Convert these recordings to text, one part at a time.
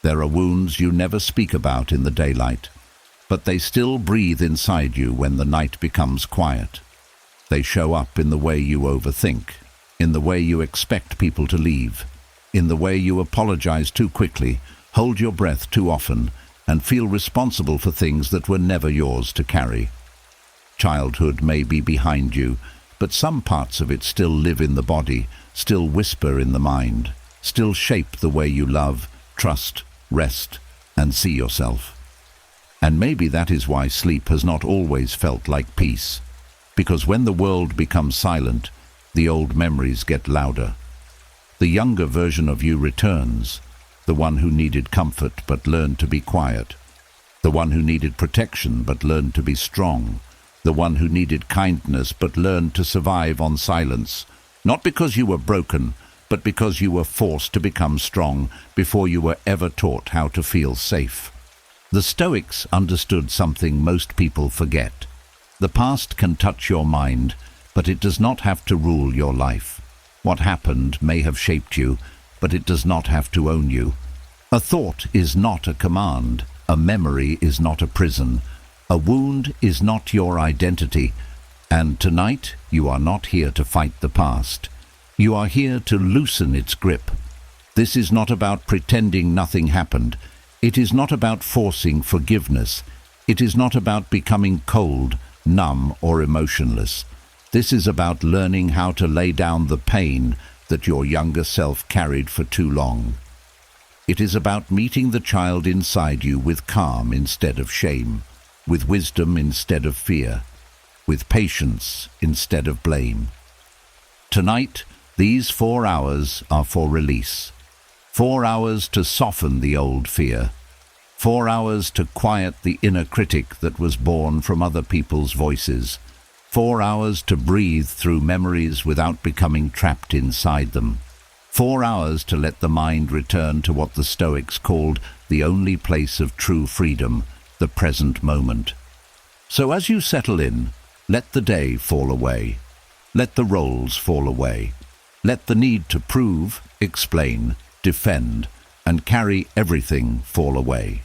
There are wounds you never speak about in the daylight, but they still breathe inside you when the night becomes quiet. They show up in the way you overthink, in the way you expect people to leave, in the way you apologize too quickly, hold your breath too often, and feel responsible for things that were never yours to carry. Childhood may be behind you, but some parts of it still live in the body, still whisper in the mind, still shape the way you love, trust, rest, and see yourself. And maybe that is why sleep has not always felt like peace, because when the world becomes silent, the old memories get louder. The younger version of you returns, the one who needed comfort but learned to be quiet, the one who needed protection but learned to be strong, the one who needed kindness but learned to survive on silence, not because you were broken, but because you were forced to become strong before you were ever taught how to feel safe. The Stoics understood something most people forget. The past can touch your mind, but it does not have to rule your life. What happened may have shaped you, but it does not have to own you. A thought is not a command. A memory is not a prison. A wound is not your identity. And tonight, you are not here to fight the past. You are here to loosen its grip. This is not about pretending nothing happened. It is not about forcing forgiveness. It is not about becoming cold, numb, or emotionless. This is about learning how to lay down the pain that your younger self carried for too long. It is about meeting the child inside you with calm instead of shame, with wisdom instead of fear, with patience instead of blame. Tonight, these 4 hours are for release. 4 hours to soften the old fear. 4 hours to quiet the inner critic that was born from other people's voices. 4 hours to breathe through memories without becoming trapped inside them. 4 hours to let the mind return to what the Stoics called the only place of true freedom, the present moment. So as you settle in, let the day fall away. Let the roles fall away. Let the need to prove, explain, defend, and carry everything fall away.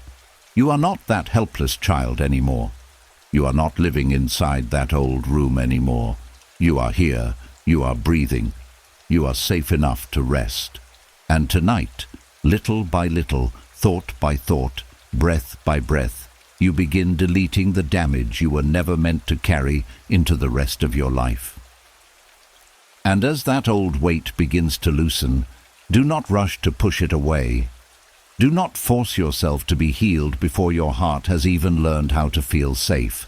You are not that helpless child anymore. You are not living inside that old room anymore. You are here. You are breathing. You are safe enough to rest. And tonight, little by little, thought by thought, breath by breath, you begin deleting the damage you were never meant to carry into the rest of your life. And as that old weight begins to loosen, do not rush to push it away. Do not force yourself to be healed before your heart has even learned how to feel safe.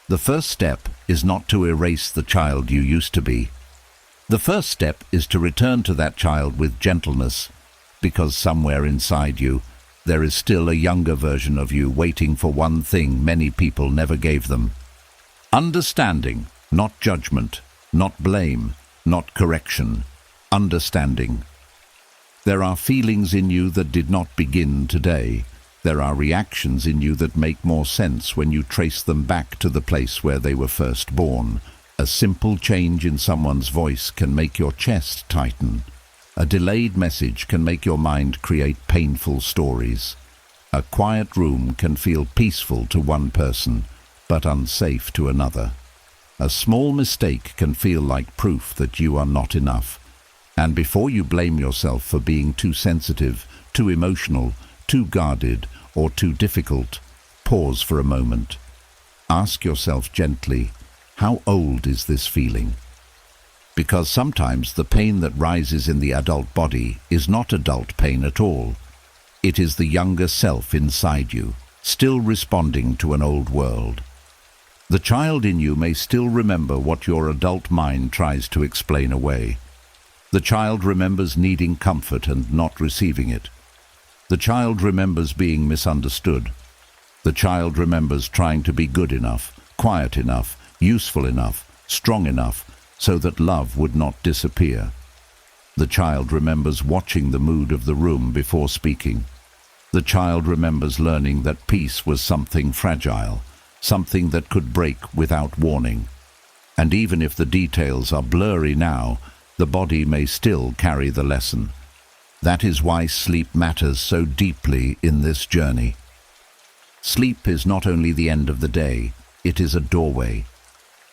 The first step is not to erase the child you used to be. The first step is to return to that child with gentleness, because somewhere inside you, there is still a younger version of you waiting for one thing many people never gave them. Understanding, not judgment, not blame, not correction. Understanding. There are feelings in you that did not begin today. There are reactions in you that make more sense when you trace them back to the place where they were first born. A simple change in someone's voice can make your chest tighten. A delayed message can make your mind create painful stories. A quiet room can feel peaceful to one person, but unsafe to another. A small mistake can feel like proof that you are not enough. And before you blame yourself for being too sensitive, too emotional, too guarded, or too difficult, pause for a moment. Ask yourself gently, how old is this feeling? Because sometimes the pain that rises in the adult body is not adult pain at all. It is the younger self inside you, still responding to an old world. The child in you may still remember what your adult mind tries to explain away. The child remembers needing comfort and not receiving it. The child remembers being misunderstood. The child remembers trying to be good enough, quiet enough, useful enough, strong enough, so that love would not disappear. The child remembers watching the mood of the room before speaking. The child remembers learning that peace was something fragile, something that could break without warning. And even if the details are blurry now, the body may still carry the lesson. That is why sleep matters so deeply in this journey. Sleep is not only the end of the day, it is a doorway.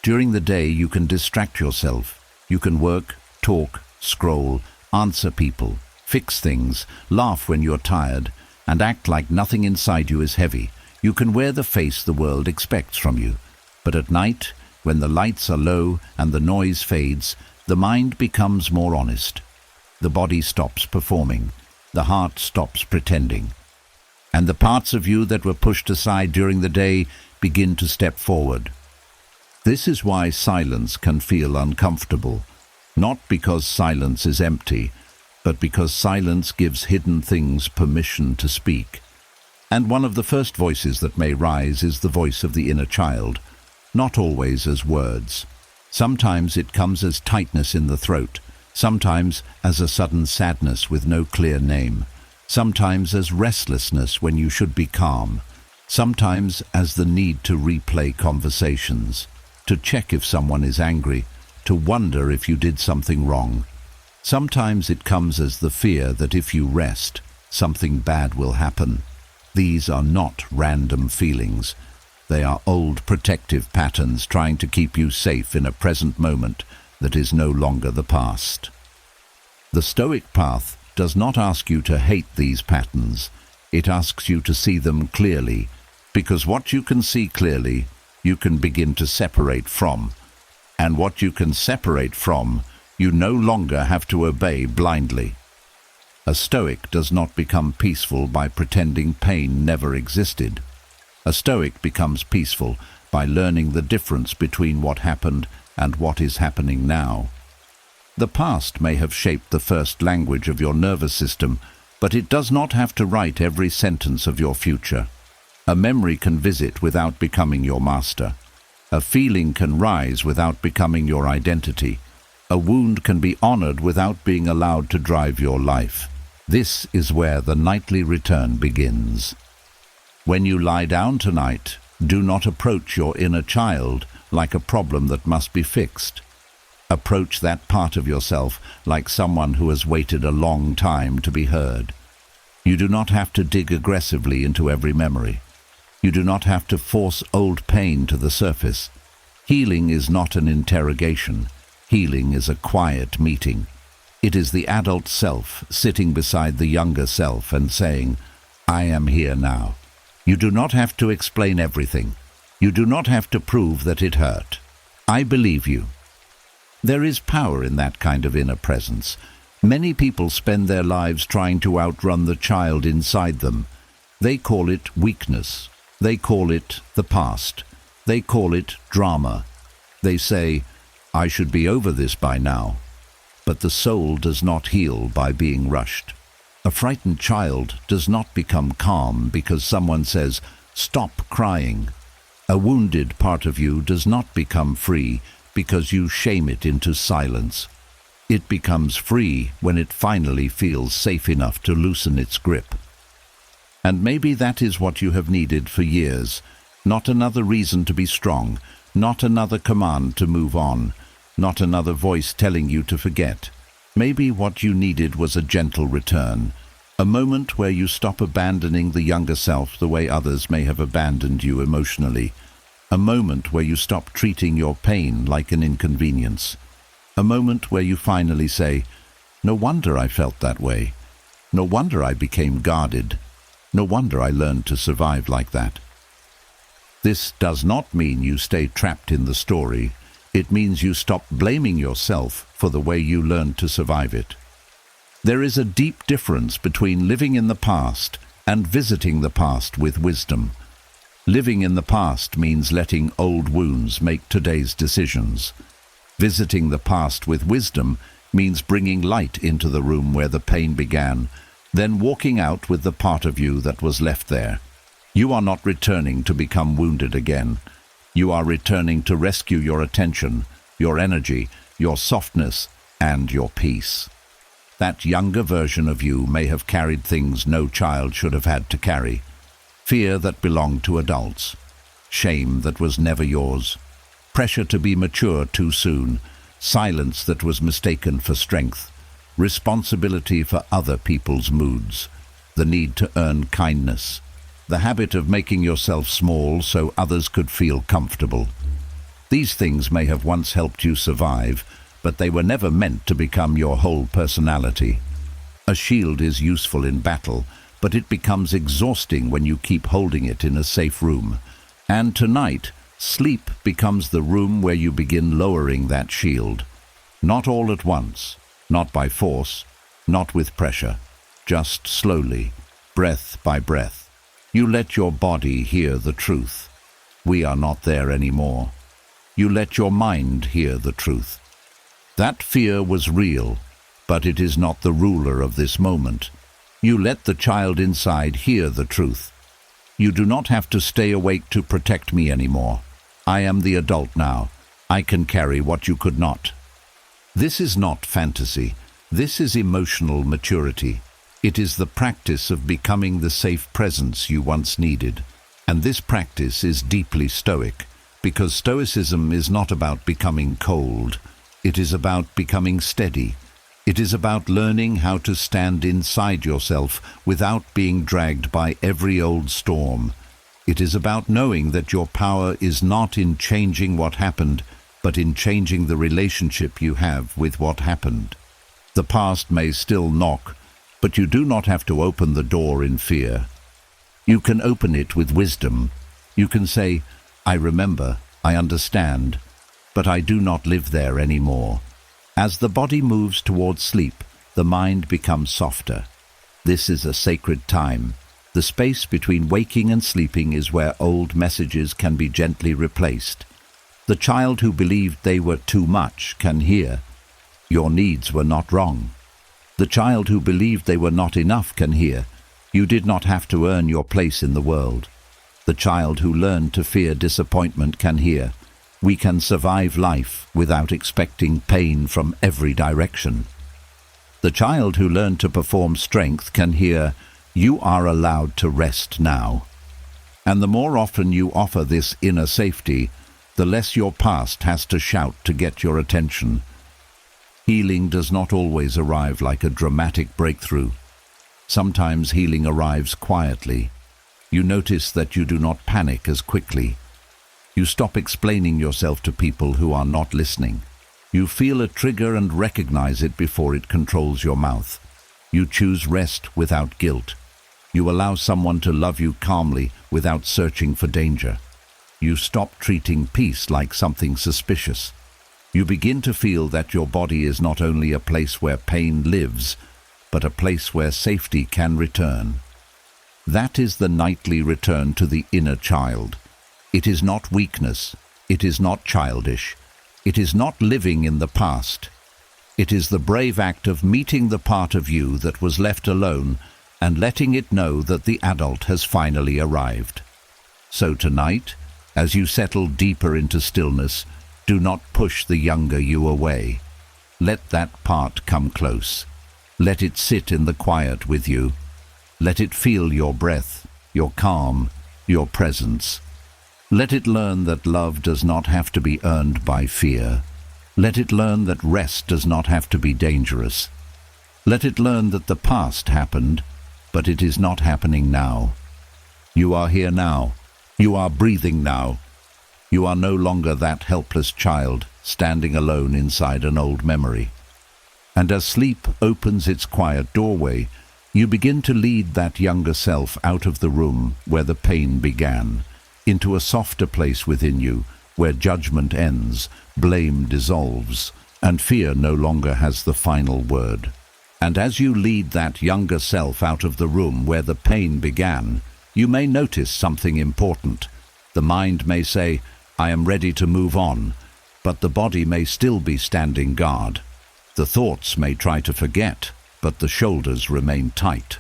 During the day you can distract yourself. You can work, talk, scroll, answer people, fix things, laugh when you're tired, and act like nothing inside you is heavy. You can wear the face the world expects from you. But at night, when the lights are low and the noise fades, the mind becomes more honest. The body stops performing. The heart stops pretending. And the parts of you that were pushed aside during the day begin to step forward. This is why silence can feel uncomfortable, not because silence is empty, but because silence gives hidden things permission to speak. And one of the first voices that may rise is the voice of the inner child, not always as words. Sometimes it comes as tightness in the throat, sometimes as a sudden sadness with no clear name, sometimes as restlessness when you should be calm, sometimes as the need to replay conversations, to check if someone is angry, to wonder if you did something wrong. Sometimes it comes as the fear that if you rest, something bad will happen. These are not random feelings. They are old protective patterns trying to keep you safe in a present moment that is no longer the past. The Stoic path does not ask you to hate these patterns. It asks you to see them clearly, because what you can see clearly, you can begin to separate from. And what you can separate from, you no longer have to obey blindly. A Stoic does not become peaceful by pretending pain never existed. A Stoic becomes peaceful by learning the difference between what happened and what is happening now. The past may have shaped the first language of your nervous system, but it does not have to write every sentence of your future. A memory can visit without becoming your master. A feeling can rise without becoming your identity. A wound can be honored without being allowed to drive your life. This is where the nightly return begins. When you lie down tonight, do not approach your inner child like a problem that must be fixed. Approach that part of yourself like someone who has waited a long time to be heard. You do not have to dig aggressively into every memory. You do not have to force old pain to the surface. Healing is not an interrogation. Healing is a quiet meeting. It is the adult self sitting beside the younger self and saying, "I am here now." You do not have to explain everything. You do not have to prove that it hurt. I believe you. There is power in that kind of inner presence. Many people spend their lives trying to outrun the child inside them. They call it weakness. They call it the past. They call it drama. They say, "I should be over this by now." But the soul does not heal by being rushed. A frightened child does not become calm because someone says, "Stop crying." A wounded part of you does not become free because you shame it into silence. It becomes free when it finally feels safe enough to loosen its grip. And maybe that is what you have needed for years. Not another reason to be strong, not another command to move on, not another voice telling you to forget. Maybe what you needed was a gentle return, a moment where you stop abandoning the younger self the way others may have abandoned you emotionally, a moment where you stop treating your pain like an inconvenience, a moment where you finally say, "No wonder I felt that way. No wonder I became guarded. No wonder I learned to survive like that." This does not mean you stay trapped in the story. It means you stop blaming yourself for the way you learned to survive it. There is a deep difference between living in the past and visiting the past with wisdom. Living in the past means letting old wounds make today's decisions. Visiting the past with wisdom means bringing light into the room where the pain began, then walking out with the part of you that was left there. You are not returning to become wounded again. You are returning to rescue your attention, your energy, your softness, and your peace. That younger version of you may have carried things no child should have had to carry. Fear that belonged to adults. Shame that was never yours. Pressure to be mature too soon. Silence that was mistaken for strength. responsibility for other people's moods, the need to earn kindness, the habit of making yourself small so others could feel comfortable. These things may have once helped you survive, but they were never meant to become your whole personality. A shield is useful in battle, but it becomes exhausting when you keep holding it in a safe room. And tonight, sleep becomes the room where you begin lowering that shield. Not all at once, not by force, not with pressure, just slowly, breath by breath. You let your body hear the truth. We are not there anymore. You let your mind hear the truth. That fear was real, but it is not the ruler of this moment. You let the child inside hear the truth. You do not have to stay awake to protect me anymore. I am the adult now. I can carry what you could not. This is not fantasy. This is emotional maturity. It is the practice of becoming the safe presence you once needed. And this practice is deeply Stoic, because Stoicism is not about becoming cold. It is about becoming steady. It is about learning how to stand inside yourself without being dragged by every old storm. It is about knowing that your power is not in changing what happened, but in changing the relationship you have with what happened. The past may still knock, but you do not have to open the door in fear. You can open it with wisdom. You can say, I remember, I understand, but I do not live there anymore. As the body moves towards sleep, the mind becomes softer. This is a sacred time. The space between waking and sleeping is where old messages can be gently replaced. The child who believed they were too much can hear, your needs were not wrong. The child who believed they were not enough can hear, you did not have to earn your place in the world. The child who learned to fear disappointment can hear, we can survive life without expecting pain from every direction. The child who learned to perform strength can hear, you are allowed to rest now. And the more often you offer this inner safety, the less your past has to shout to get your attention. Healing does not always arrive like a dramatic breakthrough. Sometimes healing arrives quietly. You notice that you do not panic as quickly. You stop explaining yourself to people who are not listening. You feel a trigger and recognize it before it controls your mouth. You choose rest without guilt. You allow someone to love you calmly without searching for danger. You stop treating peace like something suspicious. You begin to feel that your body is not only a place where pain lives, but a place where safety can return. That is the nightly return to the inner child. It is not weakness. It is not childish. It is not living in the past. It is the brave act of meeting the part of you that was left alone and letting it know that the adult has finally arrived. So tonight, as you settle deeper into stillness, do not push the younger you away. Let that part come close. Let it sit in the quiet with you. Let it feel your breath, your calm, your presence. Let it learn that love does not have to be earned by fear. Let it learn that rest does not have to be dangerous. Let it learn that the past happened, but it is not happening now. You are here now. You are breathing now. You are no longer that helpless child standing alone inside an old memory. And as sleep opens its quiet doorway, you begin to lead that younger self out of the room where the pain began, into a softer place within you, where judgment ends, blame dissolves, and fear no longer has the final word. And as you lead that younger self out of the room where the pain began, you may notice something important. The mind may say, I am ready to move on, but the body may still be standing guard. The thoughts may try to forget, but the shoulders remain tight.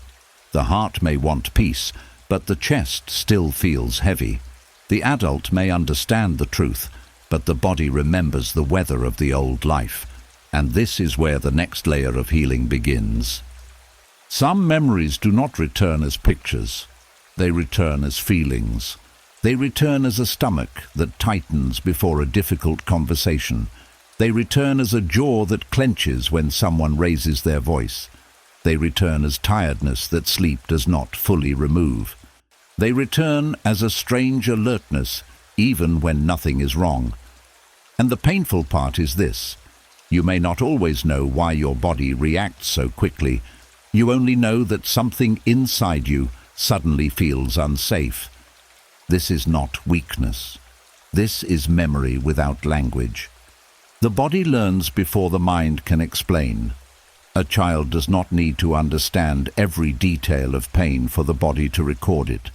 The heart may want peace, but the chest still feels heavy. The adult may understand the truth, but the body remembers the weather of the old life. And this is where the next layer of healing begins. Some memories do not return as pictures. They return as feelings. They return as a stomach that tightens before a difficult conversation. They return as a jaw that clenches when someone raises their voice. They return as tiredness that sleep does not fully remove. They return as a strange alertness, even when nothing is wrong. And the painful part is this: you may not always know why your body reacts so quickly. You only know that something inside you suddenly feels unsafe. This is not weakness. This is memory without language. The body learns before the mind can explain. A child does not need to understand every detail of pain for the body to record it.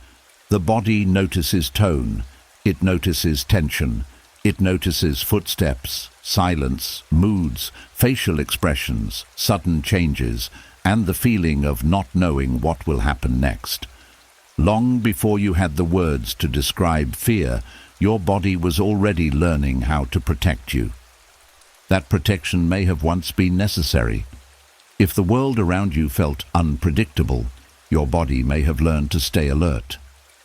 The body notices tone, it notices tension, it notices footsteps, silence, moods, facial expressions, sudden changes, and the feeling of not knowing what will happen next. Long before you had the words to describe fear, your body was already learning how to protect you. That protection may have once been necessary. If the world around you felt unpredictable, your body may have learned to stay alert.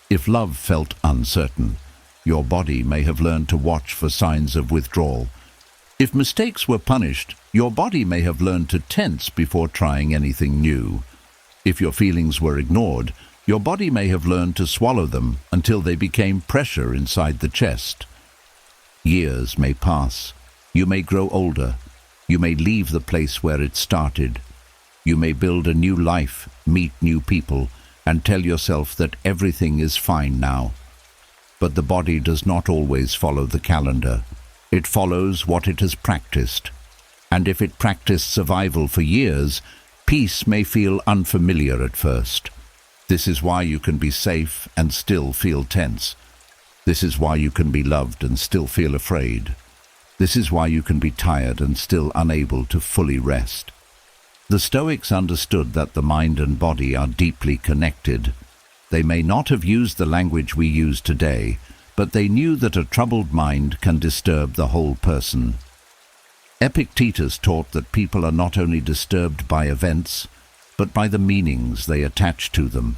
If love felt uncertain, your body may have learned to watch for signs of withdrawal. If mistakes were punished, your body may have learned to tense before trying anything new. If your feelings were ignored, your body may have learned to swallow them until they became pressure inside the chest. Years may pass. You may grow older. You may leave the place where it started. You may build a new life, meet new people, and tell yourself that everything is fine now. But the body does not always follow the calendar. It follows what it has practiced. And if it practiced survival for years, peace may feel unfamiliar at first. This is why you can be safe and still feel tense. This is why you can be loved and still feel afraid. This is why you can be tired and still unable to fully rest. The Stoics understood that the mind and body are deeply connected. They may not have used the language we use today, but they knew that a troubled mind can disturb the whole person. Epictetus taught that people are not only disturbed by events, but by the meanings they attach to them.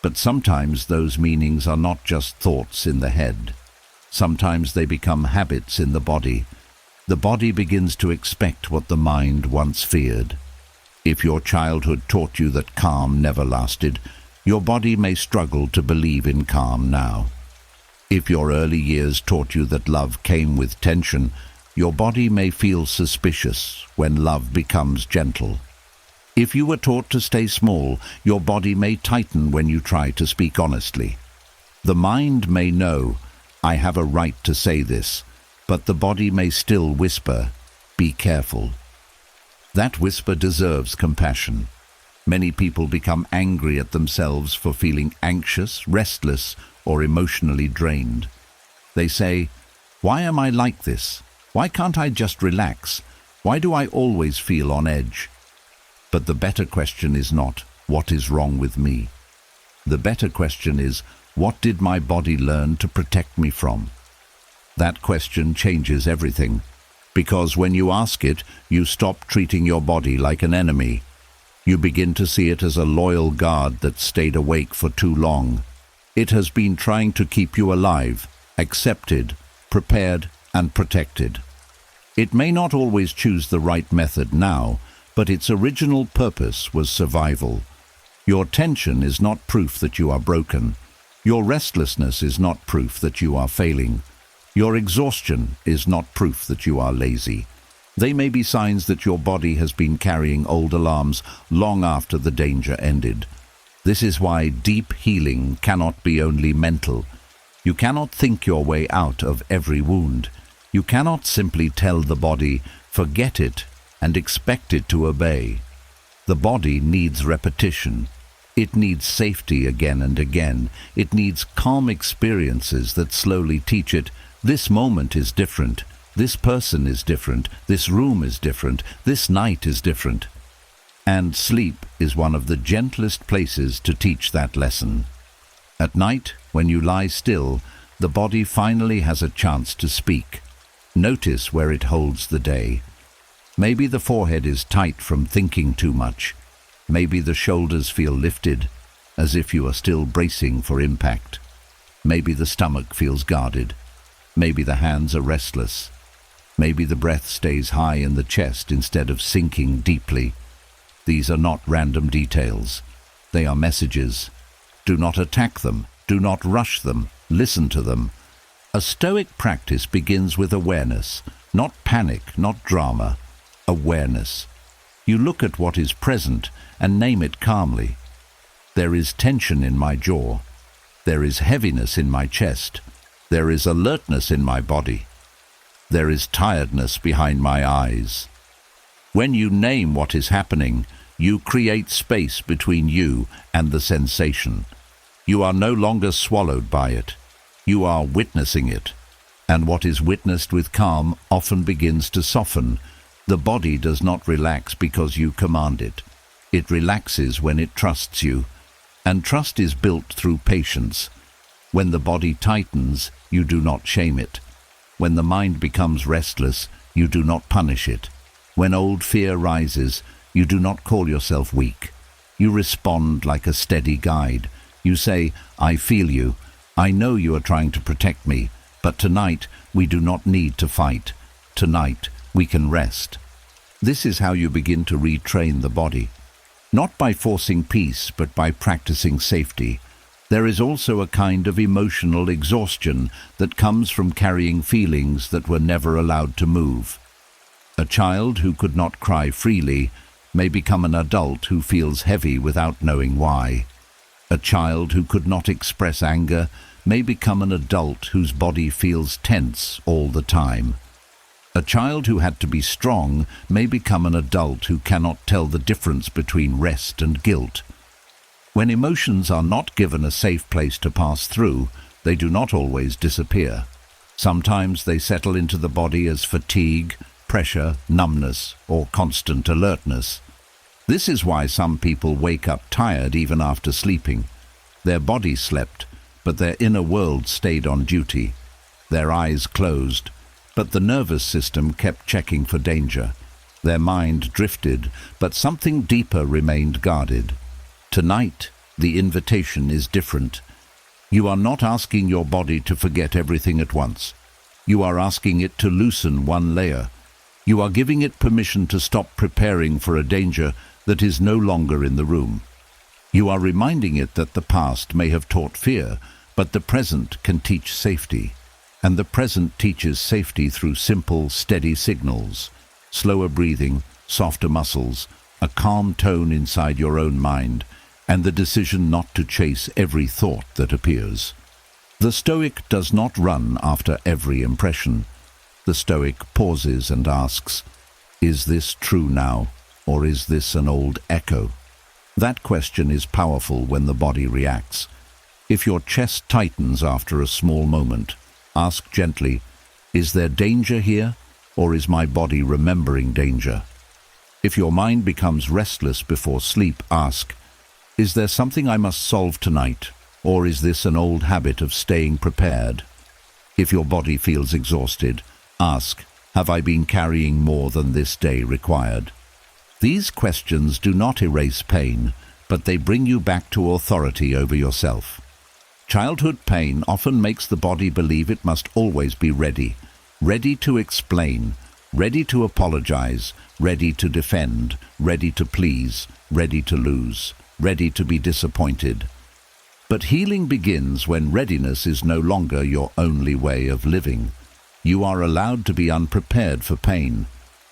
But sometimes those meanings are not just thoughts in the head. Sometimes they become habits in the body. The body begins to expect what the mind once feared. If your childhood taught you that calm never lasted, your body may struggle to believe in calm now. If your early years taught you that love came with tension, your body may feel suspicious when love becomes gentle. If you were taught to stay small, your body may tighten when you try to speak honestly. The mind may know, "I have a right to say this," but the body may still whisper, "Be careful." That whisper deserves compassion. Many people become angry at themselves for feeling anxious, restless, or emotionally drained. They say, "Why am I like this? Why can't I just relax? Why do I always feel on edge?" But the better question is not, "What is wrong with me?" The better question is, "What did my body learn to protect me from?" That question changes everything, because when you ask it, you stop treating your body like an enemy. You begin to see it as a loyal guard that stayed awake for too long. It has been trying to keep you alive, accepted, prepared, and protected. It may not always choose the right method now, but its original purpose was survival. Your tension is not proof that you are broken. Your restlessness is not proof that you are failing. Your exhaustion is not proof that you are lazy. They may be signs that your body has been carrying old alarms long after the danger ended. This is why deep healing cannot be only mental. You cannot think your way out of every wound. You cannot simply tell the body, "Forget it," and expect it to obey. The body needs repetition. It needs safety again and again. It needs calm experiences that slowly teach it, "This moment is different. This person is different. This room is different. This night is different." And sleep is one of the gentlest places to teach that lesson. At night, when you lie still, the body finally has a chance to speak. Notice where it holds the day. Maybe the forehead is tight from thinking too much. Maybe the shoulders feel lifted, as if you are still bracing for impact. Maybe the stomach feels guarded. Maybe the hands are restless. Maybe the breath stays high in the chest instead of sinking deeply. These are not random details. They are messages. Do not attack them. Do not rush them. Listen to them. A Stoic practice begins with awareness, not panic, not drama. Awareness. You look at what is present and name it calmly. There is tension in my jaw. There is heaviness in my chest. There is alertness in my body. There is tiredness behind my eyes. When you name what is happening, you create space between you and the sensation. You are no longer swallowed by it. You are witnessing it. And what is witnessed with calm often begins to soften. The body does not relax because you command it. It relaxes when it trusts you. And trust is built through patience. When the body tightens, you do not shame it. When the mind becomes restless, you do not punish it. When old fear rises, you do not call yourself weak. You respond like a steady guide. You say, I feel you. I know you are trying to protect me, but tonight we do not need to fight. Tonight we can rest. This is how you begin to retrain the body. Not by forcing peace, but by practicing safety. There is also a kind of emotional exhaustion that comes from carrying feelings that were never allowed to move. A child who could not cry freely may become an adult who feels heavy without knowing why. A child who could not express anger may become an adult whose body feels tense all the time. A child who had to be strong may become an adult who cannot tell the difference between rest and guilt. When emotions are not given a safe place to pass through, they do not always disappear. Sometimes they settle into the body as fatigue, pressure, numbness, or constant alertness. This is why some people wake up tired even after sleeping. Their body slept, but their inner world stayed on duty. Their eyes closed, but the nervous system kept checking for danger. Their mind drifted, but something deeper remained guarded. Tonight, the invitation is different. You are not asking your body to forget everything at once. You are asking it to loosen one layer. You are giving it permission to stop preparing for a danger that is no longer in the room. You are reminding it that the past may have taught fear, but the present can teach safety. And the present teaches safety through simple, steady signals. Slower breathing, softer muscles, a calm tone inside your own mind, and the decision not to chase every thought that appears. The Stoic does not run after every impression. The Stoic pauses and asks, is this true now, or is this an old echo? That question is powerful when the body reacts. If your chest tightens after a small moment, ask gently, is there danger here, or is my body remembering danger? If your mind becomes restless before sleep, ask, is there something I must solve tonight, or is this an old habit of staying prepared? If your body feels exhausted, ask, have I been carrying more than this day required? These questions do not erase pain, but they bring you back to authority over yourself. Childhood pain often makes the body believe it must always be ready, ready to explain, ready to apologize, ready to defend, ready to please, ready to lose, ready to be disappointed. But healing begins when readiness is no longer your only way of living. You are allowed to be unprepared for pain.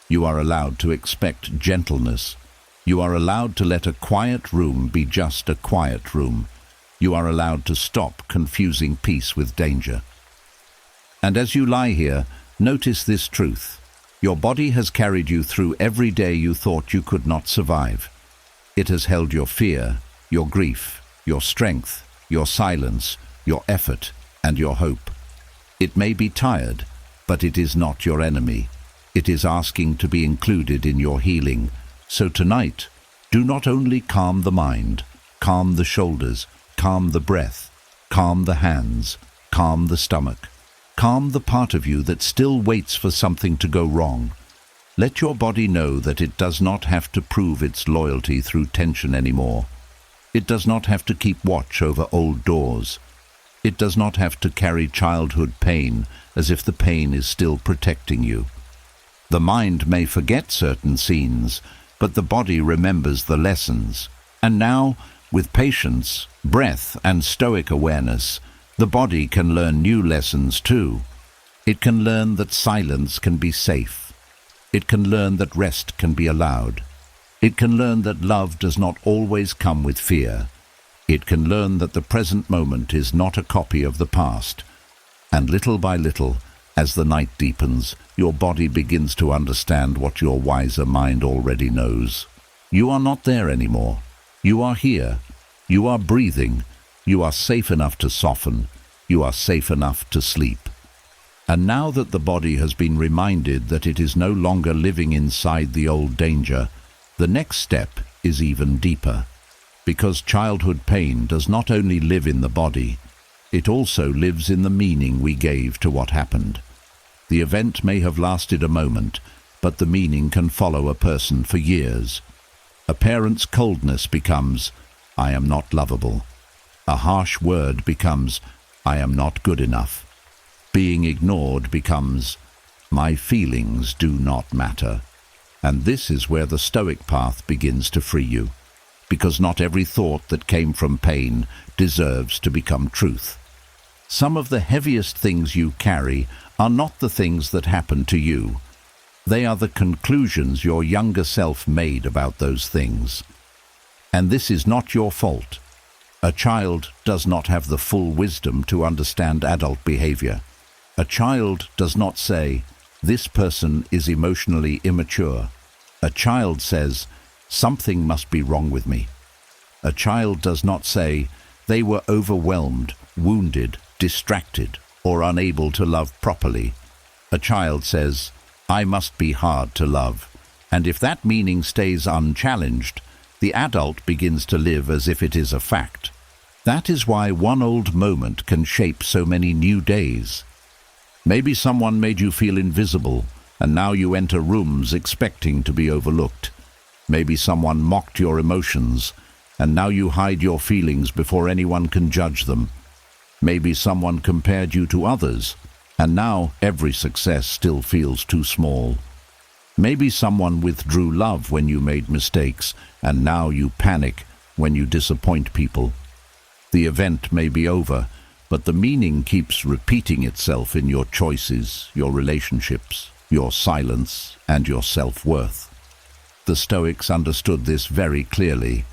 You are allowed to expect gentleness. You are allowed to let a quiet room be just a quiet room. You are allowed to stop confusing peace with danger. And as you lie here, notice this truth. Your body has carried you through every day you thought you could not survive. It has held your fear, your grief, your strength, your silence, your effort, and your hope. It may be tired, but it is not your enemy. It is asking to be included in your healing. So tonight, do not only calm the mind, calm the shoulders, calm the breath, calm the hands, calm the stomach, calm the part of you that still waits for something to go wrong. Let your body know that it does not have to prove its loyalty through tension anymore. It does not have to keep watch over old doors. It does not have to carry childhood pain as if the pain is still protecting you. The mind may forget certain scenes, but the body remembers the lessons. And now, with patience, breath, and Stoic awareness, the body can learn new lessons too. It can learn that silence can be safe. It can learn that rest can be allowed. It can learn that love does not always come with fear. It can learn that the present moment is not a copy of the past. And little by little, as the night deepens, your body begins to understand what your wiser mind already knows. You are not there anymore. You are here. You are breathing. You are safe enough to soften. You are safe enough to sleep. And now that the body has been reminded that it is no longer living inside the old danger, the next step is even deeper. Because childhood pain does not only live in the body, it also lives in the meaning we gave to what happened. The event may have lasted a moment, but the meaning can follow a person for years. A parent's coldness becomes, "I am not lovable." A harsh word becomes, "I am not good enough." Being ignored becomes, "My feelings do not matter." And this is where the Stoic path begins to free you, because not every thought that came from pain deserves to become truth. Some of the heaviest things you carry are not the things that happen to you. They are the conclusions your younger self made about those things. And this is not your fault. A child does not have the full wisdom to understand adult behavior. A child does not say, "This person is emotionally immature." A child says, "Something must be wrong with me." A child does not say, "They were overwhelmed, wounded, distracted, or unable to love properly." A child says, "I must be hard to love." And if that meaning stays unchallenged, the adult begins to live as if it is a fact. That is why one old moment can shape so many new days. Maybe someone made you feel invisible, and now you enter rooms expecting to be overlooked. Maybe someone mocked your emotions, and now you hide your feelings before anyone can judge them. Maybe someone compared you to others, and now every success still feels too small. Maybe someone withdrew love when you made mistakes, and now you panic when you disappoint people. The event may be over, but the meaning keeps repeating itself in your choices, your relationships, your silence, and your self-worth. The Stoics understood this very clearly.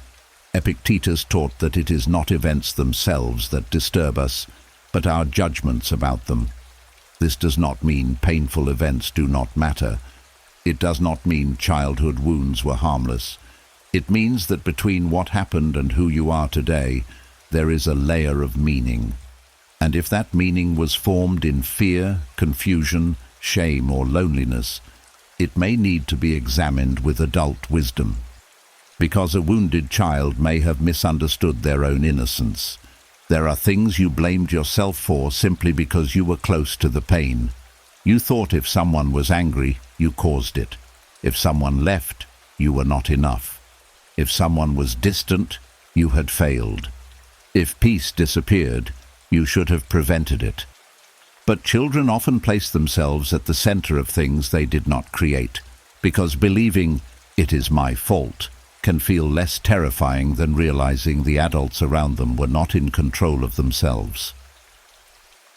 Epictetus taught that it is not events themselves that disturb us, but our judgments about them. This does not mean painful events do not matter. It does not mean childhood wounds were harmless. It means that between what happened and who you are today, there is a layer of meaning. And if that meaning was formed in fear, confusion, shame, or loneliness, it may need to be examined with adult wisdom. Because a wounded child may have misunderstood their own innocence. There are things you blamed yourself for simply because you were close to the pain. You thought if someone was angry, you caused it. If someone left, you were not enough. If someone was distant, you had failed. If peace disappeared, you should have prevented it. But children often place themselves at the center of things they did not create, because believing "it is my fault" can feel less terrifying than realizing the adults around them were not in control of themselves.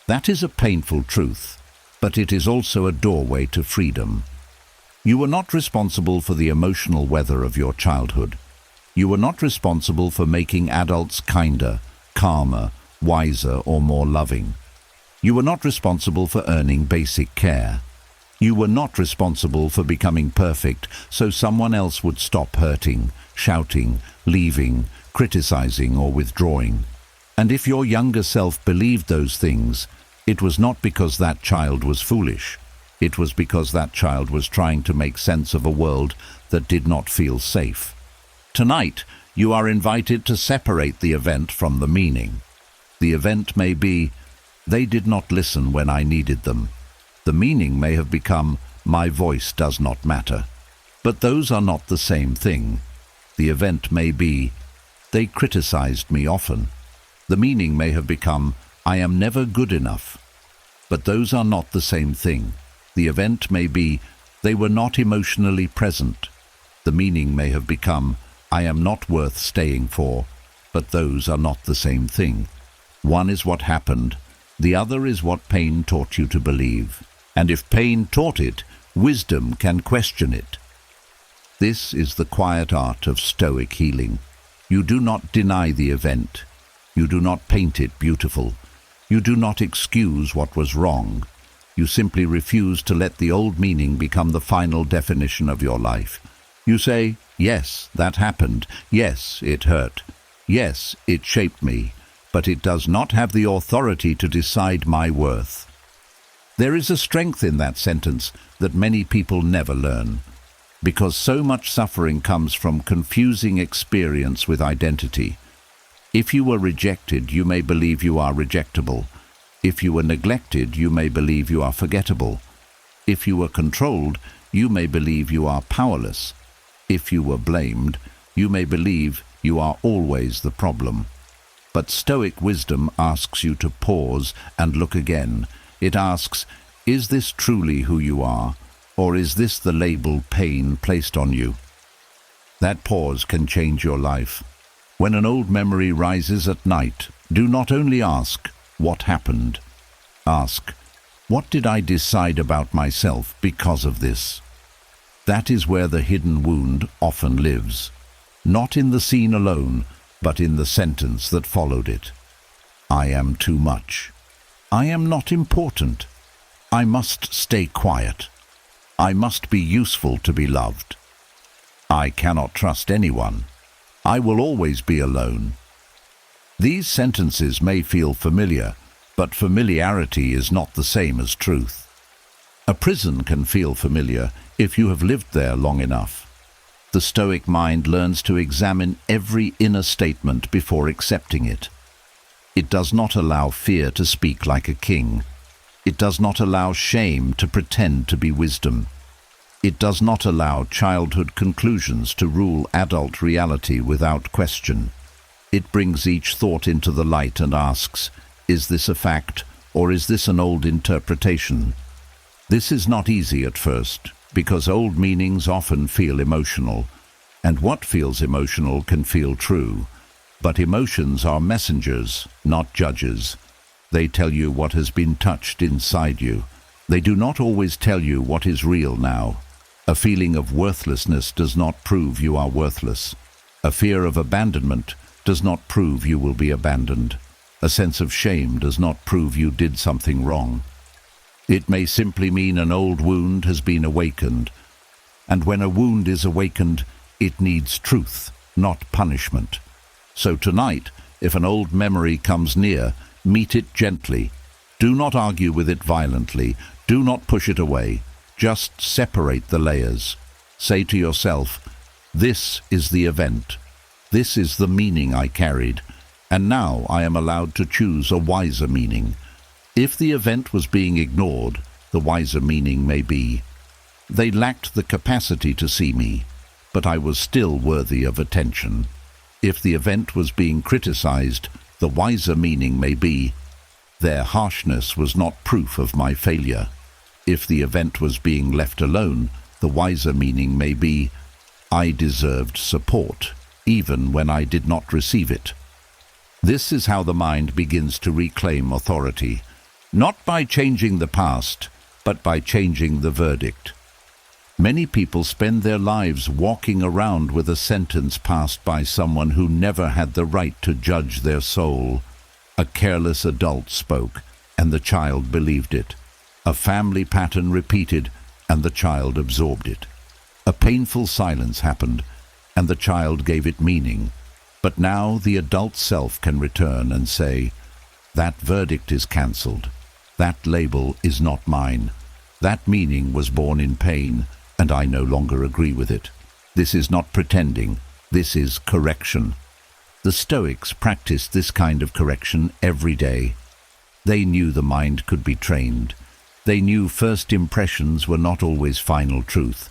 That is a painful truth, but it is also a doorway to freedom. You were not responsible for the emotional weather of your childhood. You were not responsible for making adults kinder, calmer, wiser, or more loving. You were not responsible for earning basic care. You were not responsible for becoming perfect so someone else would stop hurting, shouting, leaving, criticizing, or withdrawing. And if your younger self believed those things, it was not because that child was foolish. It was because that child was trying to make sense of a world that did not feel safe. Tonight, you are invited to separate the event from the meaning. The event may be, "They did not listen when I needed them." The meaning may have become, "My voice does not matter." But those are not the same thing. The event may be, "They criticized me often." The meaning may have become, "I am never good enough." But those are not the same thing. The event may be, They were not emotionally present. The meaning may have become, I am not worth staying for, but those are not the same thing. One is what happened, the other is what pain taught you to believe. And if pain taught it, wisdom can question it. This is the quiet art of Stoic healing. You do not deny the event. You do not paint it beautiful. You do not excuse what was wrong. You simply refuse to let the old meaning become the final definition of your life. You say, yes, that happened. Yes, it hurt. Yes, it shaped me. But it does not have the authority to decide my worth. There is a strength in that sentence that many people never learn, because so much suffering comes from confusing experience with identity. If you were rejected, you may believe you are rejectable. If you were neglected, you may believe you are forgettable. If you were controlled, you may believe you are powerless. If you were blamed, you may believe you are always the problem. But Stoic wisdom asks you to pause and look again. It asks, is this truly who you are, or is this the label pain placed on you? That pause can change your life. When an old memory rises at night, do not only ask, what happened? Ask, what did I decide about myself because of this? That is where the hidden wound often lives. Not in the scene alone, but in the sentence that followed it. I am too much. I am not important. I must stay quiet. I must be useful to be loved. I cannot trust anyone. I will always be alone. These sentences may feel familiar, but familiarity is not the same as truth. A prison can feel familiar if you have lived there long enough. The Stoic mind learns to examine every inner statement before accepting it. It does not allow fear to speak like a king. It does not allow shame to pretend to be wisdom. It does not allow childhood conclusions to rule adult reality without question. It brings each thought into the light and asks, is this a fact, or is this an old interpretation? This is not easy at first, because old meanings often feel emotional, and what feels emotional can feel true. But emotions are messengers, not judges. They tell you what has been touched inside you. They do not always tell you what is real now. A feeling of worthlessness does not prove you are worthless. A fear of abandonment does not prove you will be abandoned. A sense of shame does not prove you did something wrong. It may simply mean an old wound has been awakened. And when a wound is awakened, it needs truth, not punishment. So tonight, if an old memory comes near, meet it gently. Do not argue with it violently. Do not push it away. Just separate the layers. Say to yourself, this is the event. This is the meaning I carried. And now I am allowed to choose a wiser meaning. If the event was being ignored, the wiser meaning may be, they lacked the capacity to see me, but I was still worthy of attention. If the event was being criticized, the wiser meaning may be, their harshness was not proof of my failure. If the event was being left alone, the wiser meaning may be, I deserved support, even when I did not receive it. This is how the mind begins to reclaim authority, not by changing the past, but by changing the verdict. Many people spend their lives walking around with a sentence passed by someone who never had the right to judge their soul. A careless adult spoke, and the child believed it. A family pattern repeated, and the child absorbed it. A painful silence happened, and the child gave it meaning. But now the adult self can return and say, that verdict is cancelled. That label is not mine. That meaning was born in pain, and I no longer agree with it. This is not pretending. This is correction. The Stoics practiced this kind of correction every day. They knew the mind could be trained. They knew first impressions were not always final truth.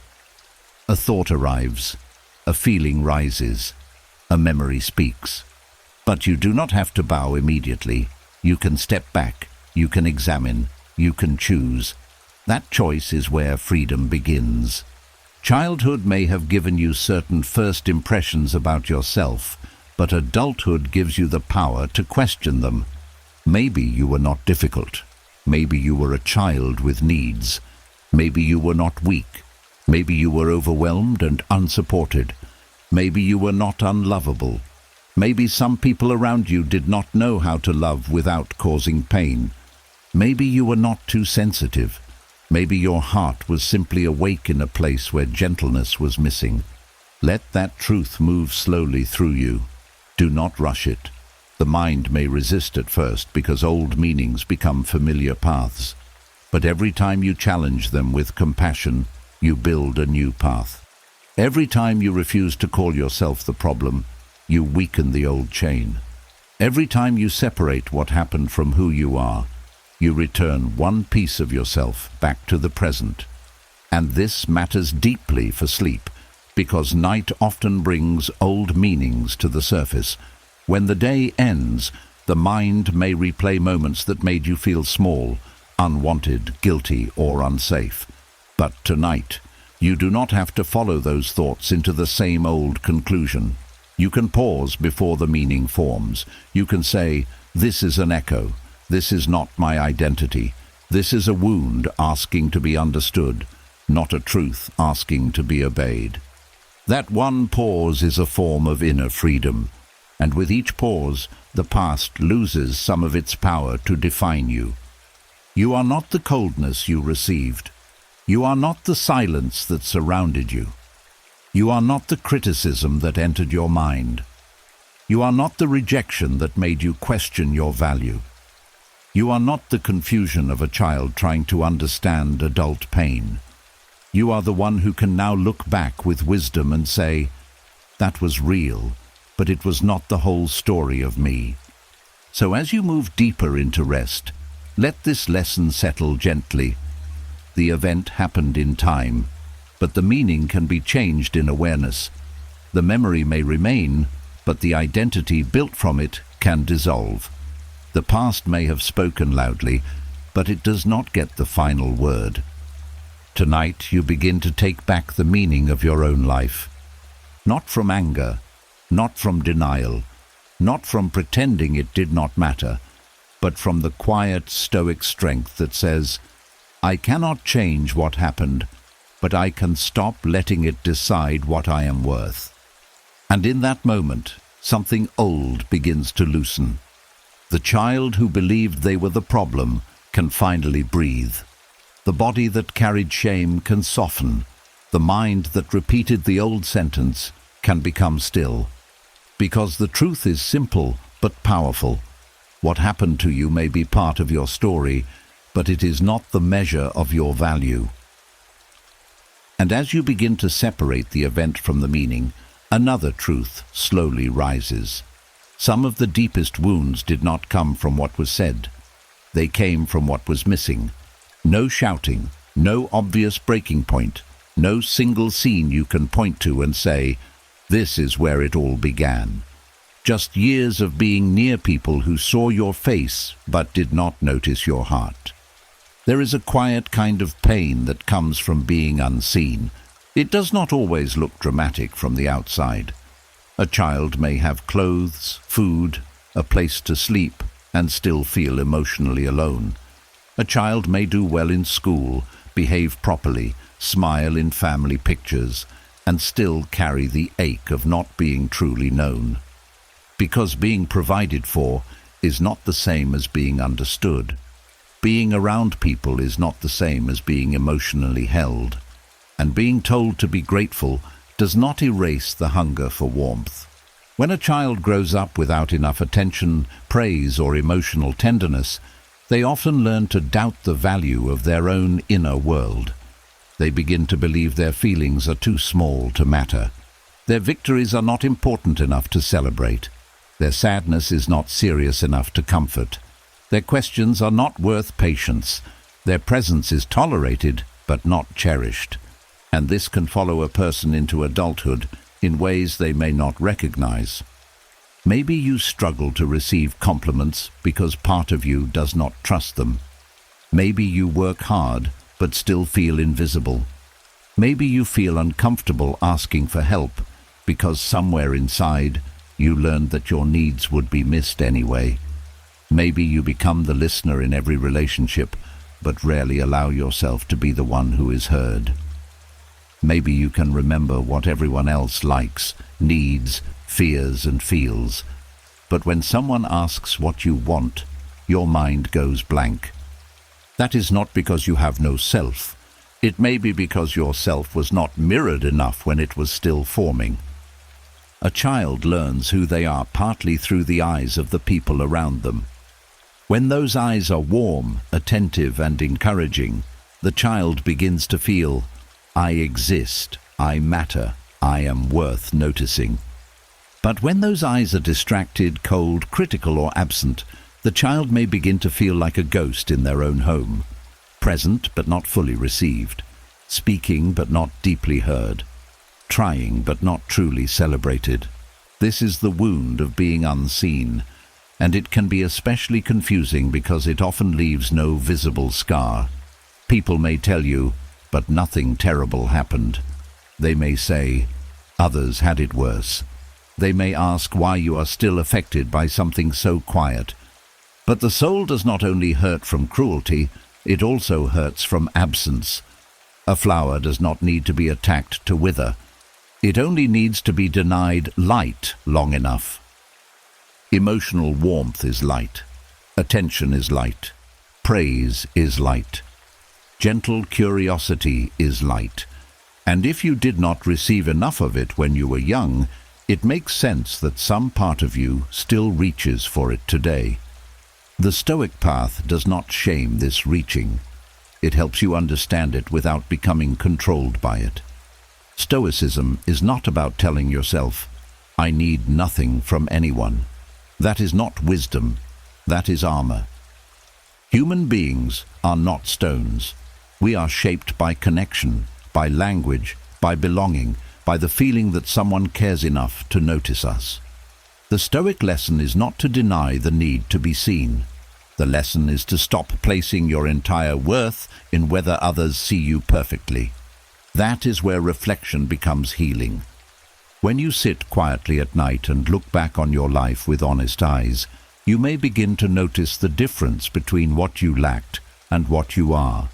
A thought arrives. A feeling rises. A memory speaks. But you do not have to bow immediately. You can step back. You can examine. You can choose. That choice is where freedom begins. Childhood may have given you certain first impressions about yourself, but adulthood gives you the power to question them. Maybe you were not difficult. Maybe you were a child with needs. Maybe you were not weak. Maybe you were overwhelmed and unsupported. Maybe you were not unlovable. Maybe some people around you did not know how to love without causing pain. Maybe you were not too sensitive. Maybe your heart was simply awake in a place where gentleness was missing. Let that truth move slowly through you. Do not rush it. The mind may resist at first because old meanings become familiar paths. But every time you challenge them with compassion, you build a new path. Every time you refuse to call yourself the problem, you weaken the old chain. Every time you separate what happened from who you are, you return one piece of yourself back to the present. And this matters deeply for sleep, because night often brings old meanings to the surface. When the day ends, the mind may replay moments that made you feel small, unwanted, guilty, or unsafe. But tonight, you do not have to follow those thoughts into the same old conclusion. You can pause before the meaning forms. You can say, "This is an echo. This is not my identity. This is a wound asking to be understood, not a truth asking to be obeyed." That one pause is a form of inner freedom, and with each pause, the past loses some of its power to define you. You are not the coldness you received. You are not the silence that surrounded you. You are not the criticism that entered your mind. You are not the rejection that made you question your value. You are not the confusion of a child trying to understand adult pain. You are the one who can now look back with wisdom and say, "That was real, but it was not the whole story of me." So as you move deeper into rest, let this lesson settle gently. The event happened in time, but the meaning can be changed in awareness. The memory may remain, but the identity built from it can dissolve. The past may have spoken loudly, but it does not get the final word. Tonight you begin to take back the meaning of your own life. Not from anger, not from denial, not from pretending it did not matter, but from the quiet, stoic strength that says, "I cannot change what happened, but I can stop letting it decide what I am worth." And in that moment, something old begins to loosen. The child who believed they were the problem can finally breathe. The body that carried shame can soften. The mind that repeated the old sentence can become still. Because the truth is simple but powerful. What happened to you may be part of your story, but it is not the measure of your value. And as you begin to separate the event from the meaning, another truth slowly rises. Some of the deepest wounds did not come from what was said. They came from what was missing. No shouting, no obvious breaking point, no single scene you can point to and say, "This is where it all began." Just years of being near people who saw your face but did not notice your heart. There is a quiet kind of pain that comes from being unseen. It does not always look dramatic from the outside. A child may have clothes, food, a place to sleep, and still feel emotionally alone. A child may do well in school, behave properly, smile in family pictures, and still carry the ache of not being truly known. Because being provided for is not the same as being understood. Being around people is not the same as being emotionally held. And being told to be grateful does not erase the hunger for warmth. When a child grows up without enough attention, praise, or emotional tenderness, they often learn to doubt the value of their own inner world. They begin to believe their feelings are too small to matter. Their victories are not important enough to celebrate. Their sadness is not serious enough to comfort. Their questions are not worth patience. Their presence is tolerated, but not cherished. And this can follow a person into adulthood in ways they may not recognize. Maybe you struggle to receive compliments because part of you does not trust them. Maybe you work hard, but still feel invisible. Maybe you feel uncomfortable asking for help because somewhere inside you learned that your needs would be missed anyway. Maybe you become the listener in every relationship, but rarely allow yourself to be the one who is heard. Maybe you can remember what everyone else likes, needs, fears and feels, but when someone asks what you want, your mind goes blank. That is not because you have no self. It may be because your self was not mirrored enough when it was still forming. A child learns who they are partly through the eyes of the people around them. When those eyes are warm, attentive and encouraging, the child begins to feel, I exist, I matter, I am worth noticing. But when those eyes are distracted, cold, critical or absent, the child may begin to feel like a ghost in their own home, present but not fully received, speaking but not deeply heard, trying but not truly celebrated. This is the wound of being unseen, and it can be especially confusing because it often leaves no visible scar. People may tell you, but nothing terrible happened. They may say, others had it worse. They may ask why you are still affected by something so quiet. But the soul does not only hurt from cruelty, it also hurts from absence. A flower does not need to be attacked to wither. It only needs to be denied light long enough. Emotional warmth is light. Attention is light. Praise is light. Gentle curiosity is light. And if you did not receive enough of it when you were young, it makes sense that some part of you still reaches for it today. The Stoic path does not shame this reaching. It helps you understand it without becoming controlled by it. Stoicism is not about telling yourself, I need nothing from anyone. That is not wisdom. That is armor. Human beings are not stones. We are shaped by connection, by language, by belonging, by the feeling that someone cares enough to notice us. The Stoic lesson is not to deny the need to be seen. The lesson is to stop placing your entire worth in whether others see you perfectly. That is where reflection becomes healing. When you sit quietly at night and look back on your life with honest eyes, you may begin to notice the difference between what you lacked and what you are.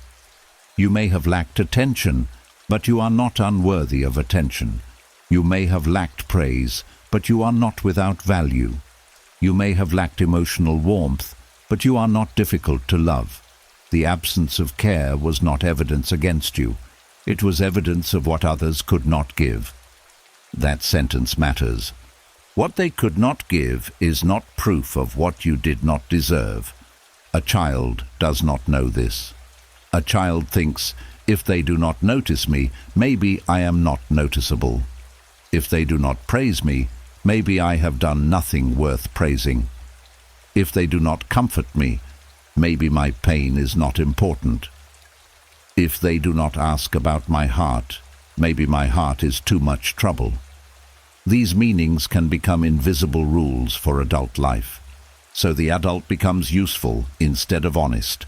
You may have lacked attention, but you are not unworthy of attention. You may have lacked praise, but you are not without value. You may have lacked emotional warmth, but you are not difficult to love. The absence of care was not evidence against you. It was evidence of what others could not give. That sentence matters. What they could not give is not proof of what you did not deserve. A child does not know this. A child thinks, if they do not notice me, maybe I am not noticeable. If they do not praise me, maybe I have done nothing worth praising. If they do not comfort me, maybe my pain is not important. If they do not ask about my heart, maybe my heart is too much trouble. These meanings can become invisible rules for adult life. So the adult becomes useful instead of honest,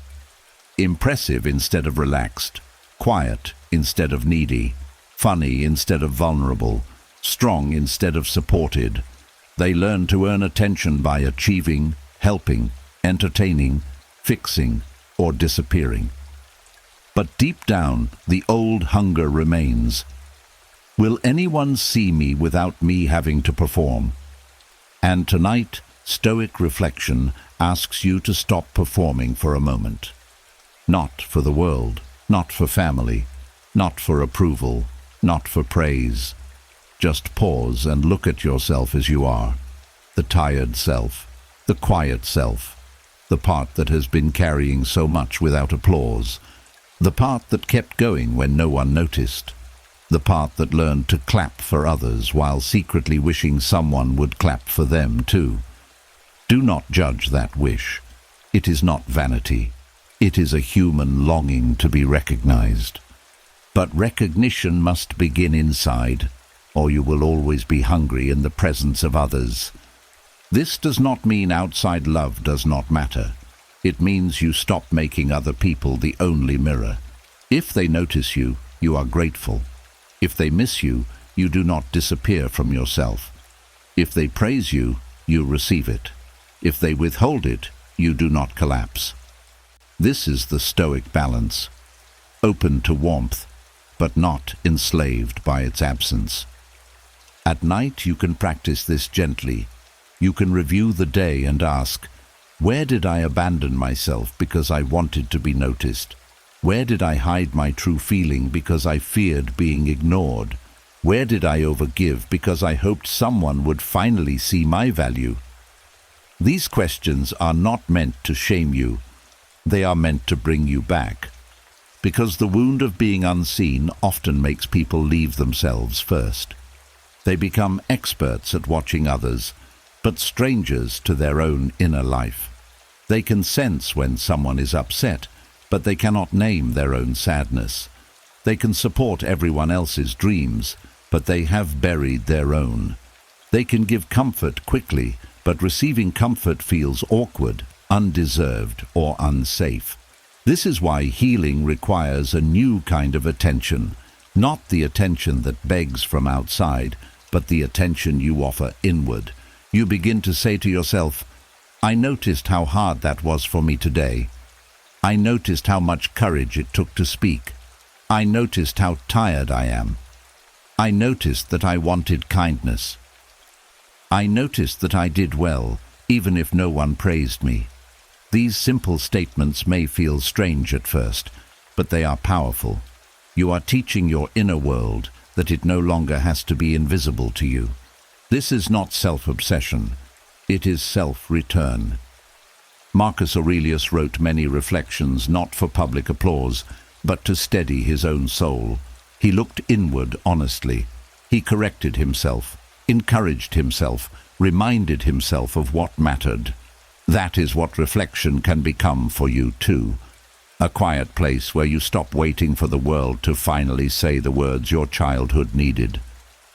impressive instead of relaxed, quiet instead of needy, funny instead of vulnerable, strong instead of supported. They learn to earn attention by achieving, helping, entertaining, fixing, or disappearing. But deep down, the old hunger remains. Will anyone see me without me having to perform? And tonight, Stoic reflection asks you to stop performing for a moment. Not for the world, not for family, not for approval, not for praise. Just pause and look at yourself as you are. The tired self, the quiet self, the part that has been carrying so much without applause, the part that kept going when no one noticed, the part that learned to clap for others while secretly wishing someone would clap for them too. Do not judge that wish. It is not vanity. It is a human longing to be recognized. But recognition must begin inside, or you will always be hungry in the presence of others. This does not mean outside love does not matter. It means you stop making other people the only mirror. If they notice you, you are grateful. If they miss you, you do not disappear from yourself. If they praise you, you receive it. If they withhold it, you do not collapse. This is the Stoic balance, open to warmth, but not enslaved by its absence. At night you can practice this gently. You can review the day and ask, where did I abandon myself because I wanted to be noticed? Where did I hide my true feeling because I feared being ignored? Where did I overgive because I hoped someone would finally see my value? These questions are not meant to shame you. They are meant to bring you back. Because the wound of being unseen often makes people leave themselves first. They become experts at watching others, but strangers to their own inner life. They can sense when someone is upset, but they cannot name their own sadness. They can support everyone else's dreams, but they have buried their own. They can give comfort quickly, but receiving comfort feels awkward, undeserved, or unsafe. This is why healing requires a new kind of attention, not the attention that begs from outside, but the attention you offer inward. You begin to say to yourself, I noticed how hard that was for me today. I noticed how much courage it took to speak. I noticed how tired I am. I noticed that I wanted kindness. I noticed that I did well, even if no one praised me. These simple statements may feel strange at first, but they are powerful. You are teaching your inner world that it no longer has to be invisible to you. This is not self-obsession. It is self-return. Marcus Aurelius wrote many reflections not for public applause, but to steady his own soul. He looked inward honestly. He corrected himself, encouraged himself, reminded himself of what mattered. That is what reflection can become for you too. A quiet place where you stop waiting for the world to finally say the words your childhood needed,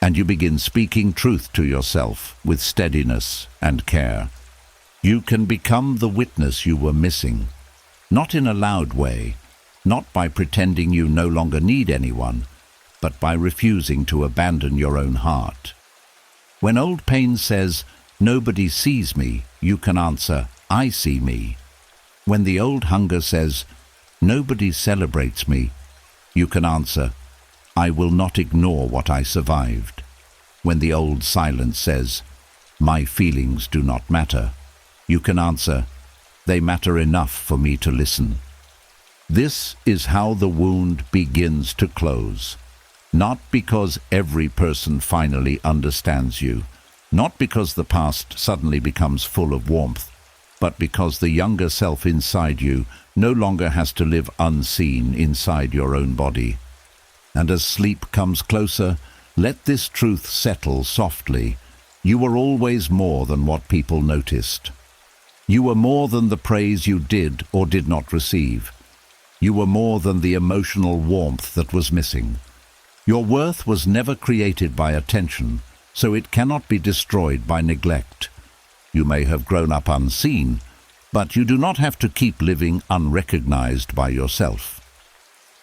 and you begin speaking truth to yourself with steadiness and care. You can become the witness you were missing, not in a loud way, not by pretending you no longer need anyone, but by refusing to abandon your own heart. When old pain says, nobody sees me, you can answer, I see me. When the old hunger says, nobody celebrates me, you can answer, I will not ignore what I survived. When the old silence says, my feelings do not matter, you can answer, they matter enough for me to listen. This is how the wound begins to close. Not because every person finally understands you, not because the past suddenly becomes full of warmth, but because the younger self inside you no longer has to live unseen inside your own body. And as sleep comes closer, let this truth settle softly. You were always more than what people noticed. You were more than the praise you did or did not receive. You were more than the emotional warmth that was missing. Your worth was never created by attention, so it cannot be destroyed by neglect. You may have grown up unseen, but you do not have to keep living unrecognized by yourself.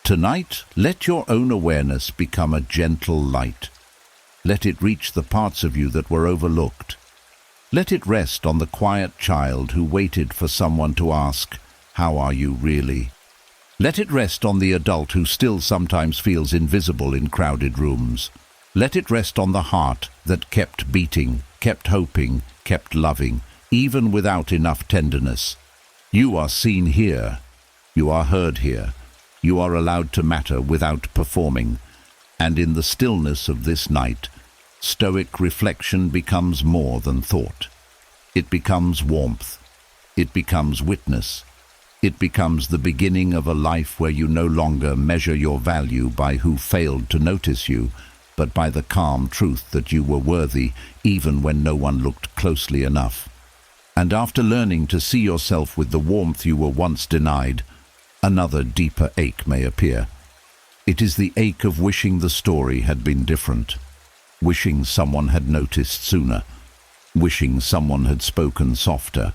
Tonight, let your own awareness become a gentle light. Let it reach the parts of you that were overlooked. Let it rest on the quiet child who waited for someone to ask, how are you really? Let it rest on the adult who still sometimes feels invisible in crowded rooms. Let it rest on the heart that kept beating, kept hoping, kept loving, even without enough tenderness. You are seen here. You are heard here. You are allowed to matter without performing. And in the stillness of this night, Stoic reflection becomes more than thought. It becomes warmth. It becomes witness. It becomes the beginning of a life where you no longer measure your value by who failed to notice you, but by the calm truth that you were worthy even when no one looked closely enough. And after learning to see yourself with the warmth you were once denied, another deeper ache may appear. It is the ache of wishing the story had been different, wishing someone had noticed sooner, wishing someone had spoken softer,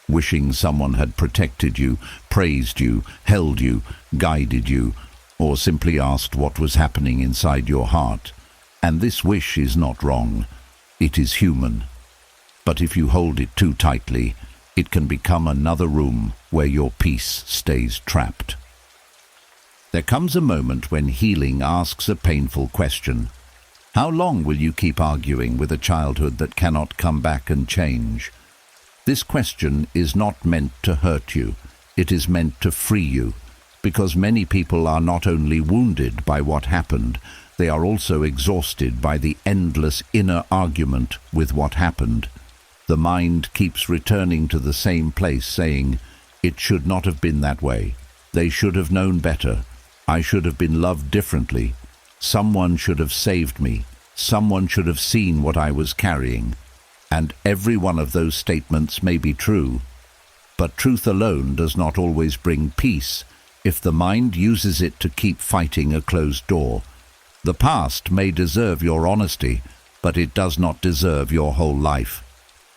wishing someone had protected you, praised you, held you, guided you, or simply asked what was happening inside your heart. And this wish is not wrong. It is human. But if you hold it too tightly, it can become another room where your peace stays trapped. There comes a moment when healing asks a painful question. How long will you keep arguing with a childhood that cannot come back and change? This question is not meant to hurt you. It is meant to free you, because many people are not only wounded by what happened, they are also exhausted by the endless inner argument with what happened. The mind keeps returning to the same place, saying, "It should not have been that way. They should have known better. I should have been loved differently. Someone should have saved me. Someone should have seen what I was carrying." And every one of those statements may be true. But truth alone does not always bring peace if the mind uses it to keep fighting a closed door. The past may deserve your honesty, but it does not deserve your whole life.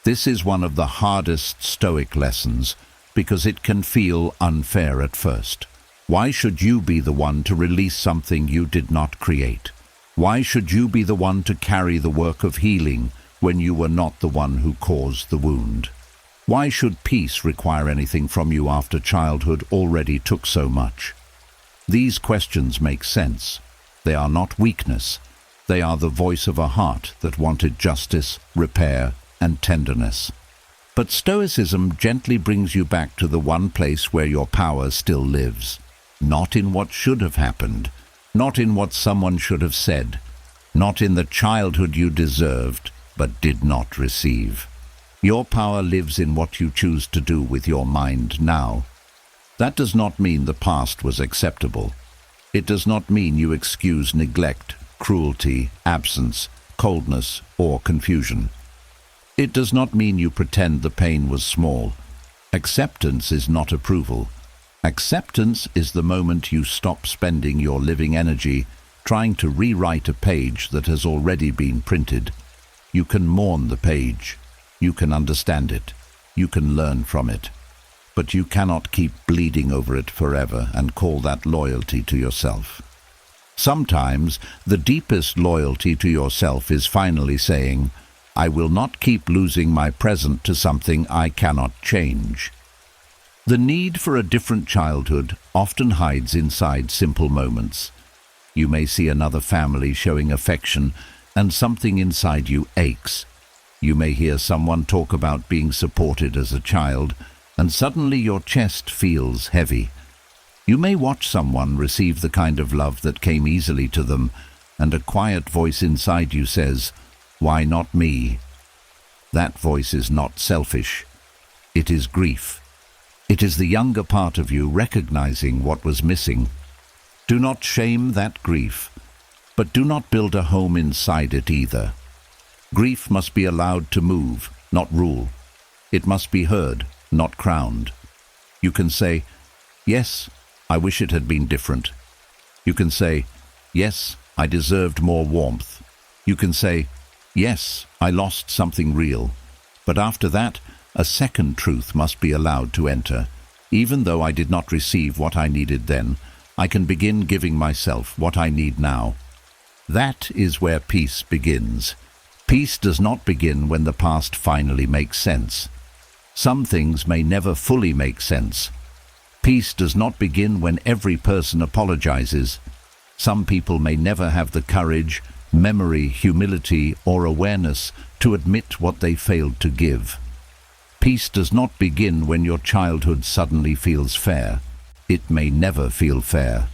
This is one of the hardest Stoic lessons, because it can feel unfair at first. Why should you be the one to release something you did not create? Why should you be the one to carry the work of healing when you were not the one who caused the wound? Why should peace require anything from you after childhood already took so much? These questions make sense. They are not weakness. They are the voice of a heart that wanted justice, repair, and tenderness. But Stoicism gently brings you back to the one place where your power still lives. Not in what should have happened, not in what someone should have said, not in the childhood you deserved but did not receive. Your power lives in what you choose to do with your mind now. That does not mean the past was acceptable. It does not mean you excuse neglect, cruelty, absence, coldness, or confusion. It does not mean you pretend the pain was small. Acceptance is not approval. Acceptance is the moment you stop spending your living energy trying to rewrite a page that has already been printed. You can mourn the page. You can understand it. You can learn from it. But you cannot keep bleeding over it forever and call that loyalty to yourself. Sometimes the deepest loyalty to yourself is finally saying, "I will not keep losing my present to something I cannot change." The need for a different childhood often hides inside simple moments. You may see another family showing affection, and something inside you aches. You may hear someone talk about being supported as a child, and suddenly your chest feels heavy. You may watch someone receive the kind of love that came easily to them, and a quiet voice inside you says, "Why not me?" That voice is not selfish. It is grief. It is the younger part of you recognizing what was missing. Do not shame that grief, but do not build a home inside it either. Grief must be allowed to move, not rule. It must be heard, not crowned. You can say, "Yes, I wish it had been different." You can say, "Yes, I deserved more warmth." You can say, "Yes, I lost something real." But after that, a second truth must be allowed to enter. Even though I did not receive what I needed then, I can begin giving myself what I need now. That is where peace begins. Peace does not begin when the past finally makes sense. Some things may never fully make sense. Peace does not begin when every person apologizes. Some people may never have the courage, memory, humility, or awareness to admit what they failed to give. Peace does not begin when your childhood suddenly feels fair. It may never feel fair.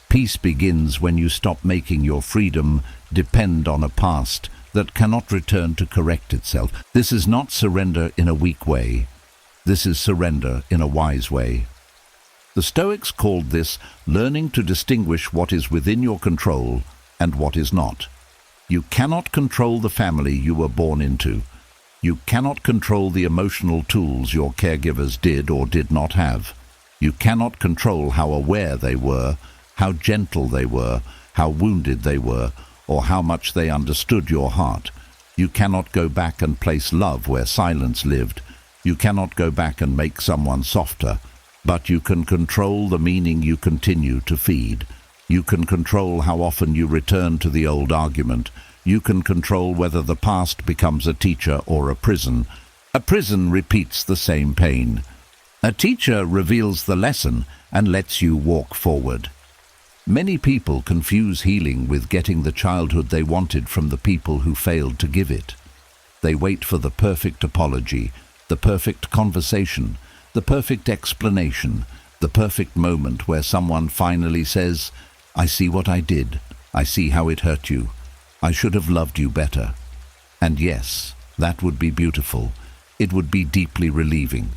Peace begins when you stop making your freedom depend on a past that cannot return to correct itself. This is not surrender in a weak way. This is surrender in a wise way. The Stoics called this learning to distinguish what is within your control and what is not. You cannot control the family you were born into. You cannot control the emotional tools your caregivers did or did not have. You cannot control how aware they were, how gentle they were, how wounded they were, or how much they understood your heart. You cannot go back and place love where silence lived. You cannot go back and make someone softer, but you can control the meaning you continue to feed. You can control how often you return to the old argument. You can control whether the past becomes a teacher or a prison. A prison repeats the same pain. A teacher reveals the lesson and lets you walk forward. Many people confuse healing with getting the childhood they wanted from the people who failed to give it. They wait for the perfect apology, the perfect conversation, the perfect explanation, the perfect moment where someone finally says, "I see what I did. I see how it hurt you. I should have loved you better." And yes, that would be beautiful. It would be deeply relieving.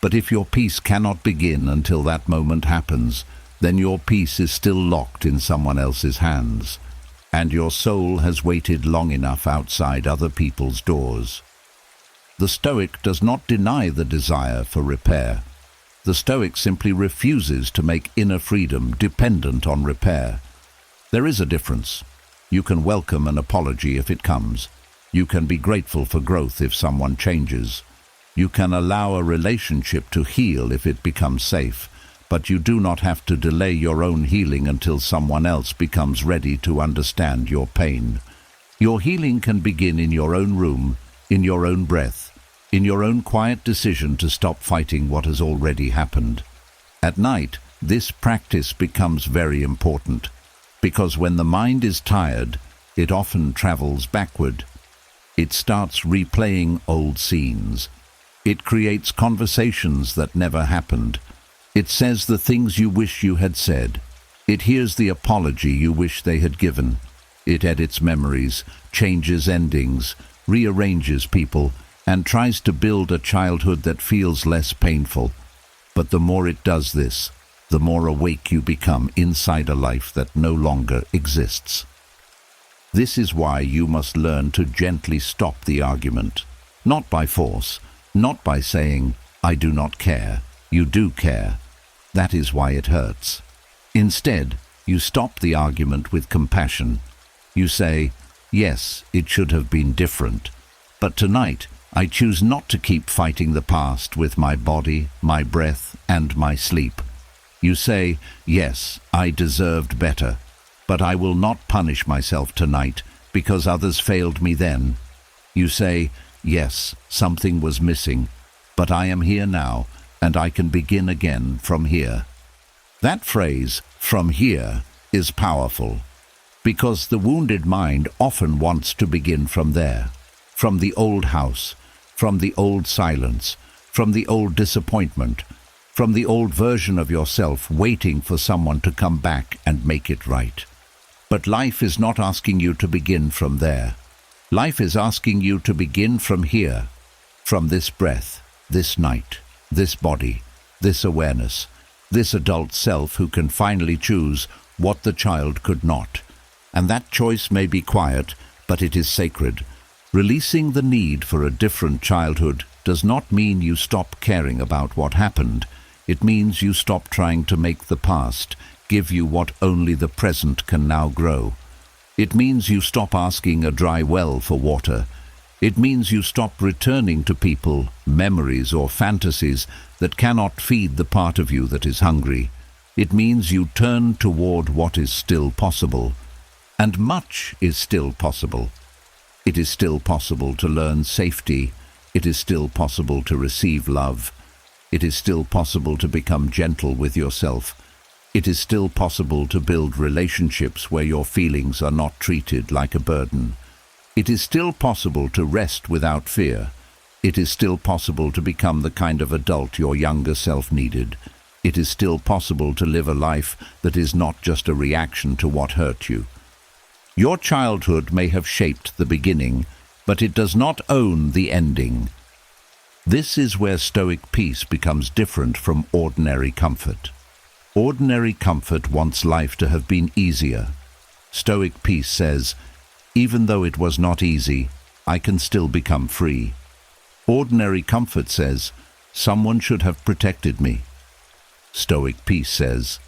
But if your peace cannot begin until that moment happens, then your peace is still locked in someone else's hands, and your soul has waited long enough outside other people's doors. The Stoic does not deny the desire for repair. The Stoic simply refuses to make inner freedom dependent on repair. There is a difference. You can welcome an apology if it comes. You can be grateful for growth if someone changes. You can allow a relationship to heal if it becomes safe, but you do not have to delay your own healing until someone else becomes ready to understand your pain. Your healing can begin in your own room, in your own breath, in your own quiet decision to stop fighting what has already happened. At night, this practice becomes very important, because when the mind is tired, it often travels backward. It starts replaying old scenes. It creates conversations that never happened. It says the things you wish you had said. It hears the apology you wish they had given. It edits memories, changes endings, rearranges people, and tries to build a childhood that feels less painful. But the more it does this, the more awake you become inside a life that no longer exists. This is why you must learn to gently stop the argument, not by force, not by saying, "I do not care." You do care. That is why it hurts. Instead, you stop the argument with compassion. You say, "Yes, it should have been different. But tonight, I choose not to keep fighting the past with my body, my breath, and my sleep." You say, "Yes, I deserved better. But I will not punish myself tonight because others failed me then." You say, "Yes, something was missing, but I am here now, and I can begin again from here." That phrase, "from here," is powerful, because the wounded mind often wants to begin from there, from the old house, from the old silence, from the old disappointment, from the old version of yourself waiting for someone to come back and make it right. But life is not asking you to begin from there. Life is asking you to begin from here, from this breath, this night, this body, this awareness, this adult self who can finally choose what the child could not. And that choice may be quiet, but it is sacred. Releasing the need for a different childhood does not mean you stop caring about what happened. It means you stop trying to make the past give you what only the present can now grow. It means you stop asking a dry well for water. It means you stop returning to people, memories, or fantasies that cannot feed the part of you that is hungry. It means you turn toward what is still possible. And much is still possible. It is still possible to learn safety. It is still possible to receive love. It is still possible to become gentle with yourself. It is still possible to build relationships where your feelings are not treated like a burden. It is still possible to rest without fear. It is still possible to become the kind of adult your younger self needed. It is still possible to live a life that is not just a reaction to what hurt you. Your childhood may have shaped the beginning, but it does not own the ending. This is where Stoic peace becomes different from ordinary comfort. Ordinary comfort wants life to have been easier. Stoic peace says, "Even though it was not easy, I can still become free." Ordinary comfort says, "Someone should have protected me." Stoic peace says,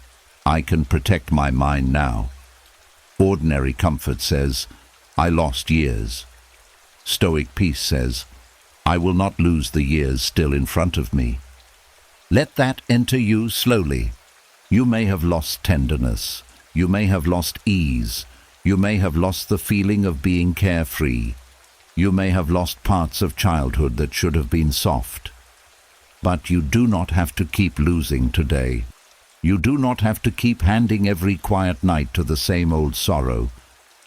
"I can protect my mind now." Ordinary comfort says, "I lost years." Stoic peace says, "I will not lose the years still in front of me." Let that enter you slowly. You may have lost tenderness. You may have lost ease. You may have lost the feeling of being carefree. You may have lost parts of childhood that should have been soft. But you do not have to keep losing today. You do not have to keep handing every quiet night to the same old sorrow.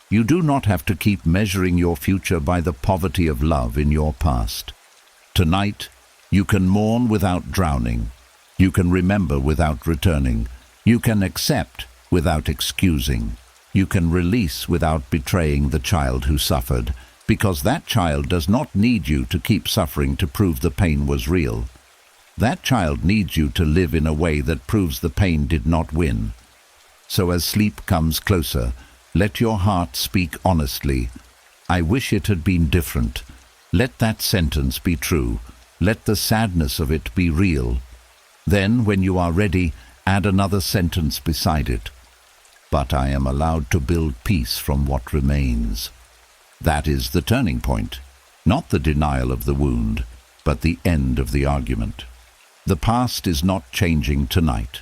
You do not have to keep measuring your future by the poverty of love in your past. Tonight, you can mourn without drowning. You can remember without returning. You can accept without excusing. You can release without betraying the child who suffered, because that child does not need you to keep suffering to prove the pain was real. That child needs you to live in a way that proves the pain did not win. So as sleep comes closer, let your heart speak honestly. I wish it had been different. Let that sentence be true. Let the sadness of it be real. Then, when you are ready, add another sentence beside it. But I am allowed to build peace from what remains. That is the turning point. Not the denial of the wound, but the end of the argument. The past is not changing tonight,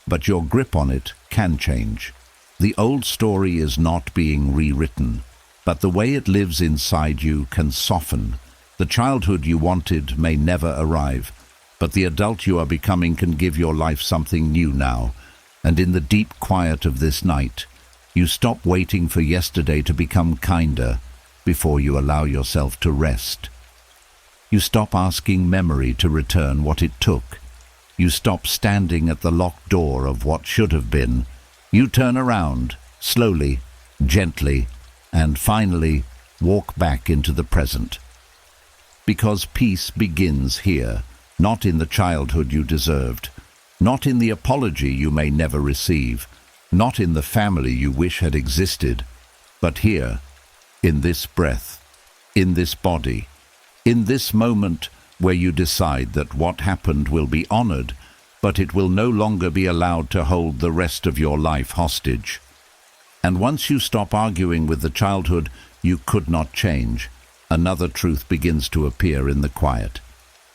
but your grip on it can change. The old story is not being rewritten, but the way it lives inside you can soften. The childhood you wanted may never arrive, but the adult you are becoming can give your life something new now. And in the deep quiet of this night, you stop waiting for yesterday to become kinder before you allow yourself to rest. You stop asking memory to return what it took. You stop standing at the locked door of what should have been. You turn around, slowly, gently, and finally walk back into the present. Because peace begins here, not in the childhood you deserved, not in the apology you may never receive, not in the family you wish had existed, but here, in this breath, in this body, in this moment where you decide that what happened will be honored, but it will no longer be allowed to hold the rest of your life hostage. And once you stop arguing with the childhood you could not change, another truth begins to appear in the quiet.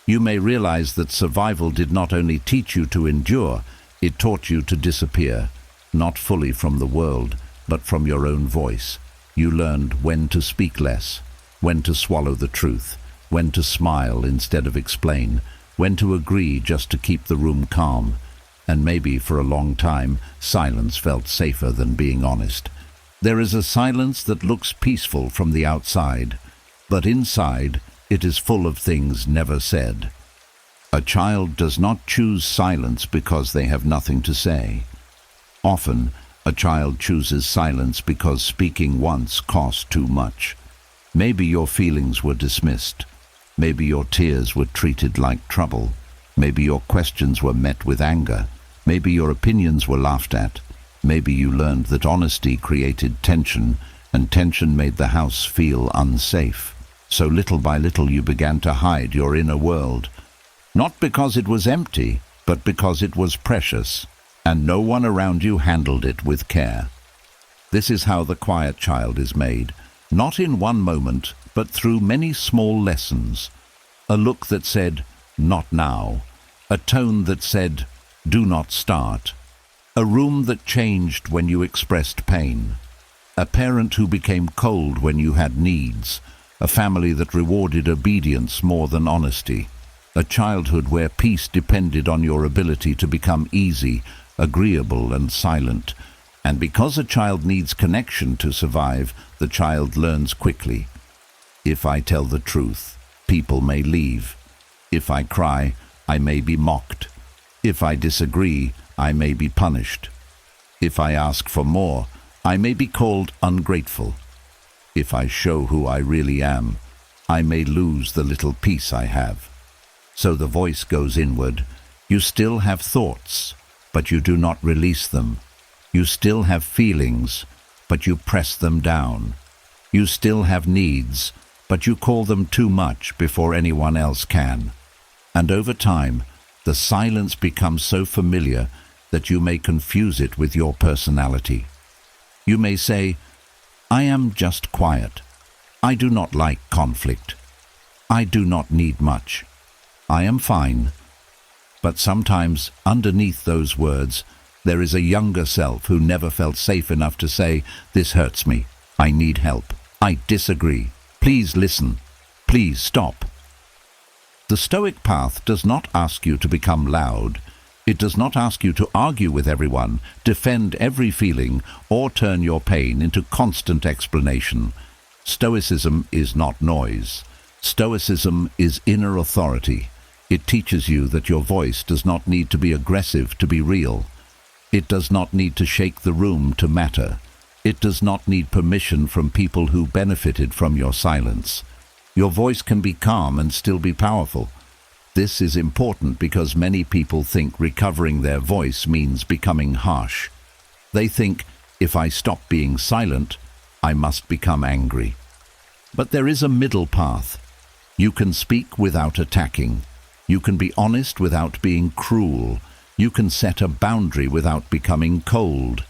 You may realize that survival did not only teach you to endure, it taught you to disappear, not fully from the world, but from your own voice. You learned when to speak less, when to swallow the truth, when to smile instead of explain, when to agree just to keep the room calm. And maybe for a long time, silence felt safer than being honest. There is a silence that looks peaceful from the outside, but inside it is full of things never said. A child does not choose silence because they have nothing to say. Often, a child chooses silence because speaking once cost too much. Maybe your feelings were dismissed. Maybe your tears were treated like trouble. Maybe your questions were met with anger. Maybe your opinions were laughed at. Maybe you learned that honesty created tension, and tension made the house feel unsafe. So little by little you began to hide your inner world. Not because it was empty, but because it was precious, and no one around you handled it with care. This is how the quiet child is made, not in one moment, but through many small lessons. A look that said, "Not now." A tone that said, "Do not start." A room that changed when you expressed pain. A parent who became cold when you had needs. A family that rewarded obedience more than honesty. A childhood where peace depended on your ability to become easy, agreeable, and silent. And because a child needs connection to survive, the child learns quickly. If I tell the truth, people may leave. If I cry, I may be mocked. If I disagree, I may be punished. If I ask for more, I may be called ungrateful. If I show who I really am, I may lose the little peace I have. So the voice goes inward. You still have thoughts, but you do not release them. You still have feelings, but you press them down. You still have needs, but you call them too much before anyone else can. And over time, the silence becomes so familiar that you may confuse it with your personality. You may say, "I am just quiet. I do not like conflict. I do not need much. I am fine." But sometimes, underneath those words, There is a younger self who never felt safe enough to say, "This hurts me. I need help. I disagree. Please listen. Please stop." The Stoic path does not ask you to become loud. It does not ask you to argue with everyone, defend every feeling, or turn your pain into constant explanation. Stoicism is not noise. Stoicism is inner authority. It teaches you that your voice does not need to be aggressive to be real. It does not need to shake the room to matter. It does not need permission from people who benefited from your silence. Your voice can be calm and still be powerful. This is important because many people think recovering their voice means becoming harsh. They think, if I stop being silent, I must become angry. But there is a middle path. You can speak without attacking. You can be honest without being cruel. You can set a boundary without becoming cold.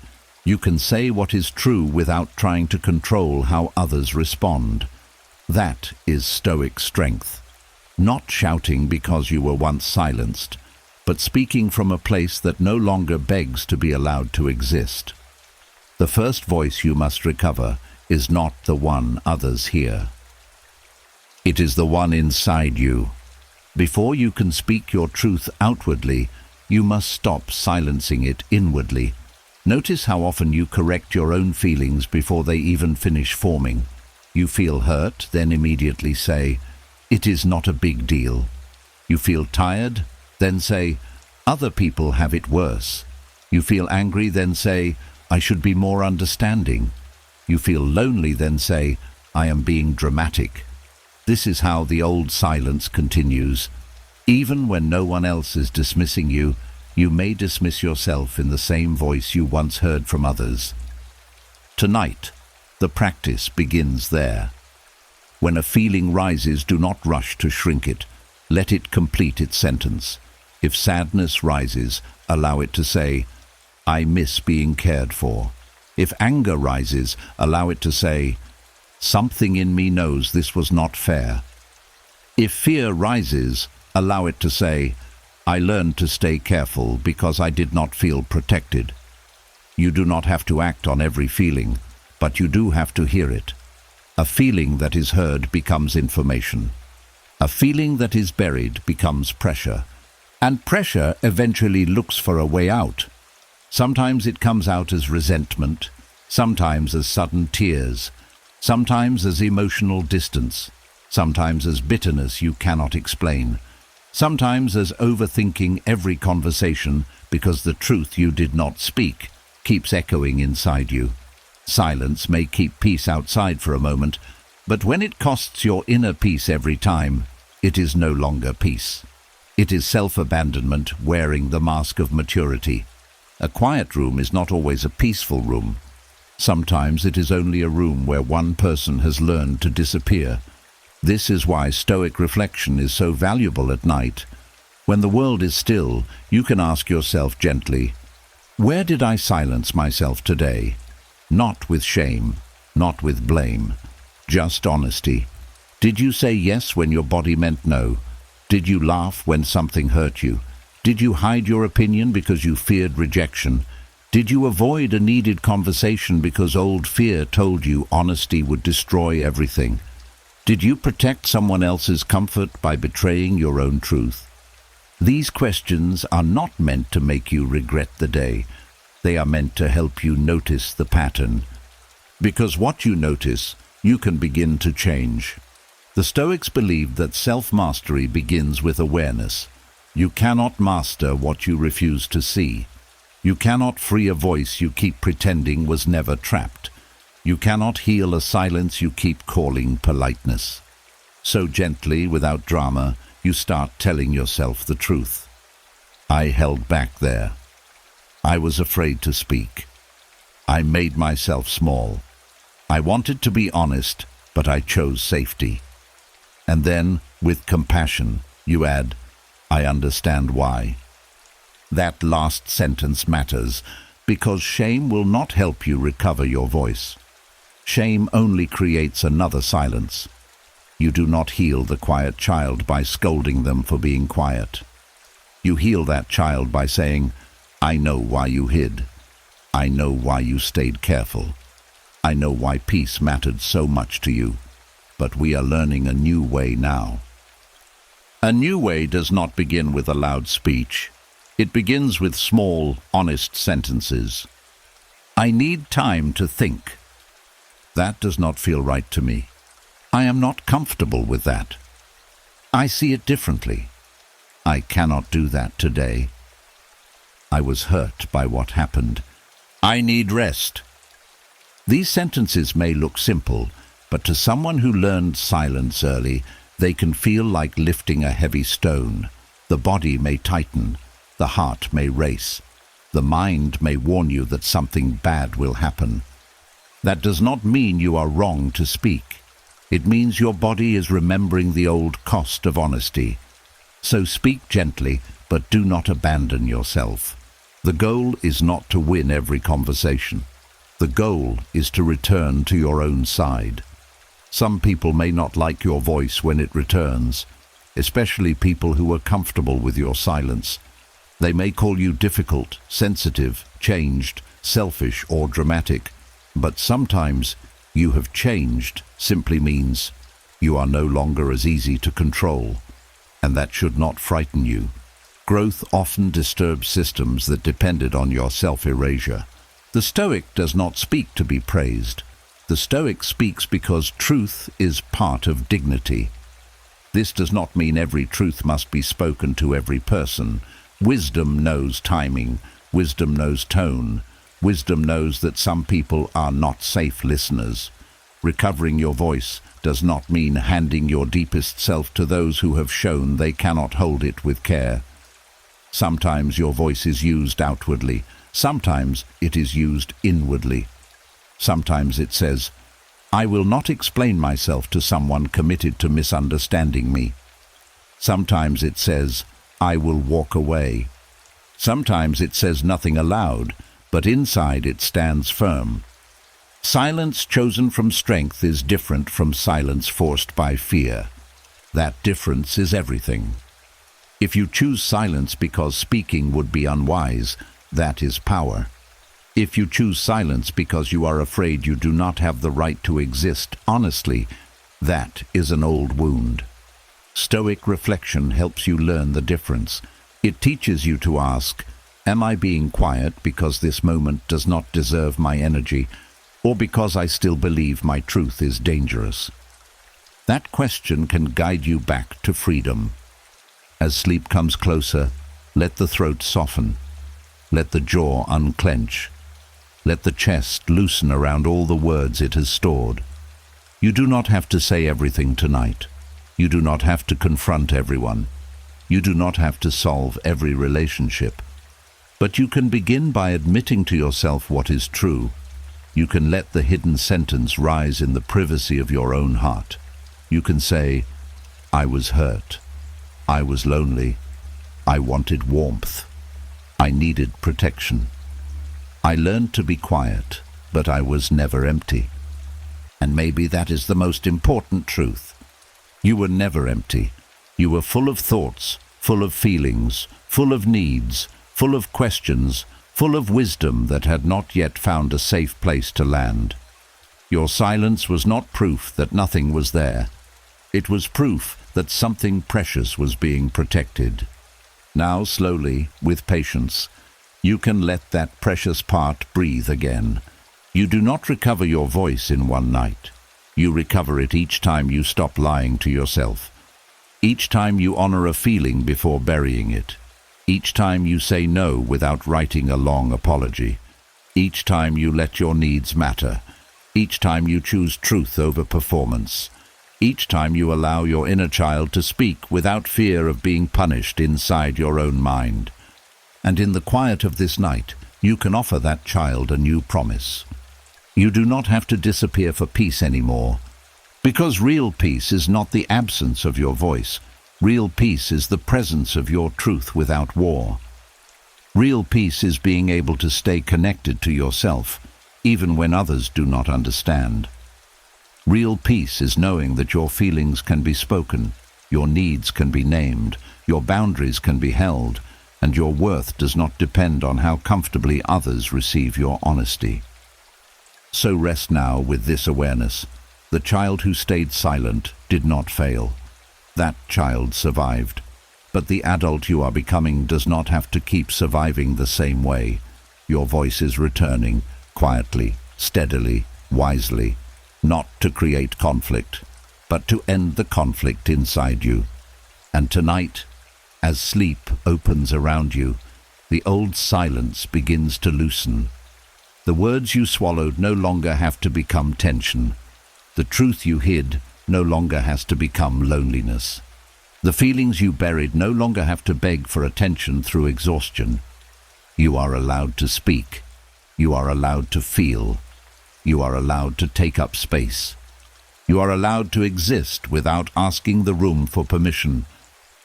You can say what is true without trying to control how others respond. That is Stoic strength. Not shouting because you were once silenced, but speaking from a place that no longer begs to be allowed to exist. The first voice you must recover is not the one others hear. It is the one inside you. Before you can speak your truth outwardly, you must stop silencing it inwardly. Notice how often you correct your own feelings before they even finish forming. You feel hurt, then immediately say, "It is not a big deal." You feel tired, then say, "Other people have it worse." You feel angry, then say, "I should be more understanding." You feel lonely, then say, "I am being dramatic." This is how the old silence continues. Even when no one else is dismissing you, you may dismiss yourself in the same voice you once heard from others. Tonight, the practice begins there. When a feeling rises, do not rush to shrink it. Let it complete its sentence. If sadness rises, allow it to say, "I miss being cared for." If anger rises, allow it to say, "Something in me knows this was not fair." If fear rises, allow it to say, "I learned to stay careful because I did not feel protected." You do not have to act on every feeling, but you do have to hear it. A feeling that is heard becomes information. A feeling that is buried becomes pressure. And pressure eventually looks for a way out. Sometimes it comes out as resentment, sometimes as sudden tears, sometimes as emotional distance, sometimes as bitterness you cannot explain, sometimes as overthinking every conversation because the truth you did not speak keeps echoing inside you. Silence may keep peace outside for a moment, but when it costs your inner peace every time, it is no longer peace. It is self-abandonment wearing the mask of maturity. A quiet room is not always a peaceful room. Sometimes it is only a room where one person has learned to disappear. This is why Stoic reflection is so valuable at night. When the world is still, you can ask yourself gently, "Where did I silence myself today?" Not with shame, not with blame, just honesty. Did you say yes when your body meant no? Did you laugh when something hurt you? Did you hide your opinion because you feared rejection? Did you avoid a needed conversation because old fear told you honesty would destroy everything? Did you protect someone else's comfort by betraying your own truth? These questions are not meant to make you regret the day. They are meant to help you notice the pattern. Because what you notice, you can begin to change. The Stoics believed that self-mastery begins with awareness. You cannot master what you refuse to see. You cannot free a voice you keep pretending was never trapped. You cannot heal a silence you keep calling politeness. So gently, without drama, you start telling yourself the truth. I held back there. I was afraid to speak. I made myself small. I wanted to be honest, but I chose safety. And then, with compassion, you add, I understand why. That last sentence matters, because shame will not help you recover your voice. Shame only creates another silence. You do not heal the quiet child by scolding them for being quiet. You heal that child by saying, I know why you hid. I know why you stayed careful. I know why peace mattered so much to you. But we are learning a new way now. A new way does not begin with a loud speech. It begins with small, honest sentences. I need time to think. That does not feel right to me. I am not comfortable with that. I see it differently. I cannot do that today. I was hurt by what happened. I need rest. These sentences may look simple, but to someone who learned silence early, they can feel like lifting a heavy stone. The body may tighten. The heart may race. The mind may warn you that something bad will happen. That does not mean you are wrong to speak. It means your body is remembering the old cost of honesty. So speak gently, but do not abandon yourself. The goal is not to win every conversation. The goal is to return to your own side. Some people may not like your voice when it returns, especially people who are comfortable with your silence. They may call you difficult, sensitive, changed, selfish, or dramatic, but sometimes you have changed simply means you are no longer as easy to control, and that should not frighten you. Growth often disturbs systems that depended on your self-erasure. The Stoic does not speak to be praised. The Stoic speaks because truth is part of dignity. This does not mean every truth must be spoken to every person. Wisdom knows timing. Wisdom knows tone. Wisdom knows that some people are not safe listeners. Recovering your voice does not mean handing your deepest self to those who have shown they cannot hold it with care. Sometimes your voice is used outwardly. Sometimes it is used inwardly. Sometimes it says, I will not explain myself to someone committed to misunderstanding me. Sometimes it says, I will walk away. Sometimes it says nothing aloud, but inside it stands firm. Silence chosen from strength is different from silence forced by fear. That difference is everything. If you choose silence because speaking would be unwise, that is power. If you choose silence because you are afraid you do not have the right to exist honestly, that is an old wound. Stoic reflection helps you learn the difference. It teaches you to ask, am I being quiet because this moment does not deserve my energy, or because I still believe my truth is dangerous? That question can guide you back to freedom. As sleep comes closer, let the throat soften. Let the jaw unclench. Let the chest loosen around all the words it has stored. You do not have to say everything tonight. You do not have to confront everyone. You do not have to solve every relationship. But you can begin by admitting to yourself what is true. You can let the hidden sentence rise in the privacy of your own heart. You can say, I was hurt. I was lonely. I wanted warmth. I needed protection. I learned to be quiet, but I was never empty. And maybe that is the most important truth. You were never empty. You were full of thoughts, full of feelings, full of needs, full of questions, full of wisdom that had not yet found a safe place to land. Your silence was not proof that nothing was there. It was proof that something precious was being protected. Now, slowly, with patience, you can let that precious part breathe again. You do not recover your voice in one night. You recover it each time you stop lying to yourself. Each time you honor a feeling before burying it. Each time you say no without writing a long apology. Each time you let your needs matter. Each time you choose truth over performance. Each time you allow your inner child to speak without fear of being punished inside your own mind. And in the quiet of this night, you can offer that child a new promise. You do not have to disappear for peace anymore. Because real peace is not the absence of your voice. Real peace is the presence of your truth without war. Real peace is being able to stay connected to yourself, even when others do not understand. Real peace is knowing that your feelings can be spoken, your needs can be named, your boundaries can be held, and your worth does not depend on how comfortably others receive your honesty. So rest now with this awareness. The child who stayed silent did not fail. That child survived. But the adult you are becoming does not have to keep surviving the same way. Your voice is returning, quietly, steadily, wisely, not to create conflict, but to end the conflict inside you. And tonight, as sleep opens around you, the old silence begins to loosen. The words you swallowed no longer have to become tension. The truth you hid no longer has to become loneliness. The feelings you buried no longer have to beg for attention through exhaustion. You are allowed to speak. You are allowed to feel. You are allowed to take up space. You are allowed to exist without asking the room for permission.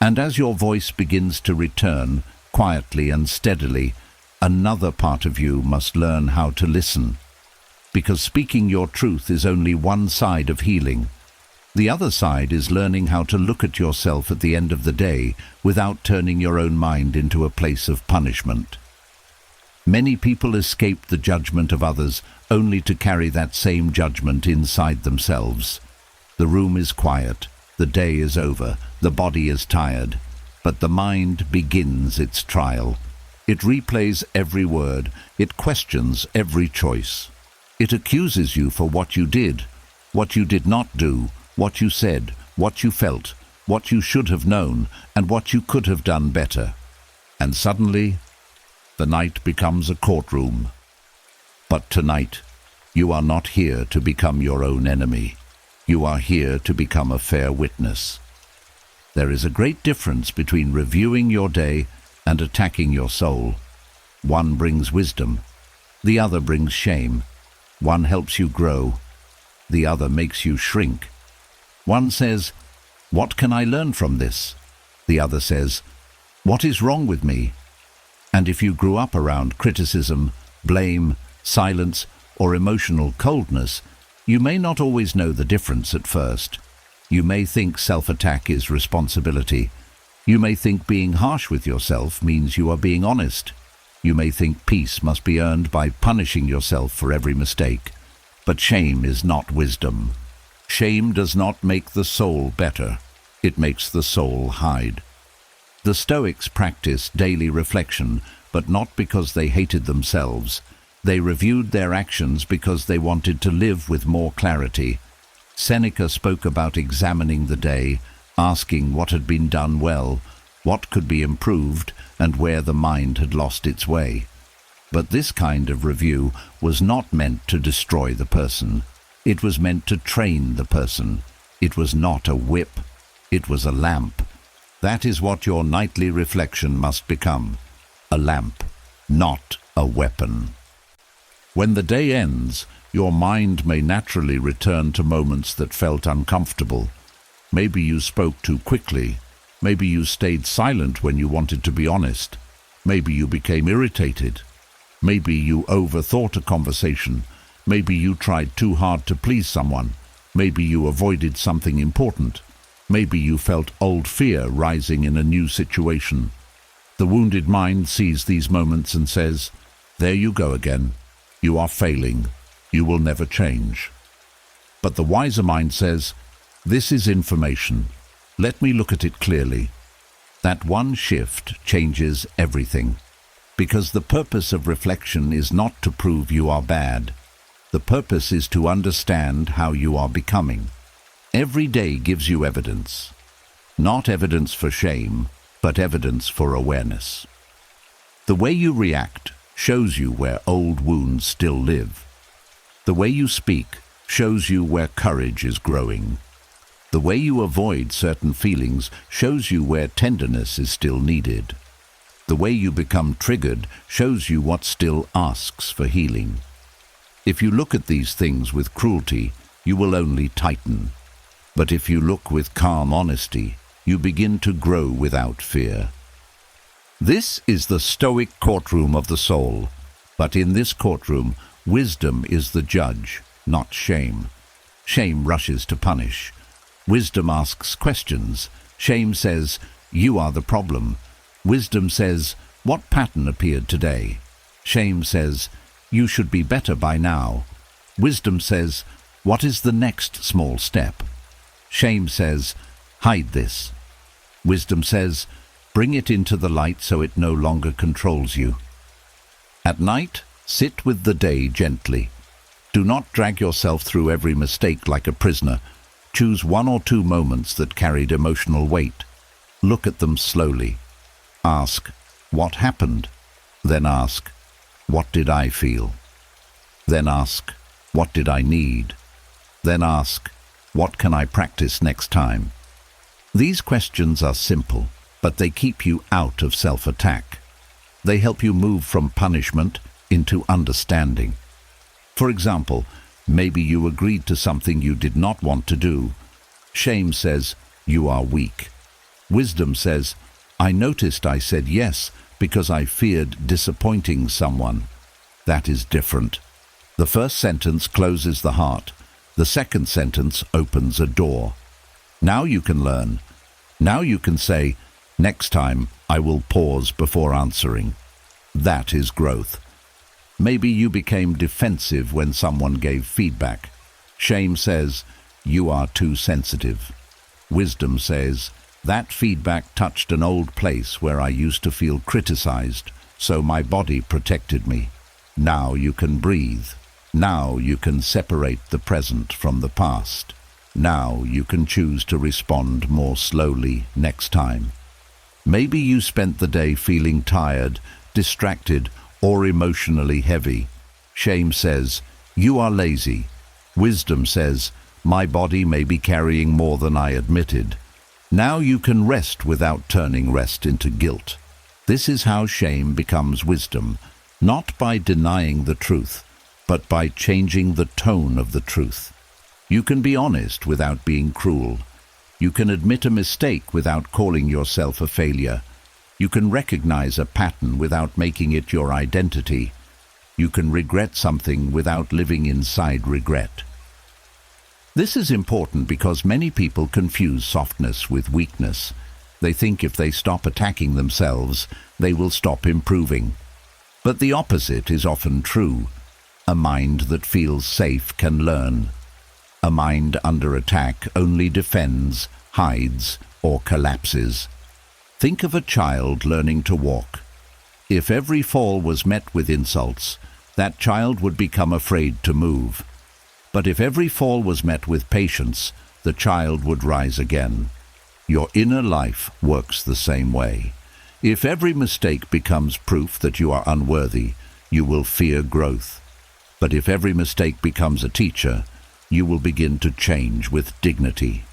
And as your voice begins to return, quietly and steadily, another part of you must learn how to listen. Because speaking your truth is only one side of healing. The other side is learning how to look at yourself at the end of the day without turning your own mind into a place of punishment. Many people escape the judgment of others only to carry that same judgment inside themselves. The room is quiet, the day is over, the body is tired, but the mind begins its trial. It replays every word, it questions every choice. It accuses you for what you did not do, what you said, what you felt, what you should have known, and what you could have done better. And suddenly, the night becomes a courtroom. But tonight, you are not here to become your own enemy. You are here to become a fair witness. There is a great difference between reviewing your day and attacking your soul. One brings wisdom, the other brings shame. One helps you grow, the other makes you shrink. One says, "What can I learn from this?" The other says, "What is wrong with me?" And if you grew up around criticism, blame, silence, or emotional coldness, you may not always know the difference at first. You may think self-attack is responsibility. You may think being harsh with yourself means you are being honest. You may think peace must be earned by punishing yourself for every mistake. But shame is not wisdom. Shame does not make the soul better. It makes the soul hide. The Stoics practiced daily reflection, but not because they hated themselves. They reviewed their actions because they wanted to live with more clarity. Seneca spoke about examining the day, asking what had been done well, what could be improved, and where the mind had lost its way. But this kind of review was not meant to destroy the person. It was meant to train the person. It was not a whip. It was a lamp. That is what your nightly reflection must become. A lamp, not a weapon. When the day ends, your mind may naturally return to moments that felt uncomfortable. Maybe you spoke too quickly. Maybe you stayed silent when you wanted to be honest. Maybe you became irritated. Maybe you overthought a conversation. Maybe you tried too hard to please someone. Maybe you avoided something important. Maybe you felt old fear rising in a new situation. The wounded mind sees these moments and says, "There you go again. You are failing. You will never change." But the wiser mind says, "This is information. Let me look at it clearly." That one shift changes everything. Because the purpose of reflection is not to prove you are bad. The purpose is to understand how you are becoming. Every day gives you evidence. Not evidence for shame, but evidence for awareness. The way you react shows you where old wounds still live. The way you speak shows you where courage is growing. The way you avoid certain feelings shows you where tenderness is still needed. The way you become triggered shows you what still asks for healing. If you look at these things with cruelty, you will only tighten. But if you look with calm honesty, you begin to grow without fear. This is the Stoic courtroom of the soul. But in this courtroom, wisdom is the judge, not shame. Shame rushes to punish. Wisdom asks questions. Shame says, "You are the problem." Wisdom says, What pattern appeared today? Shame says, you should be better by now. Wisdom says, what is the next small step? Shame says, hide this. Wisdom says, bring it into the light so it no longer controls you. At night, sit with the day gently. Do not drag yourself through every mistake like a prisoner. Choose 1 or 2 moments that carried emotional weight. Look at them slowly. Ask, what happened? Then ask, what did I feel? Then ask, what did I need? Then ask, what can I practice next time? These questions are simple, but they keep you out of self-attack. They help you move from punishment into understanding. For example, maybe you agreed to something you did not want to do. Shame says, you are weak. Wisdom says, I noticed I said yes because I feared disappointing someone. That is different. The first sentence closes the heart. The second sentence opens a door. Now you can learn. Now you can say, next time I will pause before answering. That is growth. Maybe you became defensive when someone gave feedback. Shame says, you are too sensitive. Wisdom says, that feedback touched an old place where I used to feel criticized, so my body protected me. Now you can breathe. Now you can separate the present from the past. Now you can choose to respond more slowly next time. Maybe you spent the day feeling tired, distracted, or emotionally heavy. Shame says, you are lazy. Wisdom says, my body may be carrying more than I admitted. Now you can rest without turning rest into guilt. This is how shame becomes wisdom, not by denying the truth, but by changing the tone of the truth. You can be honest without being cruel. You can admit a mistake without calling yourself a failure. You can recognize a pattern without making it your identity. You can regret something without living inside regret. This is important because many people confuse softness with weakness. They think if they stop attacking themselves, they will stop improving. But the opposite is often true. A mind that feels safe can learn. A mind under attack only defends, hides, or collapses. Think of a child learning to walk. If every fall was met with insults, that child would become afraid to move. But if every fall was met with patience, the child would rise again. Your inner life works the same way. If every mistake becomes proof that you are unworthy, you will fear growth. But if every mistake becomes a teacher, you will begin to change with dignity.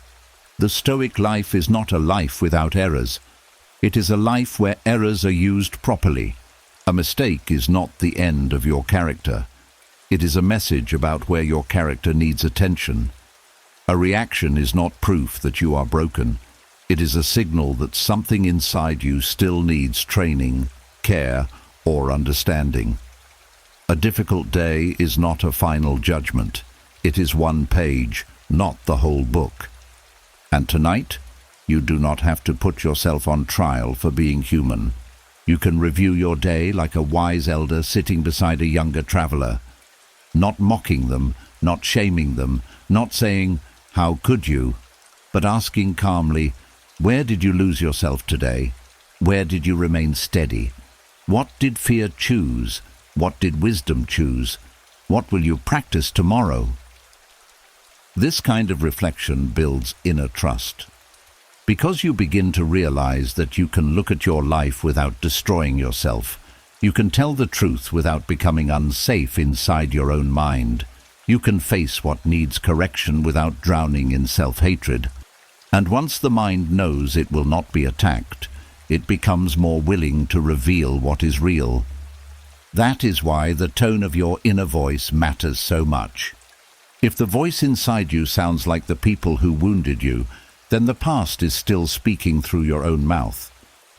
The Stoic life is not a life without errors. It is a life where errors are used properly. A mistake is not the end of your character. It is a message about where your character needs attention. A reaction is not proof that you are broken. It is a signal that something inside you still needs training, care, or understanding. A difficult day is not a final judgment. It is one page, not the whole book. And tonight, you do not have to put yourself on trial for being human. You can review your day like a wise elder sitting beside a younger traveler. Not mocking them, not shaming them, not saying, how could you? But asking calmly, where did you lose yourself today? Where did you remain steady? What did fear choose? What did wisdom choose? What will you practice tomorrow? This kind of reflection builds inner trust. Because you begin to realize that you can look at your life without destroying yourself. You can tell the truth without becoming unsafe inside your own mind. You can face what needs correction without drowning in self-hatred. And once the mind knows it will not be attacked, it becomes more willing to reveal what is real. That is why the tone of your inner voice matters so much. If the voice inside you sounds like the people who wounded you, then the past is still speaking through your own mouth.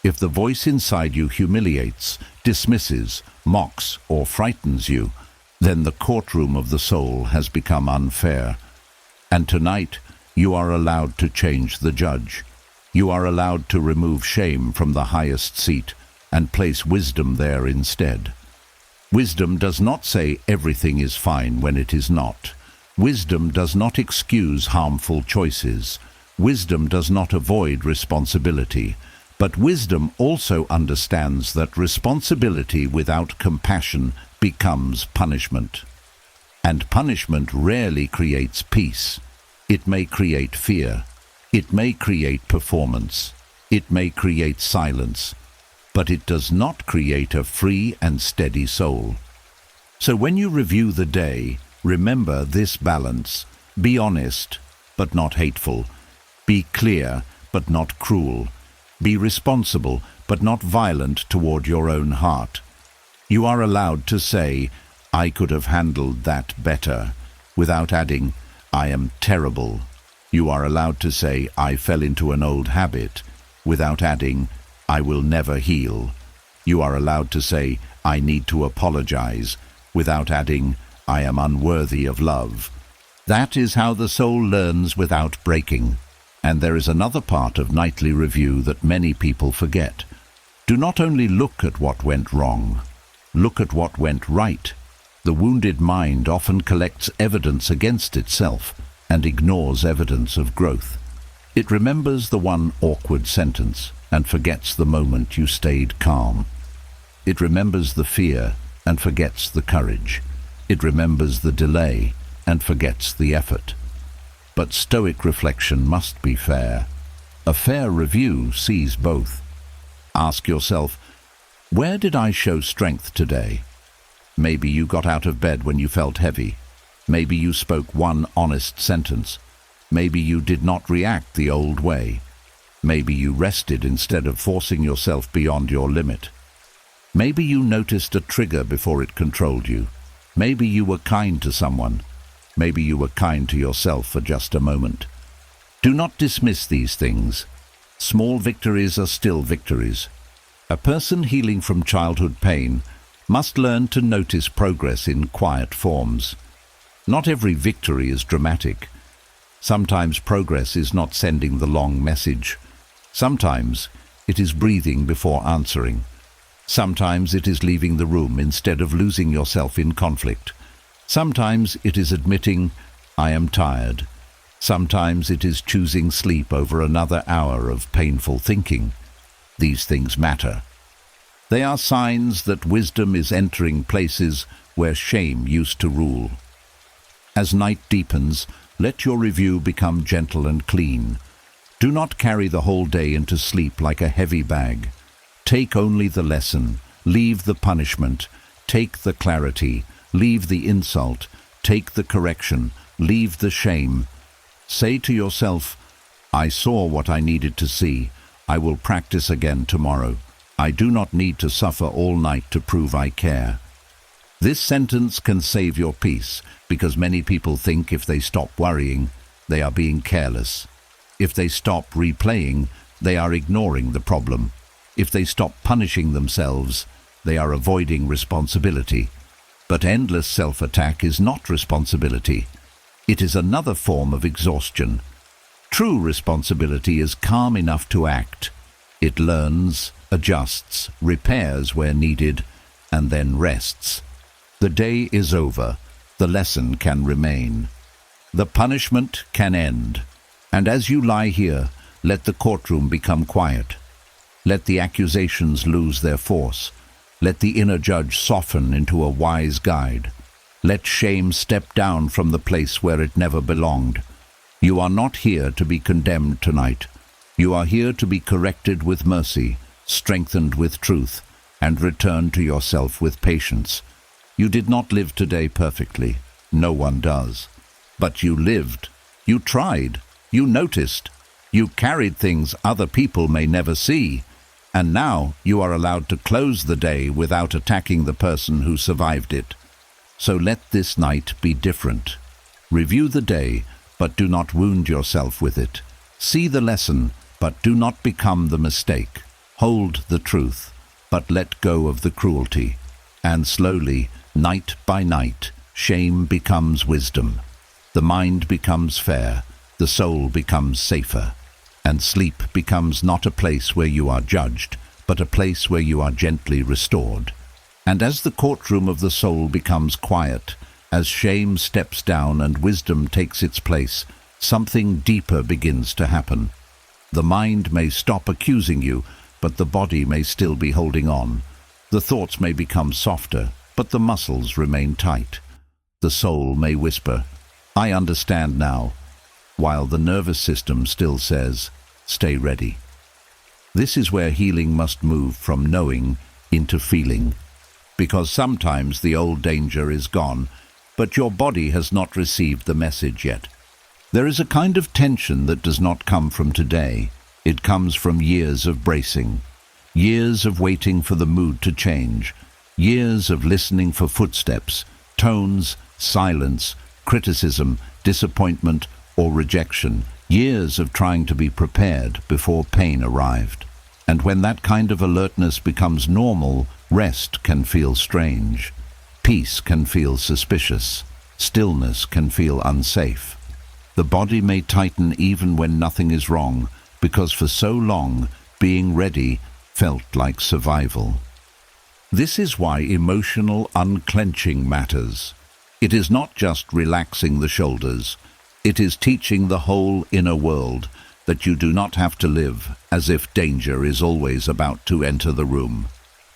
If the voice inside you humiliates, dismisses, mocks, or frightens you, then the courtroom of the soul has become unfair. And tonight, you are allowed to change the judge. You are allowed to remove shame from the highest seat, and place wisdom there instead. Wisdom does not say everything is fine when it is not. Wisdom does not excuse harmful choices. Wisdom does not avoid responsibility. But wisdom also understands that responsibility without compassion becomes punishment. And punishment rarely creates peace. It may create fear. It may create performance. It may create silence. But it does not create a free and steady soul. So when you review the day, remember this balance. Be honest, but not hateful. Be clear, but not cruel. Be responsible, but not violent toward your own heart. You are allowed to say, "I could have handled that better," without adding, "I am terrible." You are allowed to say, "I fell into an old habit," without adding, "I will never heal." You are allowed to say, "I need to apologize," without adding, "I am unworthy of love." That is how the soul learns without breaking. And there is another part of nightly review that many people forget. Do not only look at what went wrong, look at what went right. The wounded mind often collects evidence against itself and ignores evidence of growth. It remembers the one awkward sentence and forgets the moment you stayed calm. It remembers the fear and forgets the courage. It remembers the delay and forgets the effort. But Stoic reflection must be fair. A fair review sees both. Ask yourself, where did I show strength today? Maybe you got out of bed when you felt heavy. Maybe you spoke one honest sentence. Maybe you did not react the old way. Maybe you rested instead of forcing yourself beyond your limit. Maybe you noticed a trigger before it controlled you. Maybe you were kind to someone. Maybe you were kind to yourself for just a moment. Do not dismiss these things. Small victories are still victories. A person healing from childhood pain must learn to notice progress in quiet forms. Not every victory is dramatic. Sometimes progress is not sending the long message. Sometimes it is breathing before answering. Sometimes it is leaving the room instead of losing yourself in conflict. Sometimes it is admitting, "I am tired." Sometimes it is choosing sleep over another hour of painful thinking. These things matter. They are signs that wisdom is entering places where shame used to rule. As night deepens, let your review become gentle and clean. Do not carry the whole day into sleep like a heavy bag. Take only the lesson, leave the punishment, take the clarity, leave the insult, take the correction, leave the shame. Say to yourself, "I saw what I needed to see. I will practice again tomorrow. I do not need to suffer all night to prove I care." This sentence can save your peace, because many people think if they stop worrying, they are being careless. If they stop replaying, they are ignoring the problem. If they stop punishing themselves, they are avoiding responsibility. But endless self-attack is not responsibility. It is another form of exhaustion. True responsibility is calm enough to act. It learns, adjusts, repairs where needed, and then rests. The day is over. The lesson can remain. The punishment can end. And as you lie here, let the courtroom become quiet. Let the accusations lose their force. Let the inner judge soften into a wise guide. Let shame step down from the place where it never belonged. You are not here to be condemned tonight. You are here to be corrected with mercy, strengthened with truth, and returned to yourself with patience. You did not live today perfectly. No one does. But you lived. You tried. You noticed. You carried things other people may never see. And now you are allowed to close the day without attacking the person who survived it. So let this night be different. Review the day, but do not wound yourself with it. See the lesson, but do not become the mistake. Hold the truth, but let go of the cruelty. And slowly, night by night, shame becomes wisdom. The mind becomes fair, the soul becomes safer, and sleep becomes not a place where you are judged, but a place where you are gently restored. And as the courtroom of the soul becomes quiet, as shame steps down and wisdom takes its place, something deeper begins to happen. The mind may stop accusing you, but the body may still be holding on. The thoughts may become softer, but the muscles remain tight. The soul may whisper, "I understand now," while the nervous system still says, "Stay ready." This is where healing must move from knowing into feeling, because sometimes the old danger is gone, but your body has not received the message yet. There is a kind of tension that does not come from today. It comes from years of bracing, years of waiting for the mood to change, years of listening for footsteps, tones, silence, criticism, disappointment, or rejection, years of trying to be prepared before pain arrived. And when that kind of alertness becomes normal, rest can feel strange, peace can feel suspicious, stillness can feel unsafe. The body may tighten even when nothing is wrong, because for so long, being ready felt like survival. This is why emotional unclenching matters. It is not just relaxing the shoulders. It is teaching the whole inner world that you do not have to live as if danger is always about to enter the room.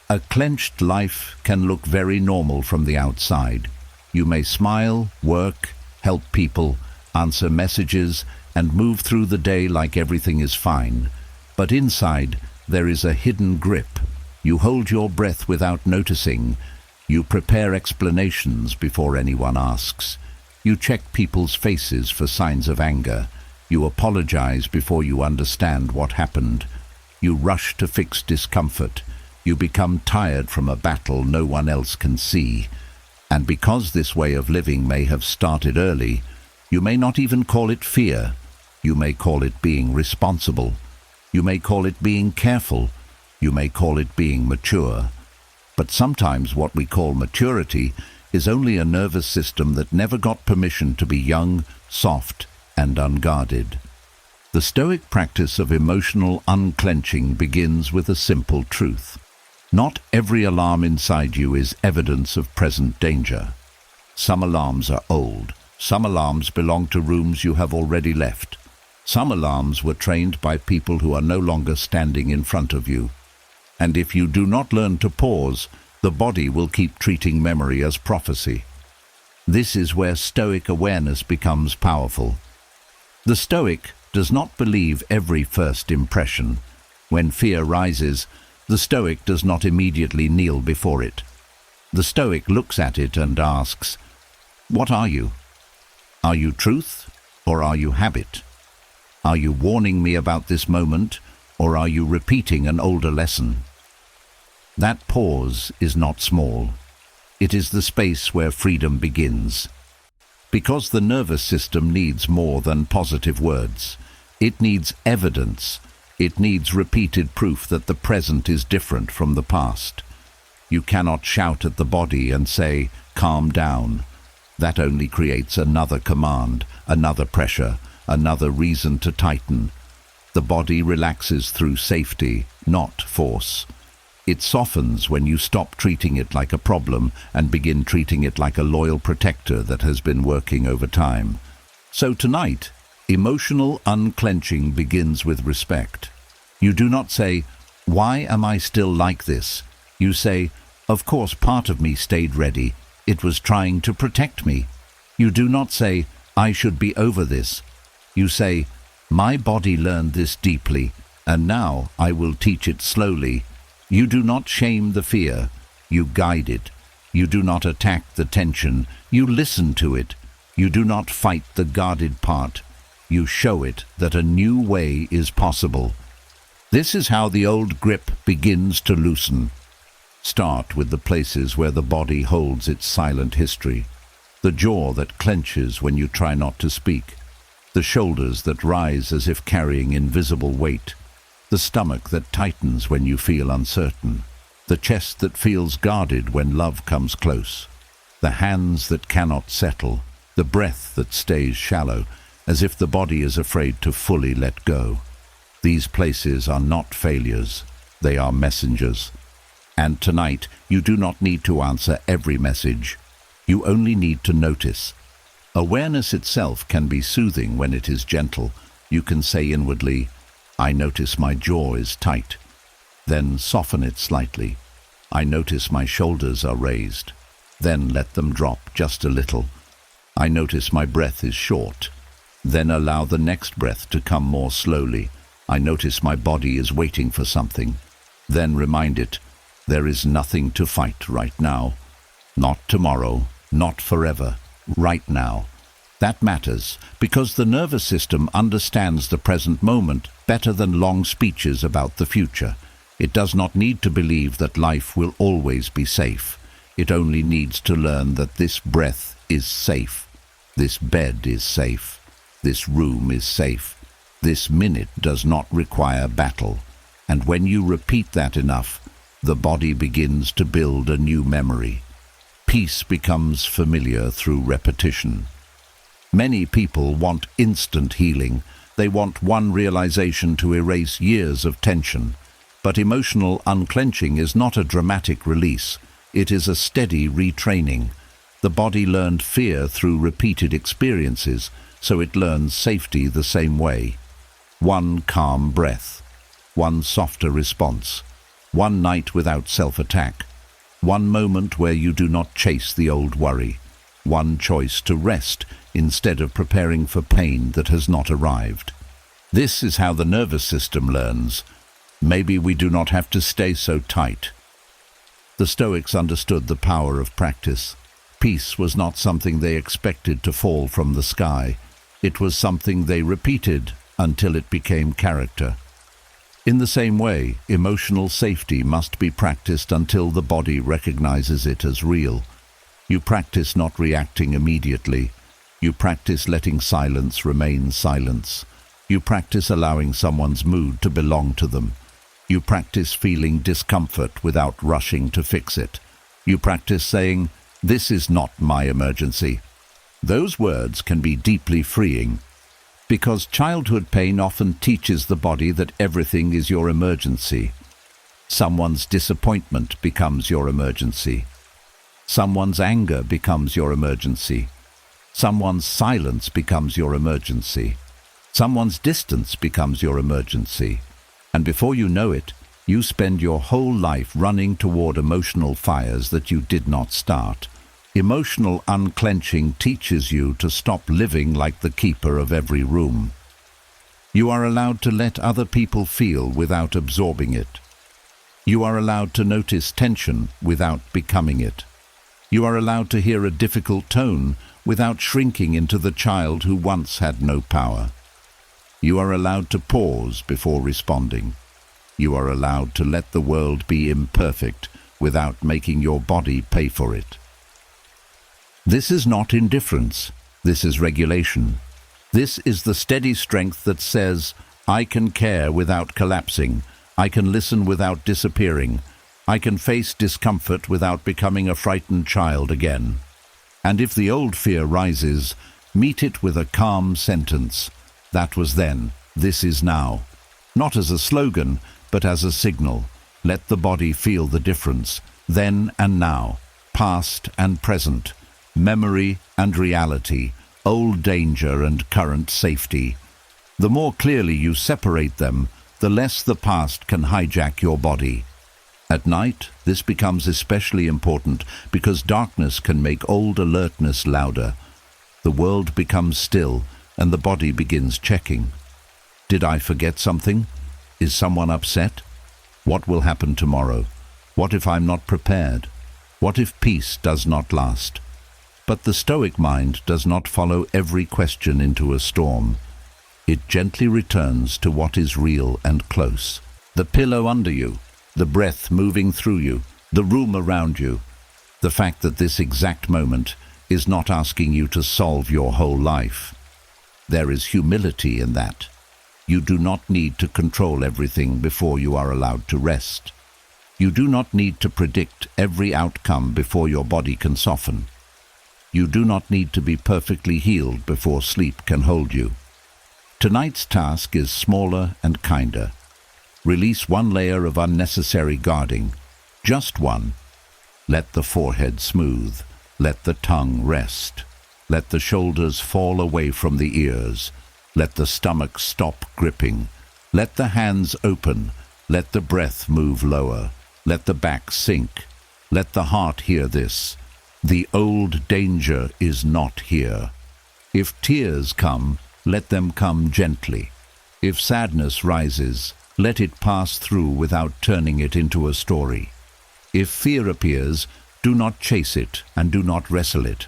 A clenched life can look very normal from the outside. You may smile, work, help people, answer messages, and move through the day like everything is fine. But inside, there is a hidden grip. You hold your breath without noticing. You prepare explanations before anyone asks. You check people's faces for signs of anger. You apologize before you understand what happened. You rush to fix discomfort. You become tired from a battle no one else can see. And because this way of living may have started early, you may not even call it fear. You may call it being responsible. You may call it being careful. You may call it being mature. But sometimes what we call maturity is only a nervous system that never got permission to be young, soft, and unguarded. The Stoic practice of emotional unclenching begins with a simple truth. Not every alarm inside you is evidence of present danger. Some alarms are old. Some alarms belong to rooms you have already left. Some alarms were trained by people who are no longer standing in front of you. And if you do not learn to pause, the body will keep treating memory as prophecy. This is where Stoic awareness becomes powerful. The Stoic does not believe every first impression. When fear rises, the Stoic does not immediately kneel before it. The Stoic looks at it and asks, "What are you? Are you truth, or are you habit? Are you warning me about this moment, or are you repeating an older lesson?" That pause is not small. It is the space where freedom begins. Because the nervous system needs more than positive words. It needs evidence. It needs repeated proof that the present is different from the past. You cannot shout at the body and say, "Calm down." That only creates another command, another pressure, another reason to tighten. The body relaxes through safety, not force. It softens when you stop treating it like a problem and begin treating it like a loyal protector that has been working over time. So tonight, emotional unclenching begins with respect. You do not say, "Why am I still like this?" You say, "Of course part of me stayed ready. It was trying to protect me." You do not say, "I should be over this." You say, "My body learned this deeply, and now I will teach it slowly." You do not shame the fear. You guide it. You do not attack the tension. You listen to it. You do not fight the guarded part. You show it that a new way is possible. This is how the old grip begins to loosen. Start with the places where the body holds its silent history. The jaw that clenches when you try not to speak. The shoulders that rise as if carrying invisible weight. The stomach that tightens when you feel uncertain. The chest that feels guarded when love comes close. The hands that cannot settle. The breath that stays shallow, as if the body is afraid to fully let go. These places are not failures. They are messengers. And tonight, you do not need to answer every message. You only need to notice. Awareness itself can be soothing when it is gentle. You can say inwardly, "I notice my jaw is tight." Then soften it slightly. "I notice my shoulders are raised." Then let them drop just a little. "I notice my breath is short." Then allow the next breath to come more slowly. "I notice my body is waiting for something." Then remind it, there is nothing to fight right now. Not tomorrow, not forever, right now. That matters because the nervous system understands the present moment better than long speeches about the future. It does not need to believe that life will always be safe. It only needs to learn that this breath is safe. This bed is safe. This room is safe. This minute does not require battle. And when you repeat that enough, the body begins to build a new memory. Peace becomes familiar through repetition. Many people want instant healing. They want one realization to erase years of tension. But emotional unclenching is not a dramatic release. It is a steady retraining. The body learned fear through repeated experiences, so it learns safety the same way. One calm breath. One softer response. One night without self-attack. One moment where you do not chase the old worry. One choice to rest instead of preparing for pain that has not arrived. This is how the nervous system learns. Maybe we do not have to stay so tight. The Stoics understood the power of practice. Peace was not something they expected to fall from the sky. It was something they repeated until it became character. In the same way, emotional safety must be practiced until the body recognizes it as real. You practice not reacting immediately. You practice letting silence remain silence. You practice allowing someone's mood to belong to them. You practice feeling discomfort without rushing to fix it. You practice saying, "This is not my emergency." Those words can be deeply freeing, because childhood pain often teaches the body that everything is your emergency. Someone's disappointment becomes your emergency. Someone's anger becomes your emergency. Someone's silence becomes your emergency. Someone's distance becomes your emergency. And before you know it, you spend your whole life running toward emotional fires that you did not start. Emotional unclenching teaches you to stop living like the keeper of every room. You are allowed to let other people feel without absorbing it. You are allowed to notice tension without becoming it. You are allowed to hear a difficult tone without shrinking into the child who once had no power. You are allowed to pause before responding. You are allowed to let the world be imperfect without making your body pay for it. This is not indifference. This is regulation. This is the steady strength that says, I can care without collapsing. I can listen without disappearing. I can face discomfort without becoming a frightened child again. And if the old fear rises, meet it with a calm sentence. That was then, this is now. Not as a slogan, but as a signal. Let the body feel the difference. Then and now. Past and present. Memory and reality, old danger and current safety. The more clearly you separate them, the less the past can hijack your body. At night, this becomes especially important because darkness can make old alertness louder. The world becomes still and the body begins checking. Did I forget something? Is someone upset? What will happen tomorrow? What if I'm not prepared? What if peace does not last? But the Stoic mind does not follow every question into a storm. It gently returns to what is real and close. The pillow under you, the breath moving through you, the room around you. The fact that this exact moment is not asking you to solve your whole life. There is humility in that. You do not need to control everything before you are allowed to rest. You do not need to predict every outcome before your body can soften. You do not need to be perfectly healed before sleep can hold you. Tonight's task is smaller and kinder. Release one layer of unnecessary guarding, just one. Let the forehead smooth. Let the tongue rest. Let the shoulders fall away from the ears. Let the stomach stop gripping. Let the hands open. Let the breath move lower. Let the back sink. Let the heart hear this. The old danger is not here. If tears come, let them come gently. If sadness rises, let it pass through without turning it into a story. If fear appears, do not chase it and do not wrestle it.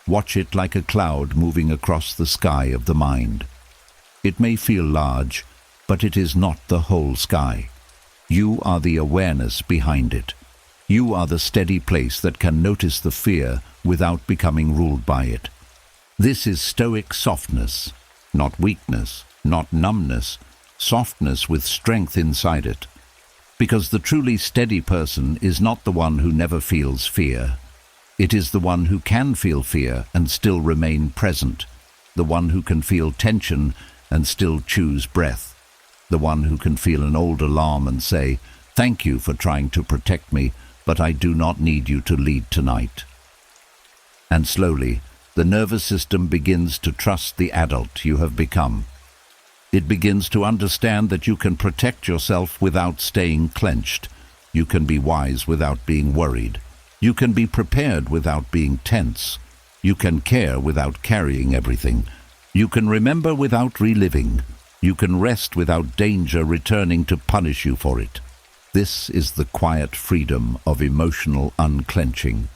Watch it like a cloud moving across the sky of the mind. It may feel large, but it is not the whole sky. You are the awareness behind it. You are the steady place that can notice the fear without becoming ruled by it. This is Stoic softness, not weakness, not numbness, softness with strength inside it. Because the truly steady person is not the one who never feels fear. It is the one who can feel fear and still remain present, the one who can feel tension and still choose breath, the one who can feel an old alarm and say, "Thank you for trying to protect me, but I do not need you to lead tonight." And slowly, the nervous system begins to trust the adult you have become. It begins to understand that you can protect yourself without staying clenched. You can be wise without being worried. You can be prepared without being tense. You can care without carrying everything. You can remember without reliving. You can rest without danger returning to punish you for it. This is the quiet freedom of emotional unclenching.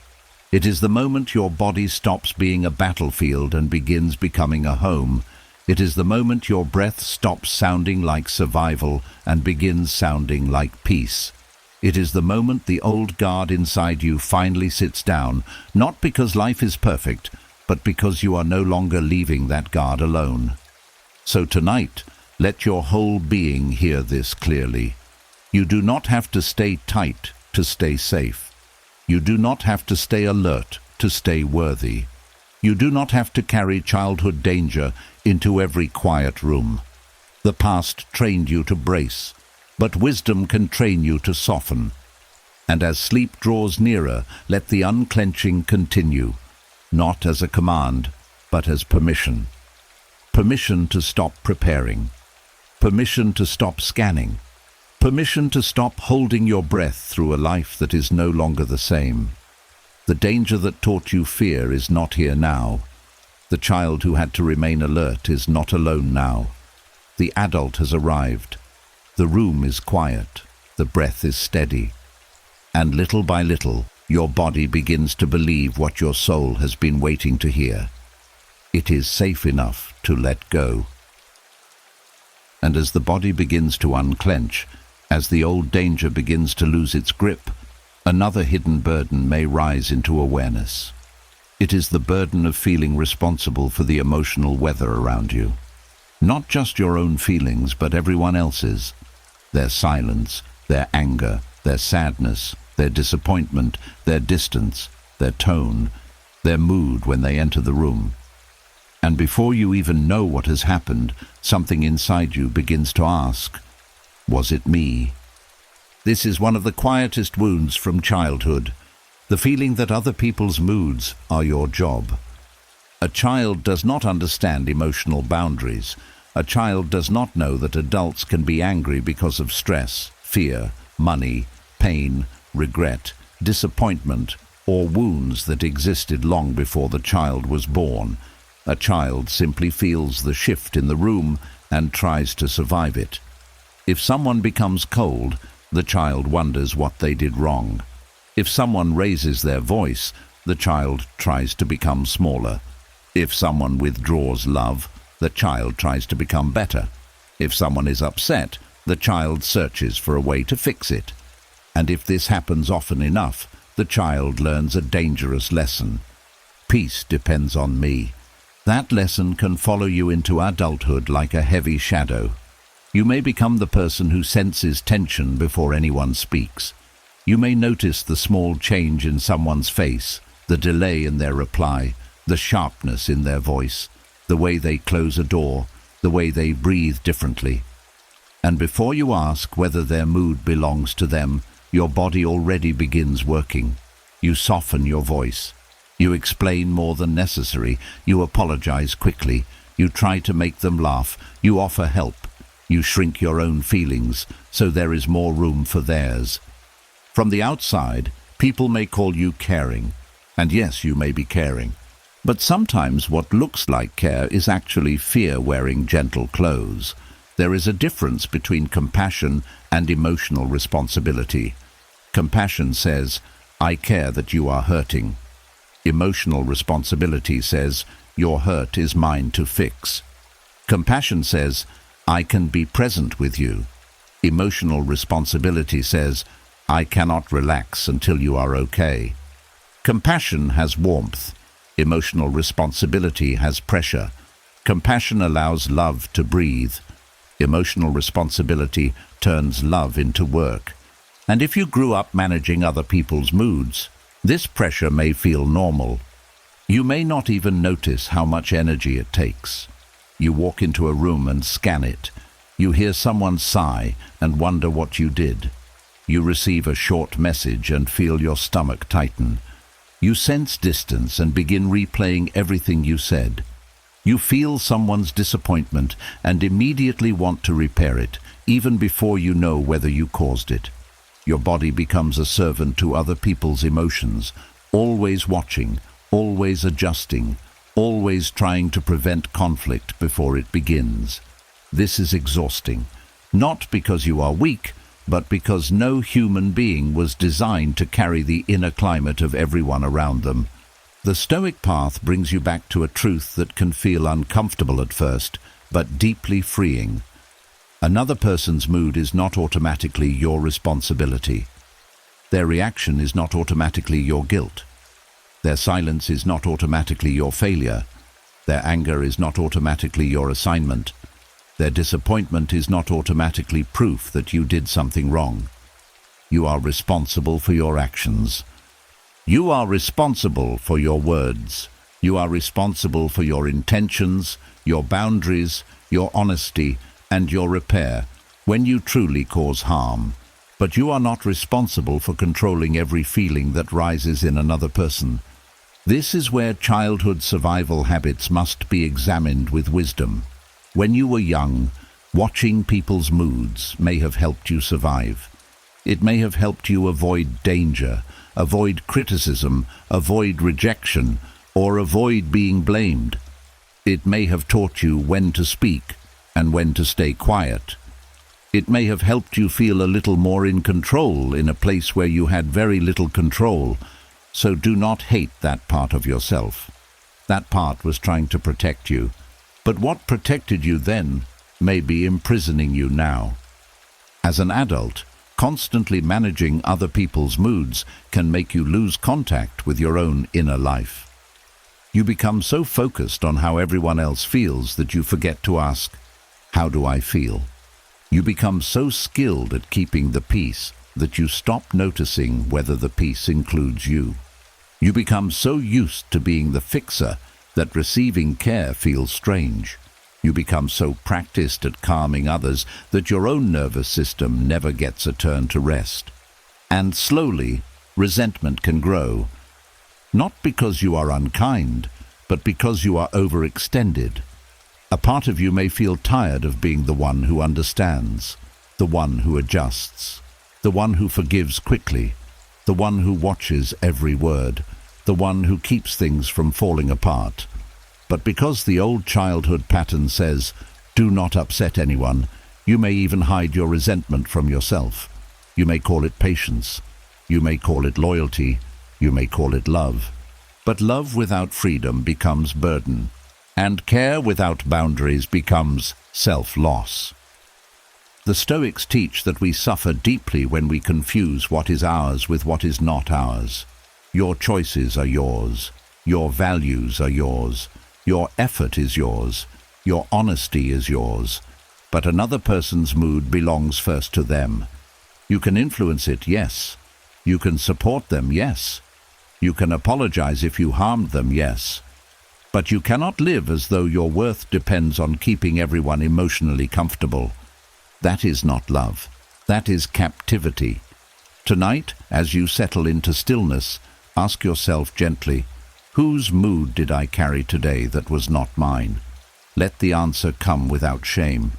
It is the moment your body stops being a battlefield and begins becoming a home. It is the moment your breath stops sounding like survival and begins sounding like peace. It is the moment the old guard inside you finally sits down, not because life is perfect, but because you are no longer leaving that guard alone. So tonight, let your whole being hear this clearly. You do not have to stay tight to stay safe. You do not have to stay alert to stay worthy. You do not have to carry childhood danger into every quiet room. The past trained you to brace, but wisdom can train you to soften. And as sleep draws nearer, let the unclenching continue, not as a command, but as permission. Permission to stop preparing. Permission to stop scanning. Permission to stop holding your breath through a life that is no longer the same. The danger that taught you fear is not here now. The child who had to remain alert is not alone now. The adult has arrived. The room is quiet. The breath is steady. And little by little, your body begins to believe what your soul has been waiting to hear. It is safe enough to let go. And as the body begins to unclench, as the old danger begins to lose its grip, another hidden burden may rise into awareness. It is the burden of feeling responsible for the emotional weather around you. Not just your own feelings, but everyone else's. Their silence, their anger, their sadness, their disappointment, their distance, their tone, their mood when they enter the room. And before you even know what has happened, something inside you begins to ask, "Was it me?" This is one of the quietest wounds from childhood, the feeling that other people's moods are your job. A child does not understand emotional boundaries. A child does not know that adults can be angry because of stress, fear, money, pain, regret, disappointment, or wounds that existed long before the child was born. A child simply feels the shift in the room and tries to survive it. If someone becomes cold, the child wonders what they did wrong. If someone raises their voice, the child tries to become smaller. If someone withdraws love, the child tries to become better. If someone is upset, the child searches for a way to fix it. And if this happens often enough, the child learns a dangerous lesson. Peace depends on me. That lesson can follow you into adulthood like a heavy shadow. You may become the person who senses tension before anyone speaks. You may notice the small change in someone's face, the delay in their reply, the sharpness in their voice, the way they close a door, the way they breathe differently. And before you ask whether their mood belongs to them, your body already begins working. You soften your voice. You explain more than necessary. You apologize quickly. You try to make them laugh. You offer help. You shrink your own feelings, so there is more room for theirs. From the outside, people may call you caring. And yes, you may be caring. But sometimes what looks like care is actually fear wearing gentle clothes. There is a difference between compassion and emotional responsibility. Compassion says, I care that you are hurting. Emotional responsibility says, your hurt is mine to fix. Compassion says, I can be present with you. Emotional responsibility says, I cannot relax until you are okay. Compassion has warmth. Emotional responsibility has pressure. Compassion allows love to breathe. Emotional responsibility turns love into work. And if you grew up managing other people's moods, this pressure may feel normal. You may not even notice how much energy it takes. You walk into a room and scan it. You hear someone sigh and wonder what you did. You receive a short message and feel your stomach tighten. You sense distance and begin replaying everything you said. You feel someone's disappointment and immediately want to repair it, even before you know whether you caused it. Your body becomes a servant to other people's emotions, always watching, always adjusting, always trying to prevent conflict before it begins. This is exhausting, not because you are weak, but because no human being was designed to carry the inner climate of everyone around them. The Stoic path brings you back to a truth that can feel uncomfortable at first, but deeply freeing. Another person's mood is not automatically your responsibility. Their reaction is not automatically your guilt. Their silence is not automatically your failure. Their anger is not automatically your assignment. Their disappointment is not automatically proof that you did something wrong. You are responsible for your actions. You are responsible for your words. You are responsible for your intentions, your boundaries, your honesty, and your repair when you truly cause harm. But you are not responsible for controlling every feeling that rises in another person. This is where childhood survival habits must be examined with wisdom. When you were young, watching people's moods may have helped you survive. It may have helped you avoid danger, avoid criticism, avoid rejection, or avoid being blamed. It may have taught you when to speak and when to stay quiet. It may have helped you feel a little more in control in a place where you had very little control. So do not hate that part of yourself. That part was trying to protect you. But what protected you then may be imprisoning you now. As an adult, constantly managing other people's moods can make you lose contact with your own inner life. You become so focused on how everyone else feels that you forget to ask, how do I feel? You become so skilled at keeping the peace that you stop noticing whether the peace includes you. You become so used to being the fixer that receiving care feels strange. You become so practiced at calming others that your own nervous system never gets a turn to rest. And slowly, resentment can grow, not because you are unkind, but because you are overextended. A part of you may feel tired of being the one who understands, the one who adjusts, the one who forgives quickly, the one who watches every word, the one who keeps things from falling apart. But because the old childhood pattern says, do not upset anyone, you may even hide your resentment from yourself. You may call it patience. You may call it loyalty. You may call it love. But love without freedom becomes burden, and care without boundaries becomes self-loss. The Stoics teach that we suffer deeply when we confuse what is ours with what is not ours. Your choices are yours. Your values are yours. Your effort is yours. Your honesty is yours. But another person's mood belongs first to them. You can influence it, yes. You can support them, yes. You can apologize if you harmed them, yes. But you cannot live as though your worth depends on keeping everyone emotionally comfortable. That is not love. That is captivity. Tonight, as you settle into stillness, ask yourself gently, whose mood did I carry today that was not mine? Let the answer come without shame.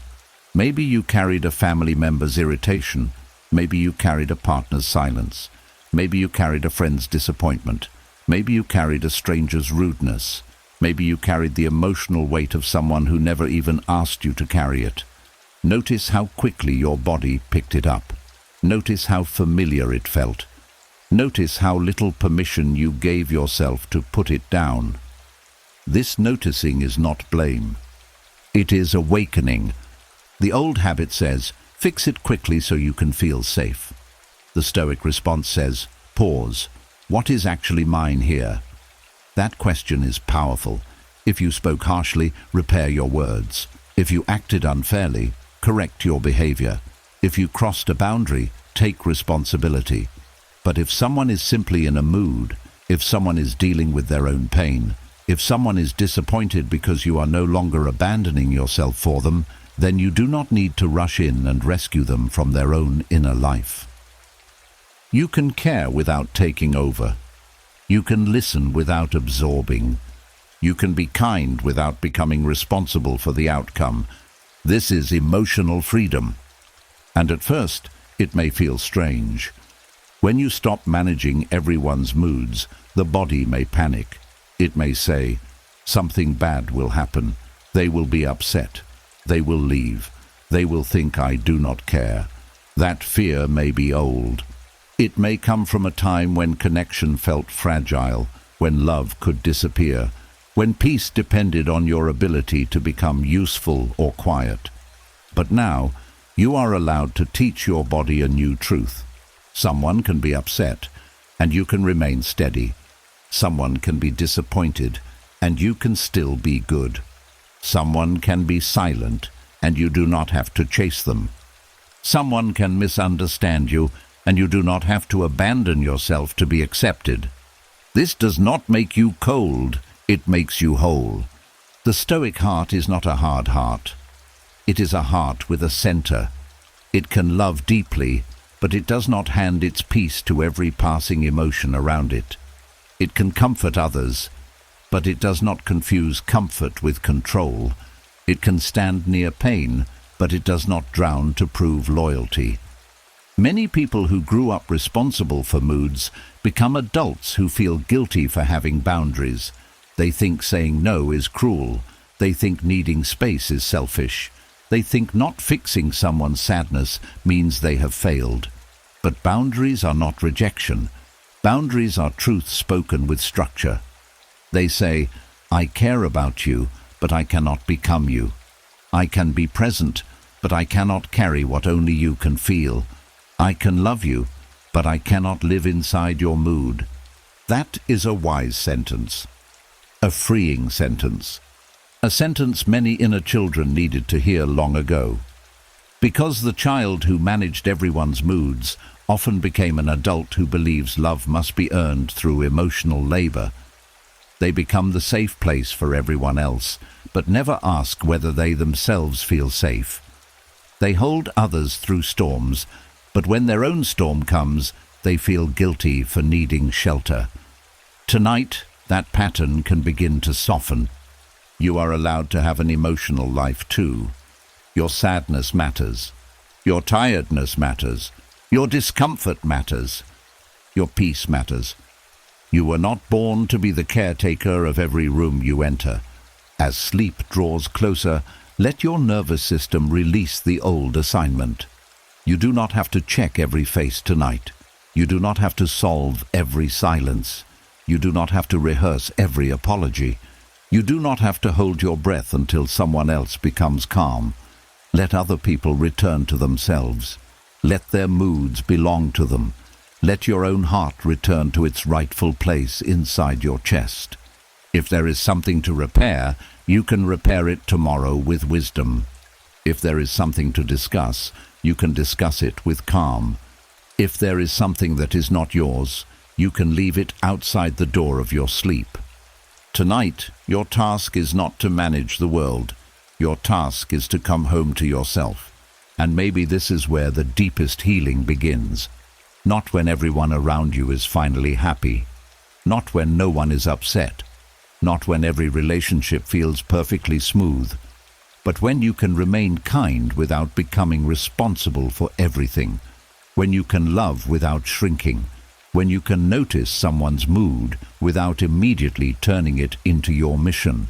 Maybe you carried a family member's irritation. Maybe you carried a partner's silence. Maybe you carried a friend's disappointment. Maybe you carried a stranger's rudeness. Maybe you carried the emotional weight of someone who never even asked you to carry it. Notice how quickly your body picked it up. Notice how familiar it felt. Notice how little permission you gave yourself to put it down. This noticing is not blame. It is awakening. The old habit says, fix it quickly so you can feel safe. The Stoic response says, pause. What is actually mine here? That question is powerful. If you spoke harshly, repair your words. If you acted unfairly, correct your behavior. If you crossed a boundary, take responsibility. But if someone is simply in a mood, if someone is dealing with their own pain, if someone is disappointed because you are no longer abandoning yourself for them, then you do not need to rush in and rescue them from their own inner life. You can care without taking over. You can listen without absorbing. You can be kind without becoming responsible for the outcome. This is emotional freedom. And at first, it may feel strange. When you stop managing everyone's moods, the body may panic. It may say, something bad will happen. They will be upset. They will leave. They will think I do not care. That fear may be old. It may come from a time when connection felt fragile, when love could disappear, when peace depended on your ability to become useful or quiet. But now, you are allowed to teach your body a new truth. Someone can be upset, and you can remain steady. Someone can be disappointed, and you can still be good. Someone can be silent, and you do not have to chase them. Someone can misunderstand you, and you do not have to abandon yourself to be accepted. This does not make you cold, it makes you whole. The Stoic heart is not a hard heart. It is a heart with a center. It can love deeply, but it does not hand its peace to every passing emotion around it. It can comfort others, but it does not confuse comfort with control. It can stand near pain, but it does not drown to prove loyalty. Many people who grew up responsible for moods become adults who feel guilty for having boundaries. They think saying no is cruel. They think needing space is selfish. They think not fixing someone's sadness means they have failed. But boundaries are not rejection. Boundaries are truth spoken with structure. They say, I care about you, but I cannot become you. I can be present, but I cannot carry what only you can feel. I can love you, but I cannot live inside your mood. That is a wise sentence. A freeing sentence. A sentence many inner children needed to hear long ago. Because the child who managed everyone's moods often became an adult who believes love must be earned through emotional labor. They become the safe place for everyone else, but never ask whether they themselves feel safe. They hold others through storms, but when their own storm comes, they feel guilty for needing shelter. Tonight, that pattern can begin to soften. You are allowed to have an emotional life too. Your sadness matters. Your tiredness matters. Your discomfort matters. Your peace matters. You were not born to be the caretaker of every room you enter. As sleep draws closer, let your nervous system release the old assignment. You do not have to check every face tonight. You do not have to solve every silence. You do not have to rehearse every apology. You do not have to hold your breath until someone else becomes calm. Let other people return to themselves. Let their moods belong to them. Let your own heart return to its rightful place inside your chest. If there is something to repair, you can repair it tomorrow with wisdom. If there is something to discuss, you can discuss it with calm. If there is something that is not yours, you can leave it outside the door of your sleep. Tonight, your task is not to manage the world. Your task is to come home to yourself. And maybe this is where the deepest healing begins. Not when everyone around you is finally happy. Not when no one is upset. Not when every relationship feels perfectly smooth. But when you can remain kind without becoming responsible for everything. When you can love without shrinking. When you can notice someone's mood without immediately turning it into your mission.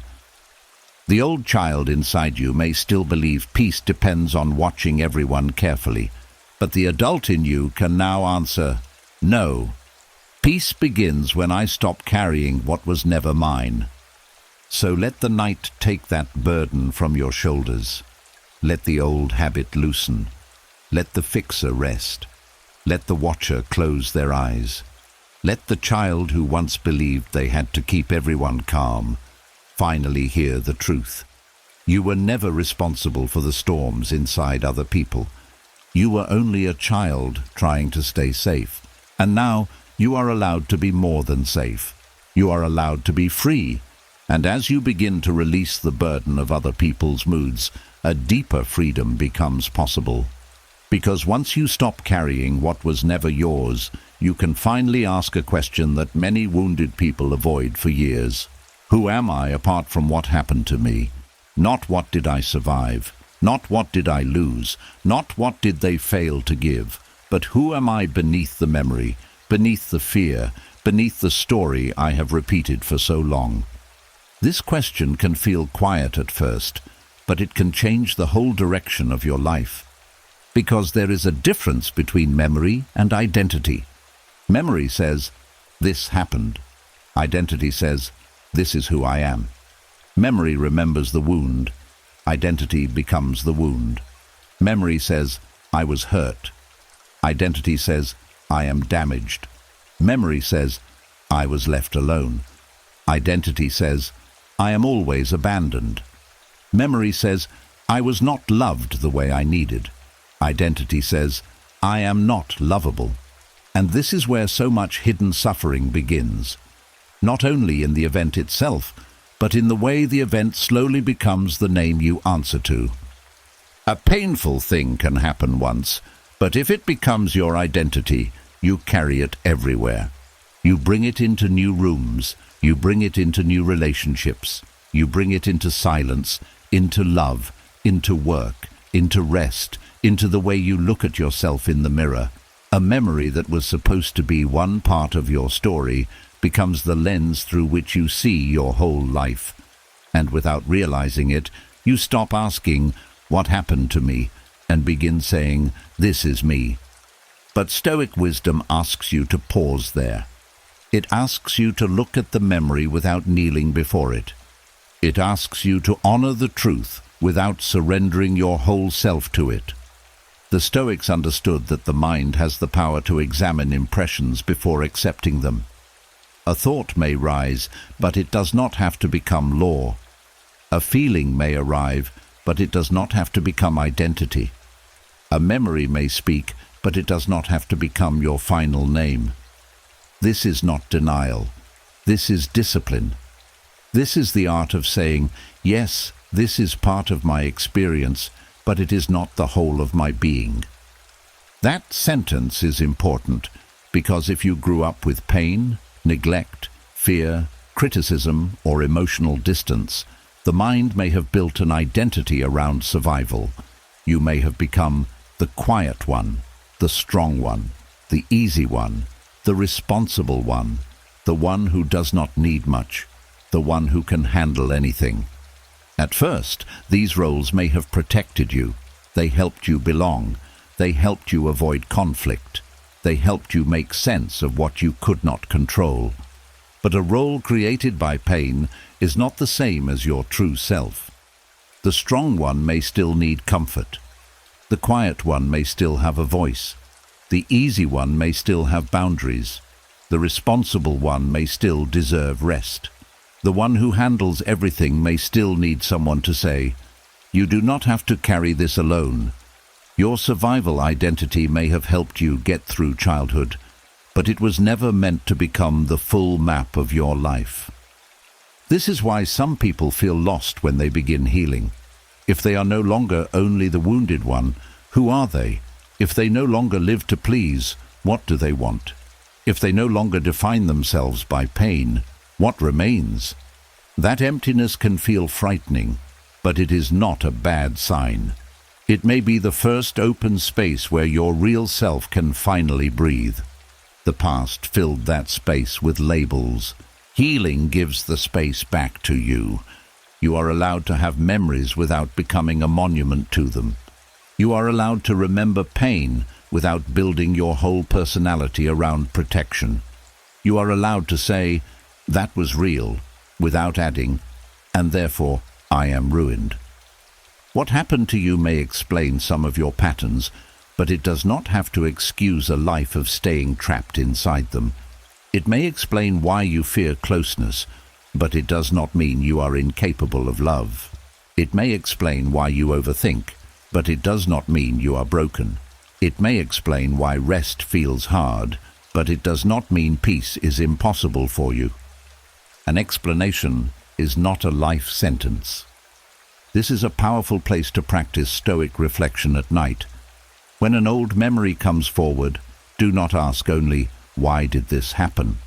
The old child inside you may still believe peace depends on watching everyone carefully, but the adult in you can now answer, no. Peace begins when I stop carrying what was never mine. So let the night take that burden from your shoulders. Let the old habit loosen. Let the fixer rest. Let the watcher close their eyes. Let the child who once believed they had to keep everyone calm finally hear the truth. You were never responsible for the storms inside other people. You were only a child trying to stay safe. And now you are allowed to be more than safe. You are allowed to be free. And as you begin to release the burden of other people's moods, a deeper freedom becomes possible. Because once you stop carrying what was never yours, you can finally ask a question that many wounded people avoid for years. Who am I apart from what happened to me? Not what did I survive? Not what did I lose? Not what did they fail to give? But who am I beneath the memory, beneath the fear, beneath the story I have repeated for so long? This question can feel quiet at first, but it can change the whole direction of your life. Because there is a difference between memory and identity. Memory says, this happened. Identity says, this is who I am. Memory remembers the wound. Identity becomes the wound. Memory says, I was hurt. Identity says, I am damaged. Memory says, I was left alone. Identity says, I am always abandoned. Memory says, I was not loved the way I needed. Identity says, I am not lovable. And this is where so much hidden suffering begins. Not only in the event itself, but in the way the event slowly becomes the name you answer to. A painful thing can happen once, but if it becomes your identity, you carry it everywhere. You bring it into new rooms, you bring it into new relationships, you bring it into silence, into love, into work, into rest, into the way you look at yourself in the mirror. A memory that was supposed to be one part of your story becomes the lens through which you see your whole life. And without realizing it, you stop asking, what happened to me? And begin saying, this is me. But Stoic wisdom asks you to pause there. It asks you to look at the memory without kneeling before it. It asks you to honor the truth without surrendering your whole self to it. The Stoics understood that the mind has the power to examine impressions before accepting them. A thought may rise, but it does not have to become law. A feeling may arrive, but it does not have to become identity. A memory may speak, but it does not have to become your final name. This is not denial. This is discipline. This is the art of saying, yes, this is part of my experience, but it is not the whole of my being. That sentence is important, because if you grew up with pain, neglect, fear, criticism, or emotional distance, the mind may have built an identity around survival. You may have become the quiet one, the strong one, the easy one, the responsible one, the one who does not need much, the one who can handle anything. At first, these roles may have protected you. They helped you belong. They helped you avoid conflict. They helped you make sense of what you could not control. But a role created by pain is not the same as your true self. The strong one may still need comfort. The quiet one may still have a voice. The easy one may still have boundaries. The responsible one may still deserve rest. The one who handles everything may still need someone to say, "You do not have to carry this alone." Your survival identity may have helped you get through childhood, but it was never meant to become the full map of your life. This is why some people feel lost when they begin healing. If they are no longer only the wounded one, Who are they? If they no longer live to please, what do they want? If they no longer define themselves by pain, what remains? That emptiness can feel frightening, but it is not a bad sign. It may be the first open space where your real self can finally breathe. The past filled that space with labels. Healing gives the space back to you. You are allowed to have memories without becoming a monument to them. You are allowed to remember pain without building your whole personality around protection. You are allowed to say, "That was real," without adding, "and therefore I am ruined." What happened to you may explain some of your patterns, but it does not have to excuse a life of staying trapped inside them. It may explain why you fear closeness, but it does not mean you are incapable of love. It may explain why you overthink, but it does not mean you are broken. It may explain why rest feels hard, but it does not mean peace is impossible for you. An explanation is not a life sentence. This is a powerful place to practice Stoic reflection at night. When an old memory comes forward, do not ask only, "Why did this happen?"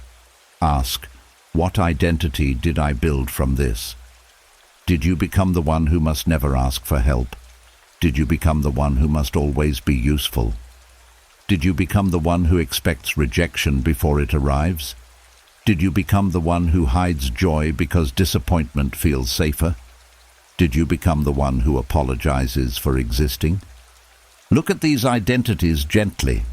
Ask, "What identity did I build from this?" Did you become the one who must never ask for help? Did you become the one who must always be useful? Did you become the one who expects rejection before it arrives? Did you become the one who hides joy because disappointment feels safer? Did you become the one who apologizes for existing? Look at these identities gently.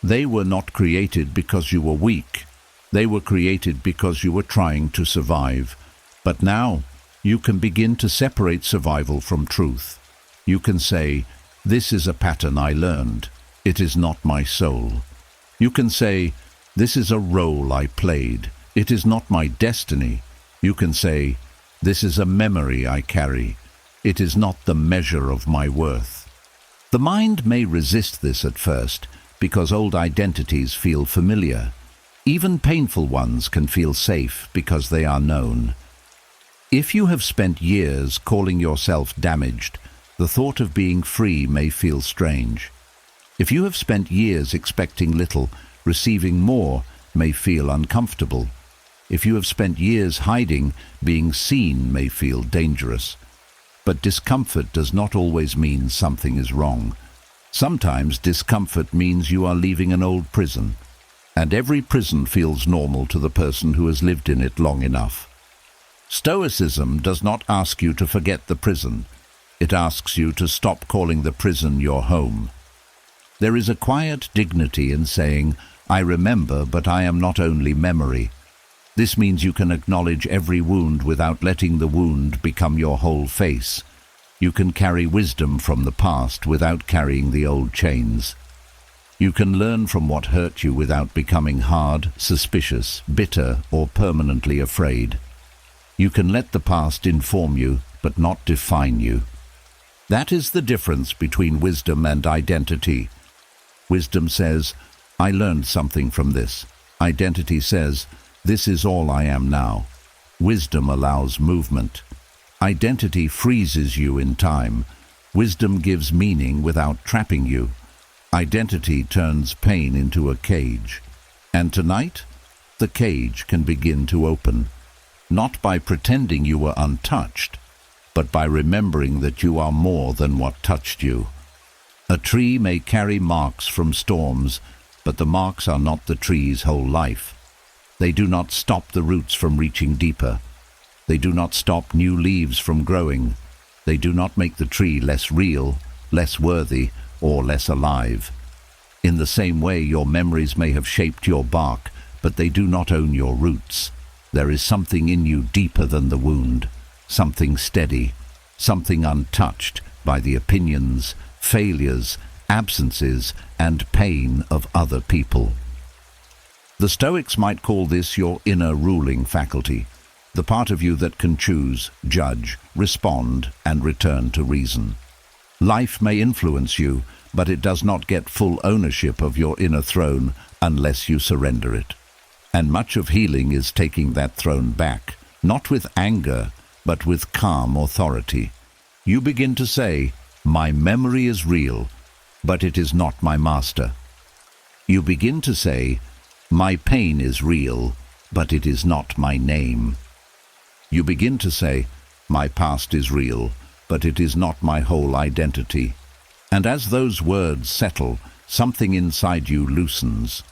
They were not created because you were weak. They were created because you were trying to survive. But now, you can begin to separate survival from truth. You can say, "This is a pattern I learned. It is not my soul." You can say, "This is a role I played. It is not my destiny." You can say, "This is a memory I carry. It is not the measure of my worth." The mind may resist this at first because old identities feel familiar. Even painful ones can feel safe because they are known. If you have spent years calling yourself damaged, the thought of being free may feel strange. If you have spent years expecting little, receiving more may feel uncomfortable. If you have spent years hiding, being seen may feel dangerous. But discomfort does not always mean something is wrong. Sometimes discomfort means you are leaving an old prison, and every prison feels normal to the person who has lived in it long enough. Stoicism does not ask you to forget the prison. It asks you to stop calling the prison your home. There is a quiet dignity in saying, "I remember, but I am not only memory." This means you can acknowledge every wound without letting the wound become your whole face. You can carry wisdom from the past without carrying the old chains. You can learn from what hurt you without becoming hard, suspicious, bitter, or permanently afraid. You can let the past inform you, but not define you. That is the difference between wisdom and identity. Wisdom says, "I learned something from this." Identity says, "This is all I am now." Wisdom allows movement. Identity freezes you in time. Wisdom gives meaning without trapping you. Identity turns pain into a cage. And tonight, the cage can begin to open, not by pretending you were untouched, but by remembering that you are more than what touched you. A tree may carry marks from storms, but the marks are not the tree's whole life. They do not stop the roots from reaching deeper. They do not stop new leaves from growing. They do not make the tree less real, less worthy, or less alive. In the same way, your memories may have shaped your bark, but they do not own your roots. There is something in you deeper than the wound, something steady, something untouched by the opinions, failures, absences, and pain of other people. The Stoics might call this your inner ruling faculty, the part of you that can choose, judge, respond, and return to reason. Life may influence you, but it does not get full ownership of your inner throne unless you surrender it. And much of healing is taking that throne back, not with anger, but with calm authority. You begin to say, "My memory is real. but it is not my master. You begin to say, my pain is real, but it is not my name. You begin to say, my past is real, but it is not my whole identity. And as those words settle, something inside you loosens.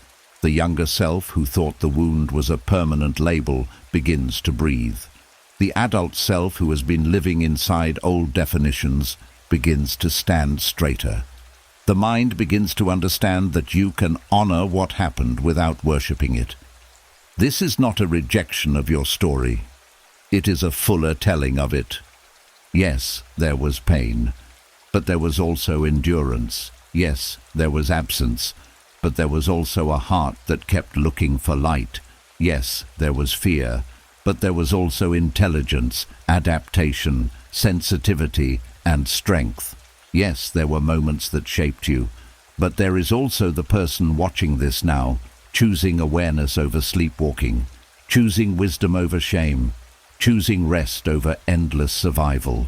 The younger self who thought the wound was a permanent label begins to breathe. The adult self who has been living inside old definitions begins to stand straighter. The mind begins to understand that you can honor what happened without worshipping it. This is not a rejection of your story. It is a fuller telling of it. Yes, there was pain, but there was also endurance. Yes, there was absence, but there was also a heart that kept looking for light. Yes, there was fear, but there was also intelligence, adaptation, sensitivity, and strength. Yes, there were moments that shaped you, but there is also the person watching this now, choosing awareness over sleepwalking, choosing wisdom over shame, choosing rest over endless survival.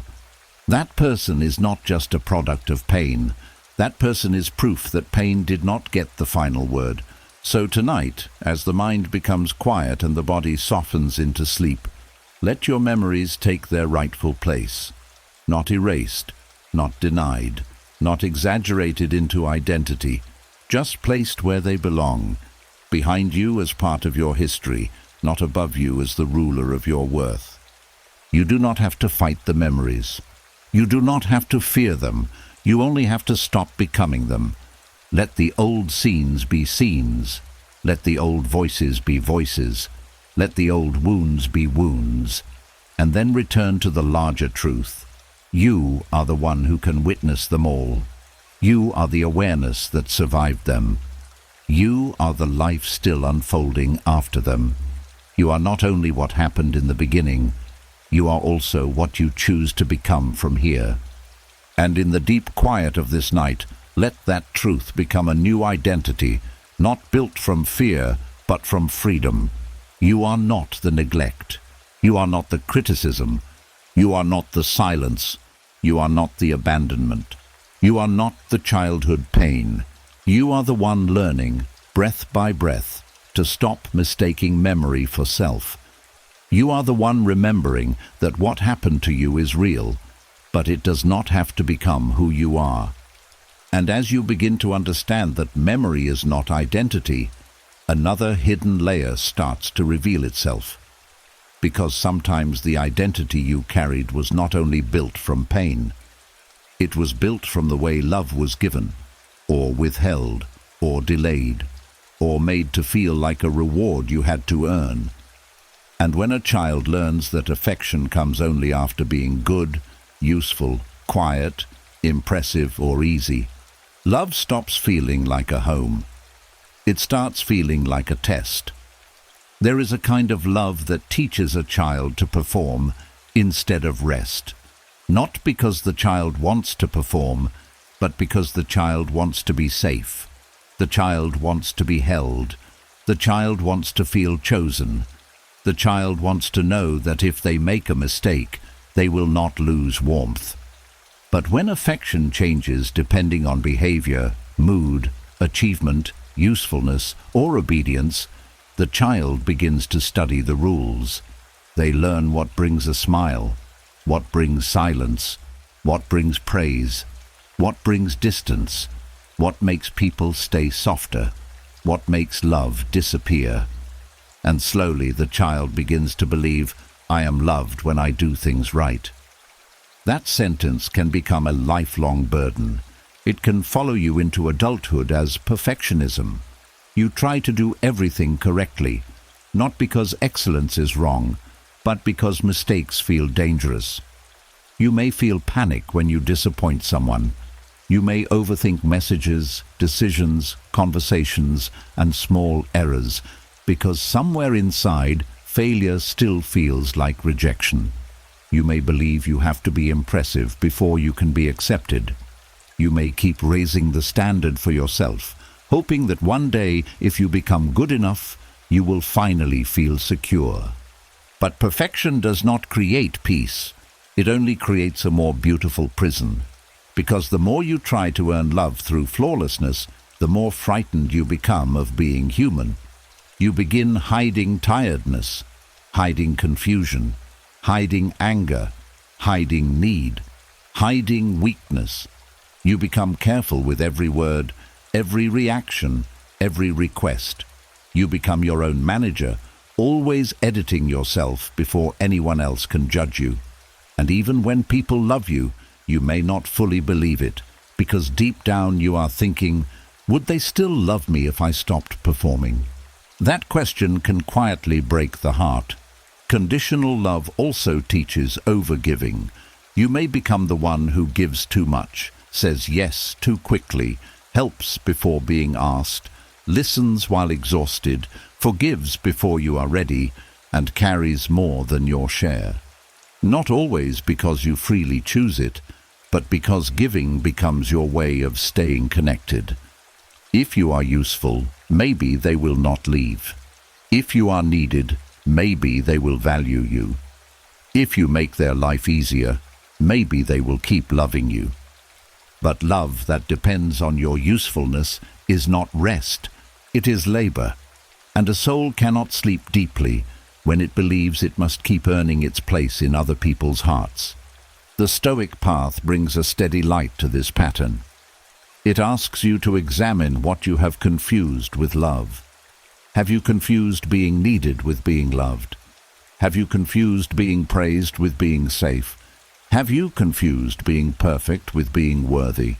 That person is not just a product of pain. That person is proof that pain did not get the final word. So tonight, as the mind becomes quiet and the body softens into sleep, let your memories take their rightful place. Not erased, not denied, not exaggerated into identity, just placed where they belong, behind you as part of your history, not above you as the ruler of your worth. You do not have to fight the memories. You do not have to fear them. You only have to stop becoming them. Let the old scenes be scenes. Let the old voices be voices. Let the old wounds be wounds. And then return to the larger truth. You are the one who can witness them all. You are the awareness that survived them. You are the life still unfolding after them. You are not only what happened in the beginning, you are also what you choose to become from here. And in the deep quiet of this night, let that truth become a new identity, not built from fear, but from freedom. You are not the neglect. You are not the criticism. You are not the silence. You are not the abandonment. You are not the childhood pain. You are the one learning, breath by breath, to stop mistaking memory for self. You are the one remembering that what happened to you is real, but it does not have to become who you are. And as you begin to understand that memory is not identity, another hidden layer starts to reveal itself. Because sometimes the identity you carried was not only built from pain, it was built from the way love was given, or withheld, or delayed, or made to feel like a reward you had to earn. And when a child learns that affection comes only after being good, useful, quiet, impressive, or easy, love stops feeling like a home. It starts feeling like a test. There is a kind of love that teaches a child to perform instead of rest. Not because the child wants to perform, but because the child wants to be safe. The child wants to be held. The child wants to feel chosen. The child wants to know that if they make a mistake, they will not lose warmth. But when affection changes depending on behavior, mood, achievement, usefulness, or obedience, the child begins to study the rules. They learn what brings a smile, what brings silence, what brings praise, what brings distance, what makes people stay softer, what makes love disappear. And slowly the child begins to believe, I am loved when I do things right. That sentence can become a lifelong burden. It can follow you into adulthood as perfectionism. You try to do everything correctly, not because excellence is wrong, but because mistakes feel dangerous. You may feel panic when you disappoint someone. You may overthink messages, decisions, conversations, and small errors, because somewhere inside, failure still feels like rejection. You may believe you have to be impressive before you can be accepted. You may keep raising the standard for yourself, hoping that one day, if you become good enough, you will finally feel secure. But perfection does not create peace. It only creates a more beautiful prison. Because the more you try to earn love through flawlessness, the more frightened you become of being human. You begin hiding tiredness, hiding confusion, hiding anger, hiding need, hiding weakness. You become careful with every word, every reaction, every request. You become your own manager, always editing yourself before anyone else can judge you. And even when people love you, you may not fully believe it, because deep down you are thinking, would they still love me if I stopped performing? That question can quietly break the heart. Conditional love also teaches overgiving. You may become the one who gives too much, says yes too quickly, helps before being asked, listens while exhausted, forgives before you are ready, and carries more than your share. Not always because you freely choose it, but because giving becomes your way of staying connected. If you are useful, maybe they will not leave. If you are needed, maybe they will value you. If you make their life easier, maybe they will keep loving you. But love that depends on your usefulness is not rest, it is labor. And a soul cannot sleep deeply when it believes it must keep earning its place in other people's hearts. The Stoic path brings a steady light to this pattern. It asks you to examine what you have confused with love. Have you confused being needed with being loved? Have you confused being praised with being safe? Have you confused being perfect with being worthy?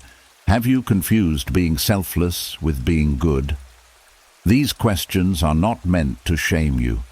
Have you confused being selfless with being good? These questions are not meant to shame you.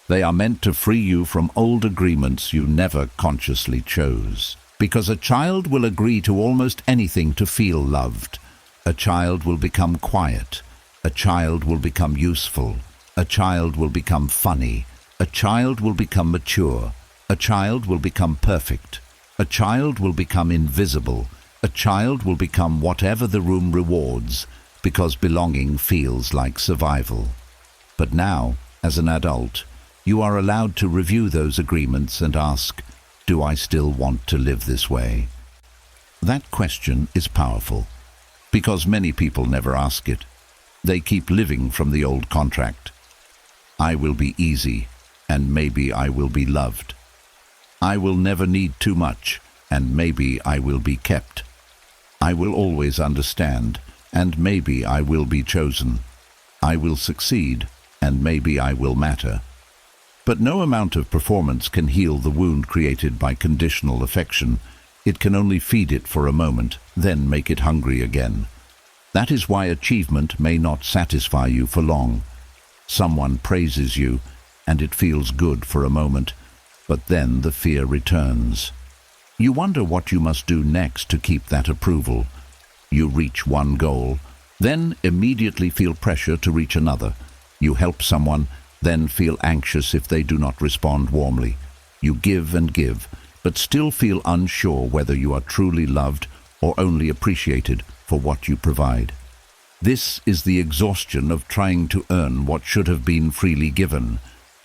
They are meant to free you from old agreements you never consciously chose. Because a child will agree to almost anything to feel loved. A child will become quiet. A child will become useful. A child will become funny. A child will become mature. A child will become perfect. A child will become invisible. A child will become whatever the room rewards, because belonging feels like survival. But now, as an adult, you are allowed to review those agreements and ask, do I still want to live this way? That question is powerful, because many people never ask it. They keep living from the old contract. I will be easy, and maybe I will be loved. I will never need too much, and maybe I will be kept. I will always understand, and maybe I will be chosen. I will succeed, and maybe I will matter. But no amount of performance can heal the wound created by conditional affection. It can only feed it for a moment, then make it hungry again. That is why achievement may not satisfy you for long. Someone praises you, and it feels good for a moment, but then the fear returns. You wonder what you must do next to keep that approval. You reach one goal, then immediately feel pressure to reach another. You help someone, then feel anxious if they do not respond warmly. You give and give, but still feel unsure whether you are truly loved or only appreciated for what you provide. This is the exhaustion of trying to earn what should have been freely given.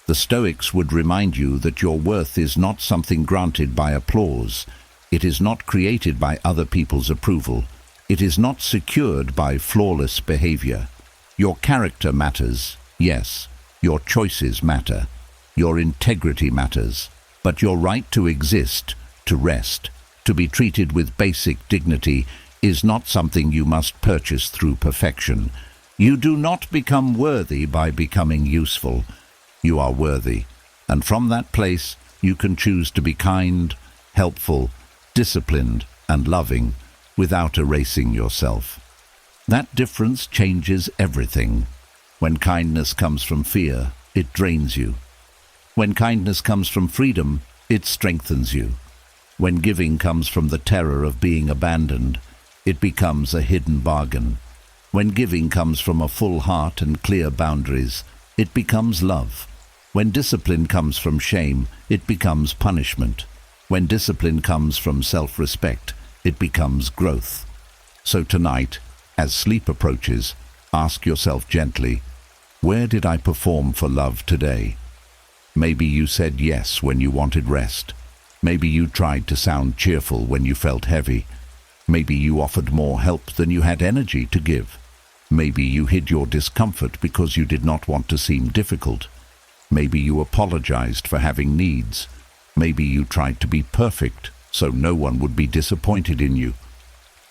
The Stoics would remind you that your worth is not something granted by applause. It is not created by other people's approval. It is not secured by flawless behavior. Your character matters, yes. Your choices matter. Your integrity matters. But your right to exist, to rest, to be treated with basic dignity is not something you must purchase through perfection. You do not become worthy by becoming useful. You are worthy, and from that place you can choose to be kind, helpful, disciplined, and loving without erasing yourself. That difference changes everything. When kindness comes from fear, it drains you. When kindness comes from freedom, it strengthens you. When giving comes from the terror of being abandoned, it becomes a hidden bargain. When giving comes from a full heart and clear boundaries, it becomes love. When discipline comes from shame, it becomes punishment. When discipline comes from self-respect, it becomes growth. So tonight, as sleep approaches, ask yourself gently, where did I perform for love today? Maybe you said yes when you wanted rest. Maybe you tried to sound cheerful when you felt heavy. Maybe you offered more help than you had energy to give. Maybe you hid your discomfort because you did not want to seem difficult. Maybe you apologized for having needs. Maybe you tried to be perfect so no one would be disappointed in you.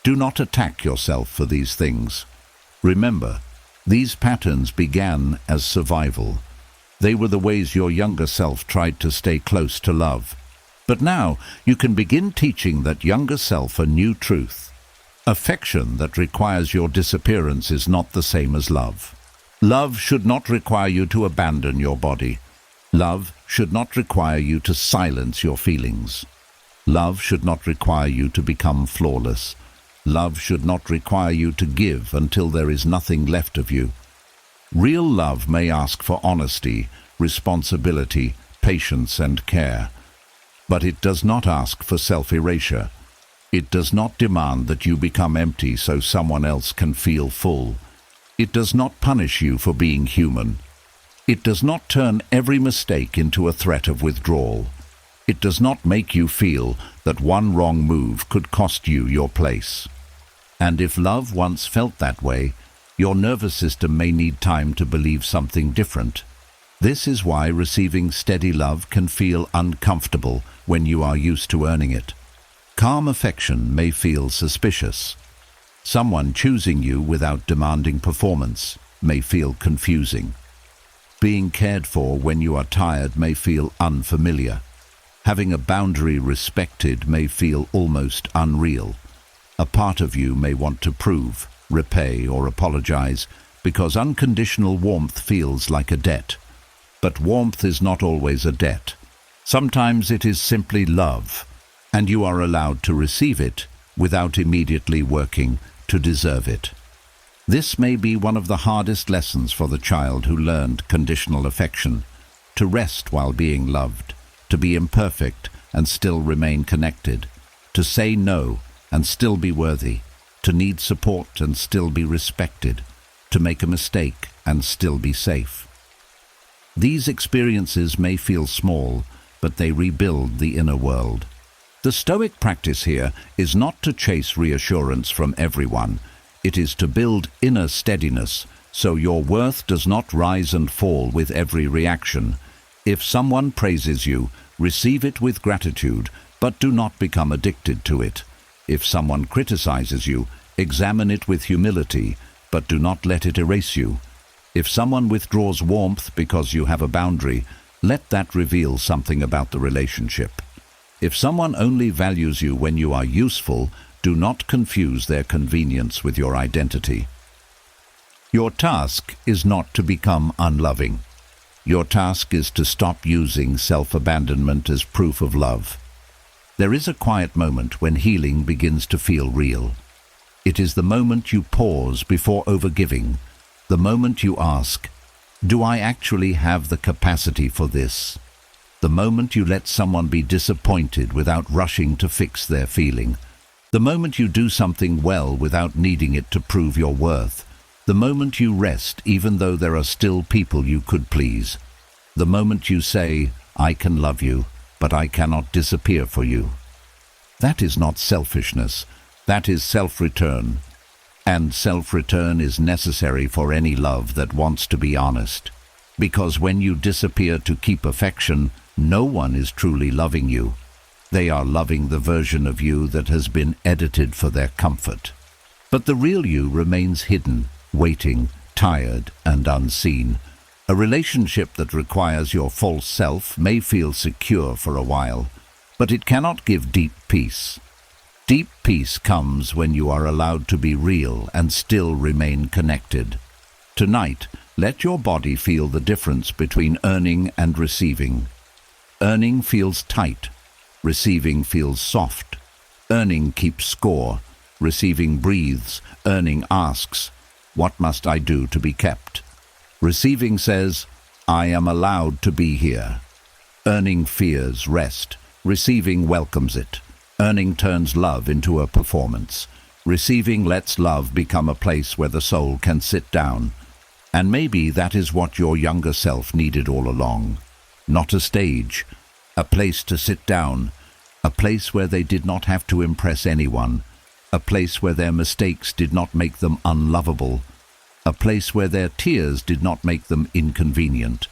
Do not attack yourself for these things. Remember, these patterns began as survival. They were the ways your younger self tried to stay close to love. But now you can begin teaching that younger self a new truth. Affection that requires your disappearance is not the same as love. Love should not require you to abandon your body. Love should not require you to silence your feelings. Love should not require you to become flawless. Love should not require you to give until there is nothing left of you. Real love may ask for honesty, responsibility, patience and care. But it does not ask for self-erasure. It does not demand that you become empty so someone else can feel full. It does not punish you for being human. It does not turn every mistake into a threat of withdrawal. It does not make you feel that one wrong move could cost you your place. And if love once felt that way, your nervous system may need time to believe something different. This is why receiving steady love can feel uncomfortable when you are used to earning it. Calm affection may feel suspicious. Someone choosing you without demanding performance may feel confusing. Being cared for when you are tired may feel unfamiliar. Having a boundary respected may feel almost unreal. A part of you may want to prove, repay, or apologize because unconditional warmth feels like a debt. But warmth is not always a debt. Sometimes it is simply love, and you are allowed to receive it without immediately working to deserve it. This may be one of the hardest lessons for the child who learned conditional affection, to rest while being loved, to be imperfect and still remain connected, to say no and still be worthy, to need support and still be respected, to make a mistake and still be safe. These experiences may feel small, but they rebuild the inner world. The Stoic practice here is not to chase reassurance from everyone. It is to build inner steadiness so your worth does not rise and fall with every reaction. If someone praises you, receive it with gratitude, but do not become addicted to it. If someone criticizes you, examine it with humility, but do not let it erase you. If someone withdraws warmth because you have a boundary, let that reveal something about the relationship. If someone only values you when you are useful, do not confuse their convenience with your identity. Your task is not to become unloving. Your task is to stop using self-abandonment as proof of love. There is a quiet moment when healing begins to feel real. It is the moment you pause before overgiving, the moment you ask, "Do I actually have the capacity for this?" The moment you let someone be disappointed without rushing to fix their feeling. The moment you do something well without needing it to prove your worth. The moment you rest even though there are still people you could please. The moment you say, "I can love you, but I cannot disappear for you." That is not selfishness. That is self-return. And self-return is necessary for any love that wants to be honest. Because when you disappear to keep affection, no one is truly loving you. They are loving the version of you that has been edited for their comfort. But the real you remains hidden, waiting, tired, and unseen. A relationship that requires your false self may feel secure for a while, but it cannot give deep peace. Deep peace comes when you are allowed to be real and still remain connected. Tonight, let your body feel the difference between earning and receiving. Earning feels tight. Receiving feels soft. Earning keeps score. Receiving breathes. Earning asks, "What must I do to be kept?" Receiving says, "I am allowed to be here." Earning fears rest. Receiving welcomes it. Earning turns love into a performance. Receiving lets love become a place where the soul can sit down. And maybe that is what your younger self needed all along. Not a stage, a place to sit down, a place where they did not have to impress anyone, a place where their mistakes did not make them unlovable, a place where their tears did not make them inconvenient,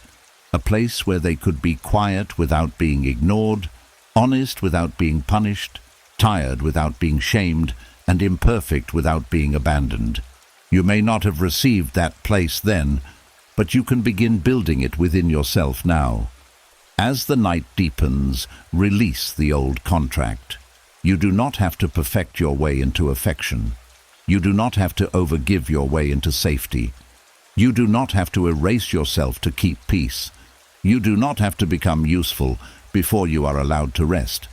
a place where they could be quiet without being ignored, honest without being punished, tired without being shamed, and imperfect without being abandoned. You may not have received that place then, but you can begin building it within yourself now. As the night deepens, release the old contract. You do not have to perfect your way into affection. You do not have to overgive your way into safety. You do not have to erase yourself to keep peace. You do not have to become useful before you are allowed to rest.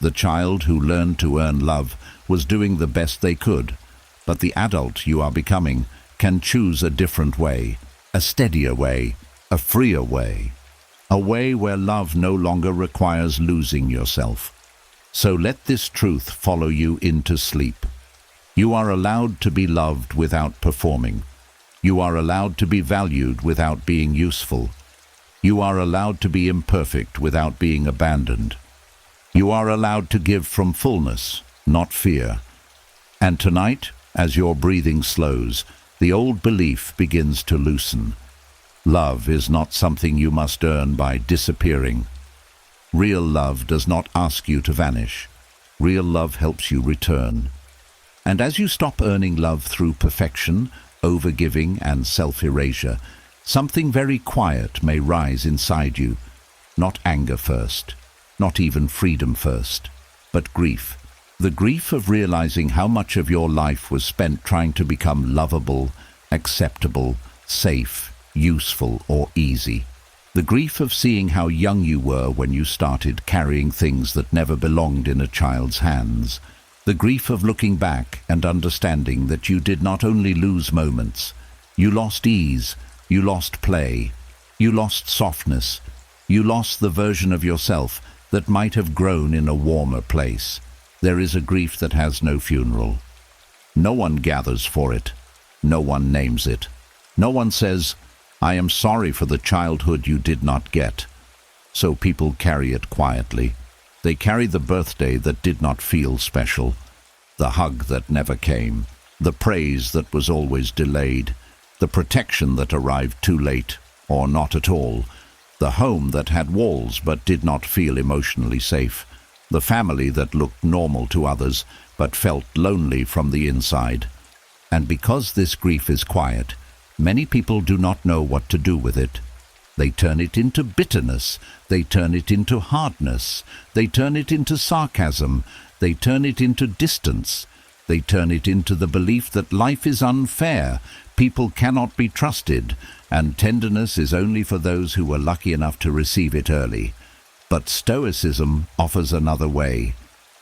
The child who learned to earn love was doing the best they could, but the adult you are becoming can choose a different way, a steadier way, a freer way, a way where love no longer requires losing yourself. So let this truth follow you into sleep. You are allowed to be loved without performing. You are allowed to be valued without being useful. You are allowed to be imperfect without being abandoned. You are allowed to give from fullness, not fear. And tonight, as your breathing slows, the old belief begins to loosen. Love is not something you must earn by disappearing. Real love does not ask you to vanish. Real love helps you return. And as you stop earning love through perfection, overgiving, and self-erasure, something very quiet may rise inside you. Not anger first, not even freedom first, but grief. The grief of realizing how much of your life was spent trying to become lovable, acceptable, safe, useful, or easy. The grief of seeing how young you were when you started carrying things that never belonged in a child's hands. The grief of looking back and understanding that you did not only lose moments, you lost ease, you lost play, you lost softness, you lost the version of yourself that might have grown in a warmer place. There is a grief that has no funeral. No one gathers for it. No one names it. No one says, "I am sorry for the childhood you did not get." So people carry it quietly. They carry the birthday that did not feel special, the hug that never came, the praise that was always delayed, the protection that arrived too late or not at all, the home that had walls but did not feel emotionally safe, the family that looked normal to others but felt lonely from the inside. And because this grief is quiet, many people do not know what to do with it. They turn it into bitterness, they turn it into hardness, they turn it into sarcasm, they turn it into distance, they turn it into the belief that life is unfair, people cannot be trusted, and tenderness is only for those who were lucky enough to receive it early. But Stoicism offers another way.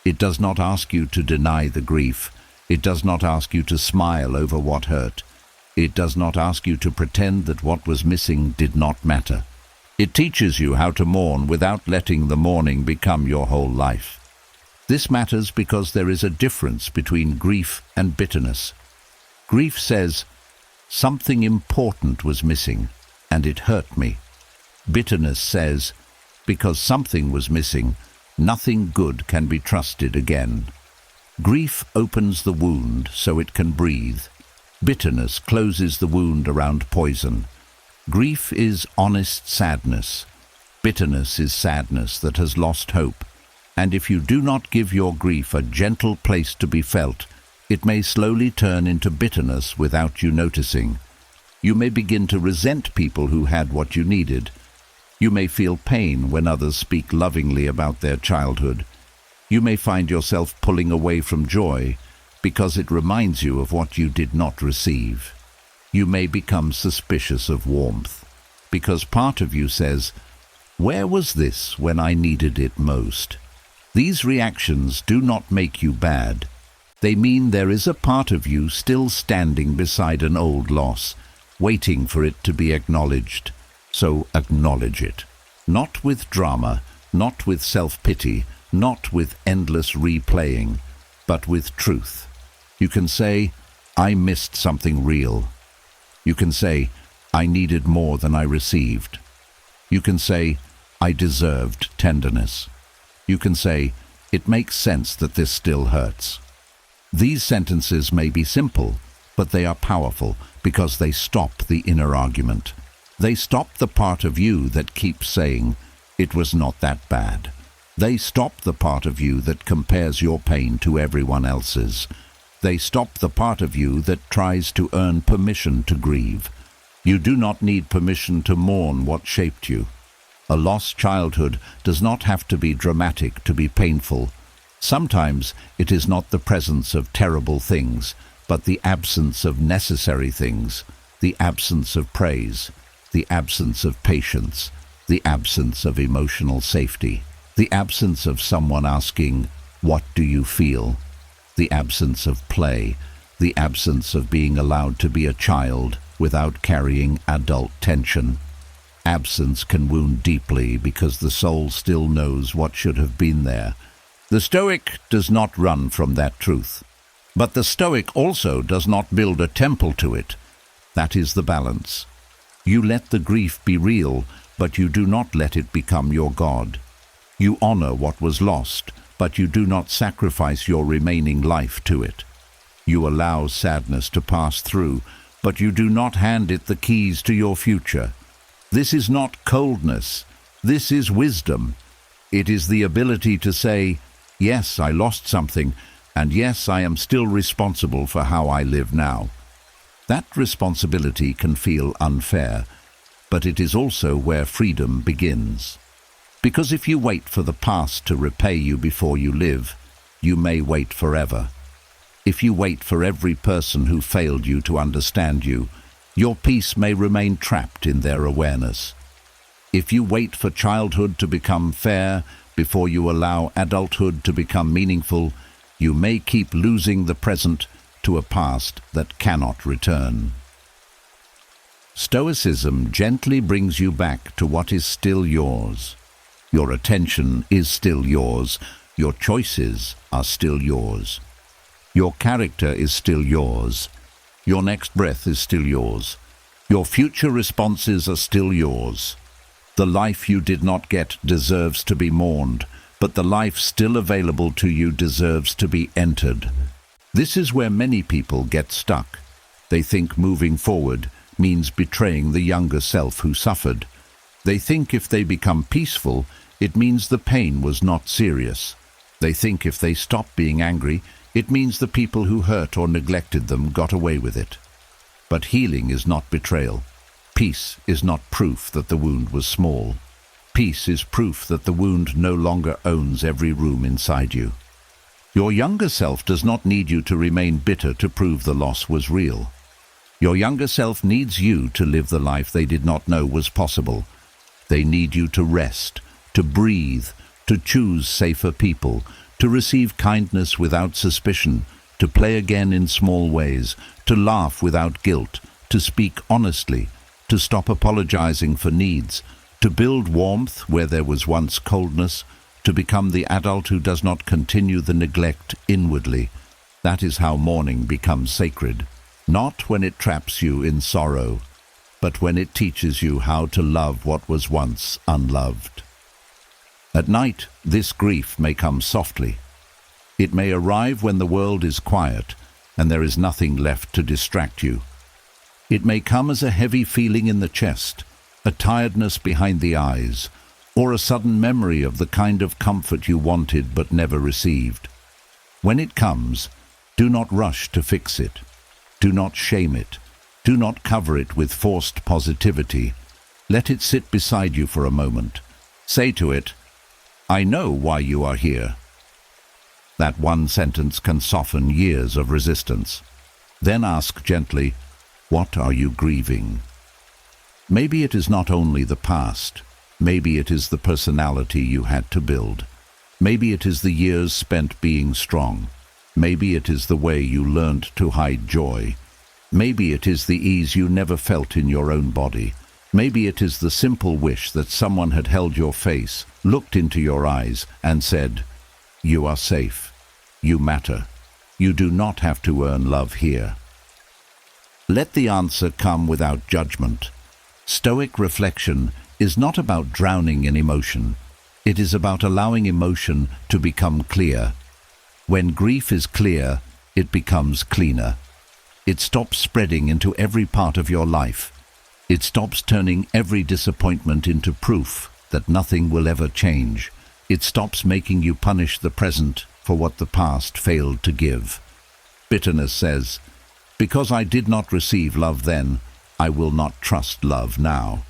It does not ask you to deny the grief. It does not ask you to smile over what hurt. It does not ask you to pretend that what was missing did not matter. It teaches you how to mourn without letting the mourning become your whole life. This matters because there is a difference between grief and bitterness. Grief says, "Something important was missing, and it hurt me." Bitterness says, "Because something was missing, nothing good can be trusted again." Grief opens the wound so it can breathe. Bitterness closes the wound around poison. Grief is honest sadness. Bitterness is sadness that has lost hope. And if you do not give your grief a gentle place to be felt, it may slowly turn into bitterness without you noticing. You may begin to resent people who had what you needed. You may feel pain when others speak lovingly about their childhood. You may find yourself pulling away from joy because it reminds you of what you did not receive. You may become suspicious of warmth because part of you says, "Where was this when I needed it most?" These reactions do not make you bad. They mean there is a part of you still standing beside an old loss, waiting for it to be acknowledged. So acknowledge it. Not with drama, not with self-pity, not with endless replaying, but with truth. You can say, "I missed something real." You can say, "I needed more than I received." You can say, "I deserved tenderness." You can say, "It makes sense that this still hurts." These sentences may be simple, but they are powerful because they stop the inner argument. They stop the part of you that keeps saying, "It was not that bad." They stop the part of you that compares your pain to everyone else's. They stop the part of you that tries to earn permission to grieve. You do not need permission to mourn what shaped you. A lost childhood does not have to be dramatic to be painful. Sometimes it is not the presence of terrible things, but the absence of necessary things, the absence of praise, the absence of patience, the absence of emotional safety, the absence of someone asking, "What do you feel?" The absence of play, the absence of being allowed to be a child without carrying adult tension. Absence can wound deeply because the soul still knows what should have been there. The Stoic does not run from that truth. But the Stoic also does not build a temple to it. That is the balance. You let the grief be real, but you do not let it become your God. You honor what was lost, but you do not sacrifice your remaining life to it. You allow sadness to pass through, but you do not hand it the keys to your future. This is not coldness. This is wisdom. It is the ability to say, "Yes, I lost something, and yes, I am still responsible for how I live now." That responsibility can feel unfair, but it is also where freedom begins. Because if you wait for the past to repay you before you live, you may wait forever. If you wait for every person who failed you to understand you, your peace may remain trapped in their awareness. If you wait for childhood to become fair before you allow adulthood to become meaningful, you may keep losing the present to a past that cannot return. Stoicism gently brings you back to what is still yours. Your attention is still yours. Your choices are still yours. Your character is still yours. Your next breath is still yours. Your future responses are still yours. The life you did not get deserves to be mourned, but the life still available to you deserves to be entered. This is where many people get stuck. They think moving forward means betraying the younger self who suffered. They think if they become peaceful, it means the pain was not serious. They think if they stop being angry, it means the people who hurt or neglected them got away with it. But healing is not betrayal. Peace is not proof that the wound was small. Peace is proof that the wound no longer owns every room inside you. Your younger self does not need you to remain bitter to prove the loss was real. Your younger self needs you to live the life they did not know was possible. They need you to rest, to breathe, to choose safer people, to receive kindness without suspicion, to play again in small ways, to laugh without guilt, to speak honestly, to stop apologizing for needs, to build warmth where there was once coldness, to become the adult who does not continue the neglect inwardly. That is how mourning becomes sacred, not when it traps you in sorrow, but when it teaches you how to love what was once unloved. At night, this grief may come softly. It may arrive when the world is quiet and there is nothing left to distract you. It may come as a heavy feeling in the chest, a tiredness behind the eyes, or a sudden memory of the kind of comfort you wanted but never received. When it comes, do not rush to fix it. Do not shame it. Do not cover it with forced positivity. Let it sit beside you for a moment. Say to it, "I know why you are here." That one sentence can soften years of resistance. Then ask gently, "What are you grieving?" Maybe it is not only the past. Maybe it is the personality you had to build. Maybe it is the years spent being strong. Maybe it is the way you learned to hide joy. Maybe it is the ease you never felt in your own body. Maybe it is the simple wish that someone had held your face, looked into your eyes, and said, "You are safe. You matter. You do not have to earn love here." Let the answer come without judgment. Stoic reflection is not about drowning in emotion. It is about allowing emotion to become clear. When grief is clear, it becomes cleaner. It stops spreading into every part of your life. It stops turning every disappointment into proof that nothing will ever change. It stops making you punish the present for what the past failed to give. Bitterness says, "Because I did not receive love then, I will not trust love now."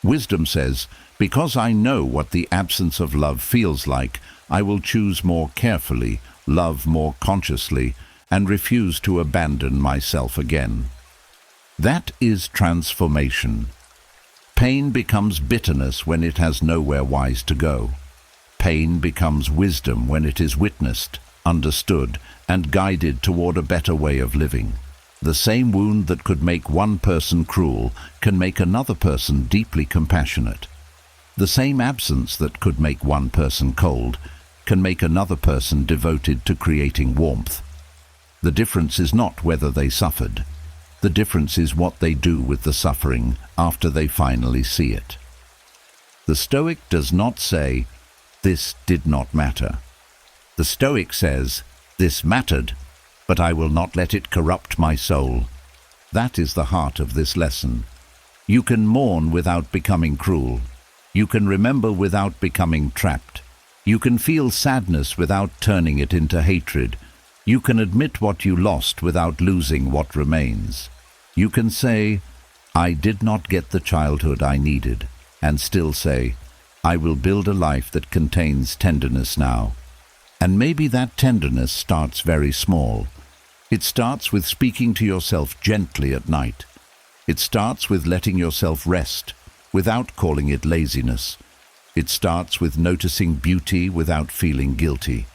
Wisdom says, "Because I know what the absence of love feels like, I will choose more carefully, love more consciously, and refuse to abandon myself again." That is transformation. Pain becomes bitterness when it has nowhere wise to go. Pain becomes wisdom when it is witnessed, understood, and guided toward a better way of living. The same wound that could make one person cruel can make another person deeply compassionate. The same absence that could make one person cold can make another person devoted to creating warmth. The difference is not whether they suffered. The difference is what they do with the suffering after they finally see it. The Stoic does not say, "This did not matter." The Stoic says, "This mattered, but I will not let it corrupt my soul." That is the heart of this lesson. You can mourn without becoming cruel. You can remember without becoming trapped. You can feel sadness without turning it into hatred. You can admit what you lost without losing what remains. You can say, "I did not get the childhood I needed," and still say, "I will build a life that contains tenderness now." And maybe that tenderness starts very small. It starts with speaking to yourself gently at night. It starts with letting yourself rest without calling it laziness. It starts with noticing beauty without feeling guilty.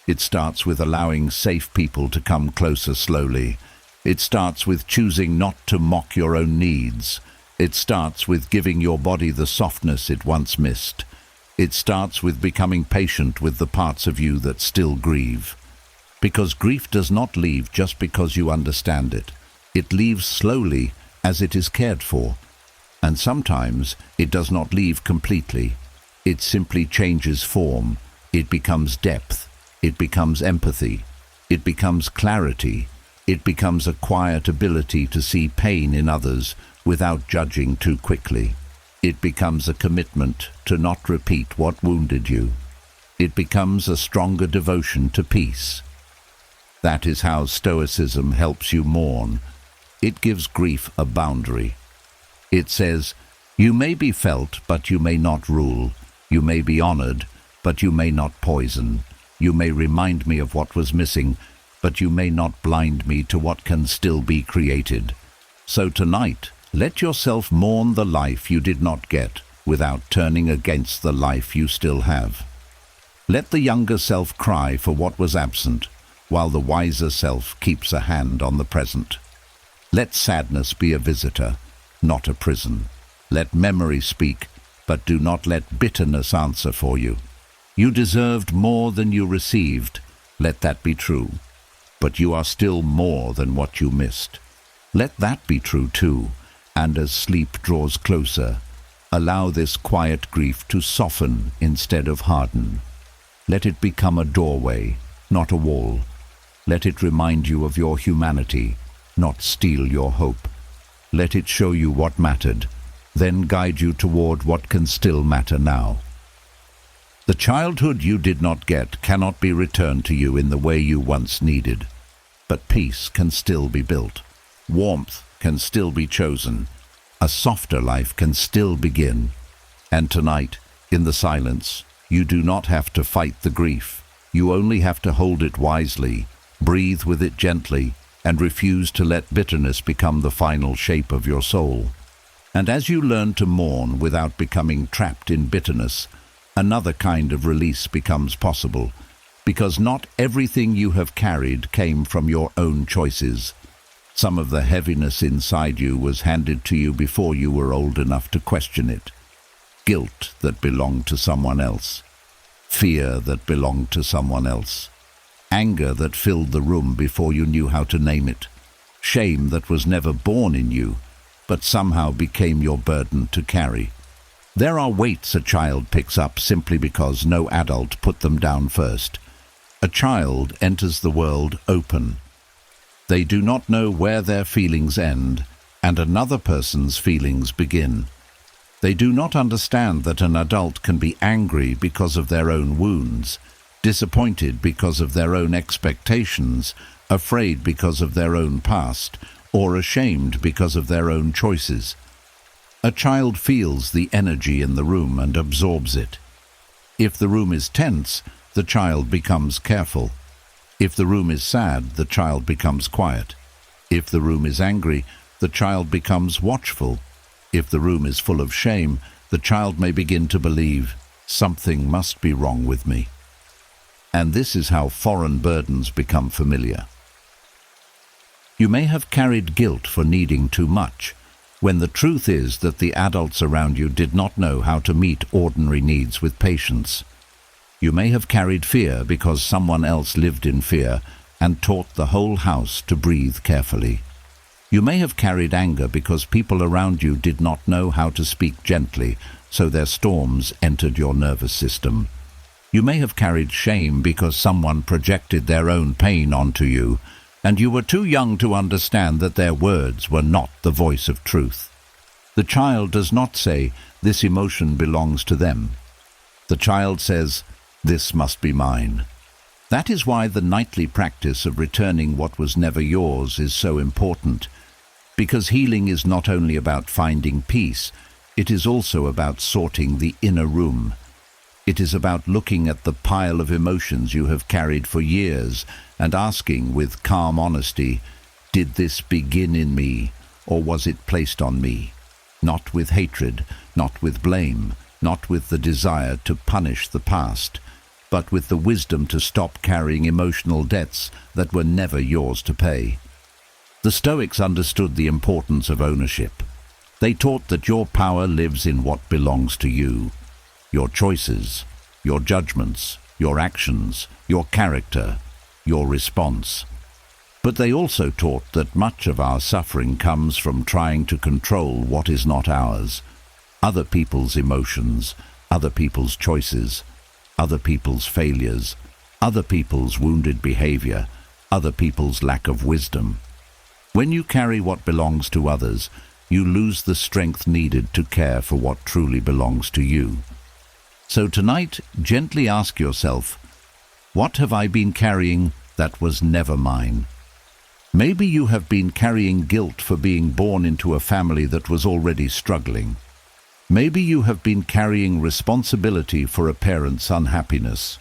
It starts with allowing safe people to come closer slowly. It starts with choosing not to mock your own needs. It starts with giving your body the softness it once missed. It starts with becoming patient with the parts of you that still grieve. Because grief does not leave just because you understand it. It leaves slowly as it is cared for. And sometimes it does not leave completely. It simply changes form. It becomes depth. It becomes empathy. It becomes clarity. It becomes a quiet ability to see pain in others without judging too quickly. It becomes a commitment to not repeat what wounded you. It becomes a stronger devotion to peace. That is how Stoicism helps you mourn. It gives grief a boundary. It says, "You may be felt, but you may not rule. You may be honored, but you may not poison. You may remind me of what was missing, but you may not blind me to what can still be created." So tonight, let yourself mourn the life you did not get without turning against the life you still have. Let the younger self cry for what was absent, while the wiser self keeps a hand on the present. Let sadness be a visitor, not a prison. Let memory speak, but do not let bitterness answer for you. You deserved more than you received. Let that be true. But you are still more than what you missed. Let that be true too. And as sleep draws closer, allow this quiet grief to soften instead of harden. Let it become a doorway, not a wall. Let it remind you of your humanity, not steal your hope. Let it show you what mattered, then guide you toward what can still matter now. The childhood you did not get cannot be returned to you in the way you once needed. But peace can still be built. Warmth can still be chosen. A softer life can still begin. And tonight, in the silence, you do not have to fight the grief. You only have to hold it wisely, breathe with it gently, and refuse to let bitterness become the final shape of your soul. And as you learn to mourn without becoming trapped in bitterness, another kind of release becomes possible, because not everything you have carried came from your own choices. Some of the heaviness inside you was handed to you before you were old enough to question it. Guilt that belonged to someone else. Fear that belonged to someone else. Anger that filled the room before you knew how to name it. Shame that was never born in you, but somehow became your burden to carry. There are weights a child picks up simply because no adult put them down first. A child enters the world open. They do not know where their feelings end and another person's feelings begin. They do not understand that an adult can be angry because of their own wounds, disappointed because of their own expectations, afraid because of their own past, or ashamed because of their own choices. A child feels the energy in the room and absorbs it. If the room is tense, the child becomes careful. If the room is sad, the child becomes quiet. If the room is angry, the child becomes watchful. If the room is full of shame, the child may begin to believe, something must be wrong with me. And this is how foreign burdens become familiar. You may have carried guilt for needing too much, when the truth is that the adults around you did not know how to meet ordinary needs with patience. You may have carried fear because someone else lived in fear and taught the whole house to breathe carefully. You may have carried anger because people around you did not know how to speak gently, so their storms entered your nervous system. You may have carried shame because someone projected their own pain onto you, and you were too young to understand that their words were not the voice of truth. The child does not say, "This emotion belongs to them." The child says, "This must be mine." That is why the nightly practice of returning what was never yours is so important, because healing is not only about finding peace, it is also about sorting the inner room. It is about looking at the pile of emotions you have carried for years and asking with calm honesty, did this begin in me, or was it placed on me? Not with hatred, not with blame, not with the desire to punish the past, but with the wisdom to stop carrying emotional debts that were never yours to pay. The Stoics understood the importance of ownership. They taught that your power lives in what belongs to you. Your choices, your judgments, your actions, your character, your response. But they also taught that much of our suffering comes from trying to control what is not ours. Other people's emotions, other people's choices, other people's failures, other people's wounded behavior, other people's lack of wisdom. When you carry what belongs to others, you lose the strength needed to care for what truly belongs to you. So tonight, gently ask yourself, what have I been carrying that was never mine? Maybe you have been carrying guilt for being born into a family that was already struggling. Maybe you have been carrying responsibility for a parent's unhappiness.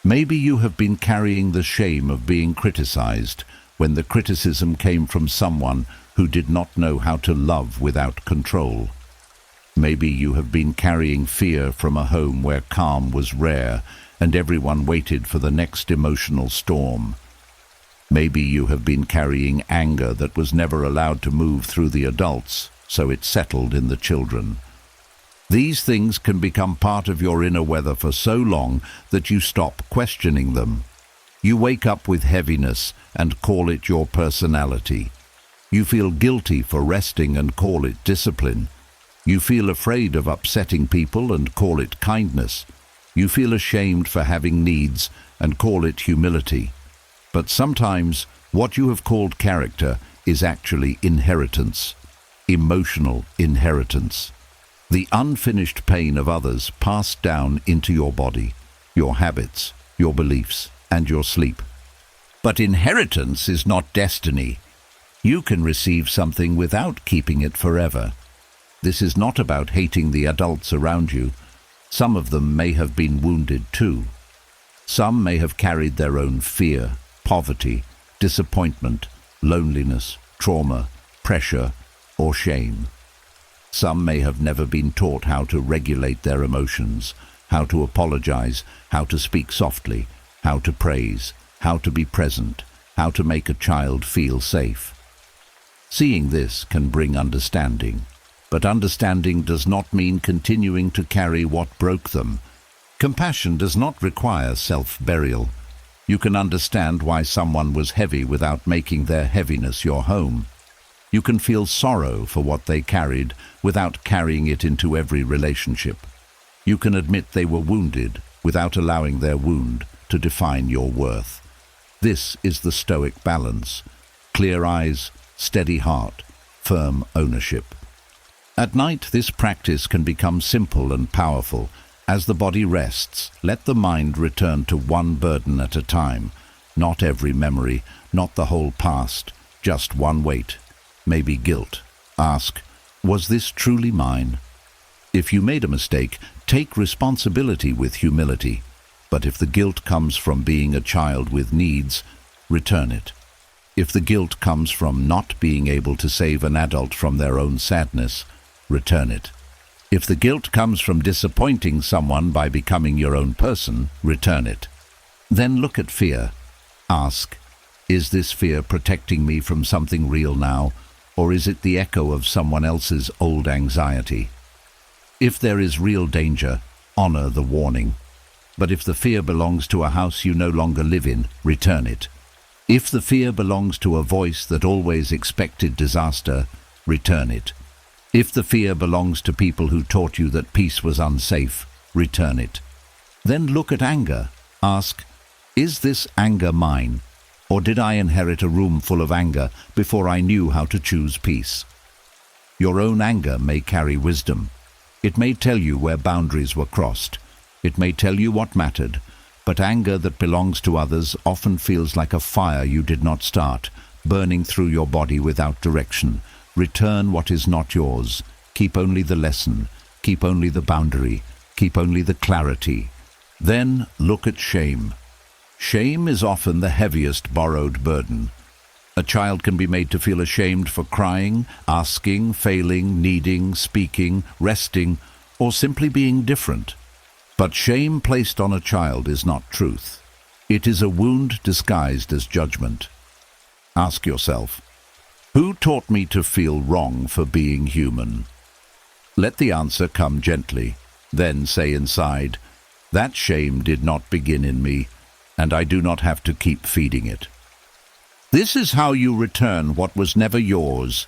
Maybe you have been carrying the shame of being criticized when the criticism came from someone who did not know how to love without control. Maybe you have been carrying fear from a home where calm was rare and everyone waited for the next emotional storm. Maybe you have been carrying anger that was never allowed to move through the adults, so it settled in the children. These things can become part of your inner weather for so long that you stop questioning them. You wake up with heaviness and call it your personality. You feel guilty for resting and call it discipline. You feel afraid of upsetting people and call it kindness. You feel ashamed for having needs and call it humility. But sometimes what you have called character is actually inheritance, emotional inheritance. The unfinished pain of others passed down into your body, your habits, your beliefs, and your sleep. But inheritance is not destiny. You can receive something without keeping it forever. This is not about hating the adults around you. Some of them may have been wounded too. Some may have carried their own fear, poverty, disappointment, loneliness, trauma, pressure, or shame. Some may have never been taught how to regulate their emotions, how to apologize, how to speak softly, how to praise, how to be present, how to make a child feel safe. Seeing this can bring understanding, but understanding does not mean continuing to carry what broke them. Compassion does not require self-burial. You can understand why someone was heavy without making their heaviness your home. You can feel sorrow for what they carried without carrying it into every relationship. You can admit they were wounded without allowing their wound to define your worth. This is the Stoic balance: clear eyes, steady heart, firm ownership. At night, this practice can become simple and powerful. As the body rests, let the mind return to one burden at a time. Not every memory, not the whole past, just one weight, maybe guilt. Ask, was this truly mine? If you made a mistake, take responsibility with humility. But if the guilt comes from being a child with needs, return it. If the guilt comes from not being able to save an adult from their own sadness, return it. If the guilt comes from disappointing someone by becoming your own person, return it. Then look at fear. Ask, is this fear protecting me from something real now, or is it the echo of someone else's old anxiety? If there is real danger, honor the warning. But if the fear belongs to a house you no longer live in, return it. If the fear belongs to a voice that always expected disaster, return it. If the fear belongs to people who taught you that peace was unsafe, return it. Then look at anger. Ask, is this anger mine? Or did I inherit a room full of anger before I knew how to choose peace? Your own anger may carry wisdom. It may tell you where boundaries were crossed. It may tell you what mattered. But anger that belongs to others often feels like a fire you did not start, burning through your body without direction. Return what is not yours. Keep only the lesson. Keep only the boundary. Keep only the clarity. Then look at shame. Shame is often the heaviest borrowed burden. A child can be made to feel ashamed for crying, asking, failing, needing, speaking, resting, or simply being different. But shame placed on a child is not truth. It is a wound disguised as judgment. Ask yourself, who taught me to feel wrong for being human? Let the answer come gently. Then say inside, that shame did not begin in me, and I do not have to keep feeding it. This is how you return what was never yours,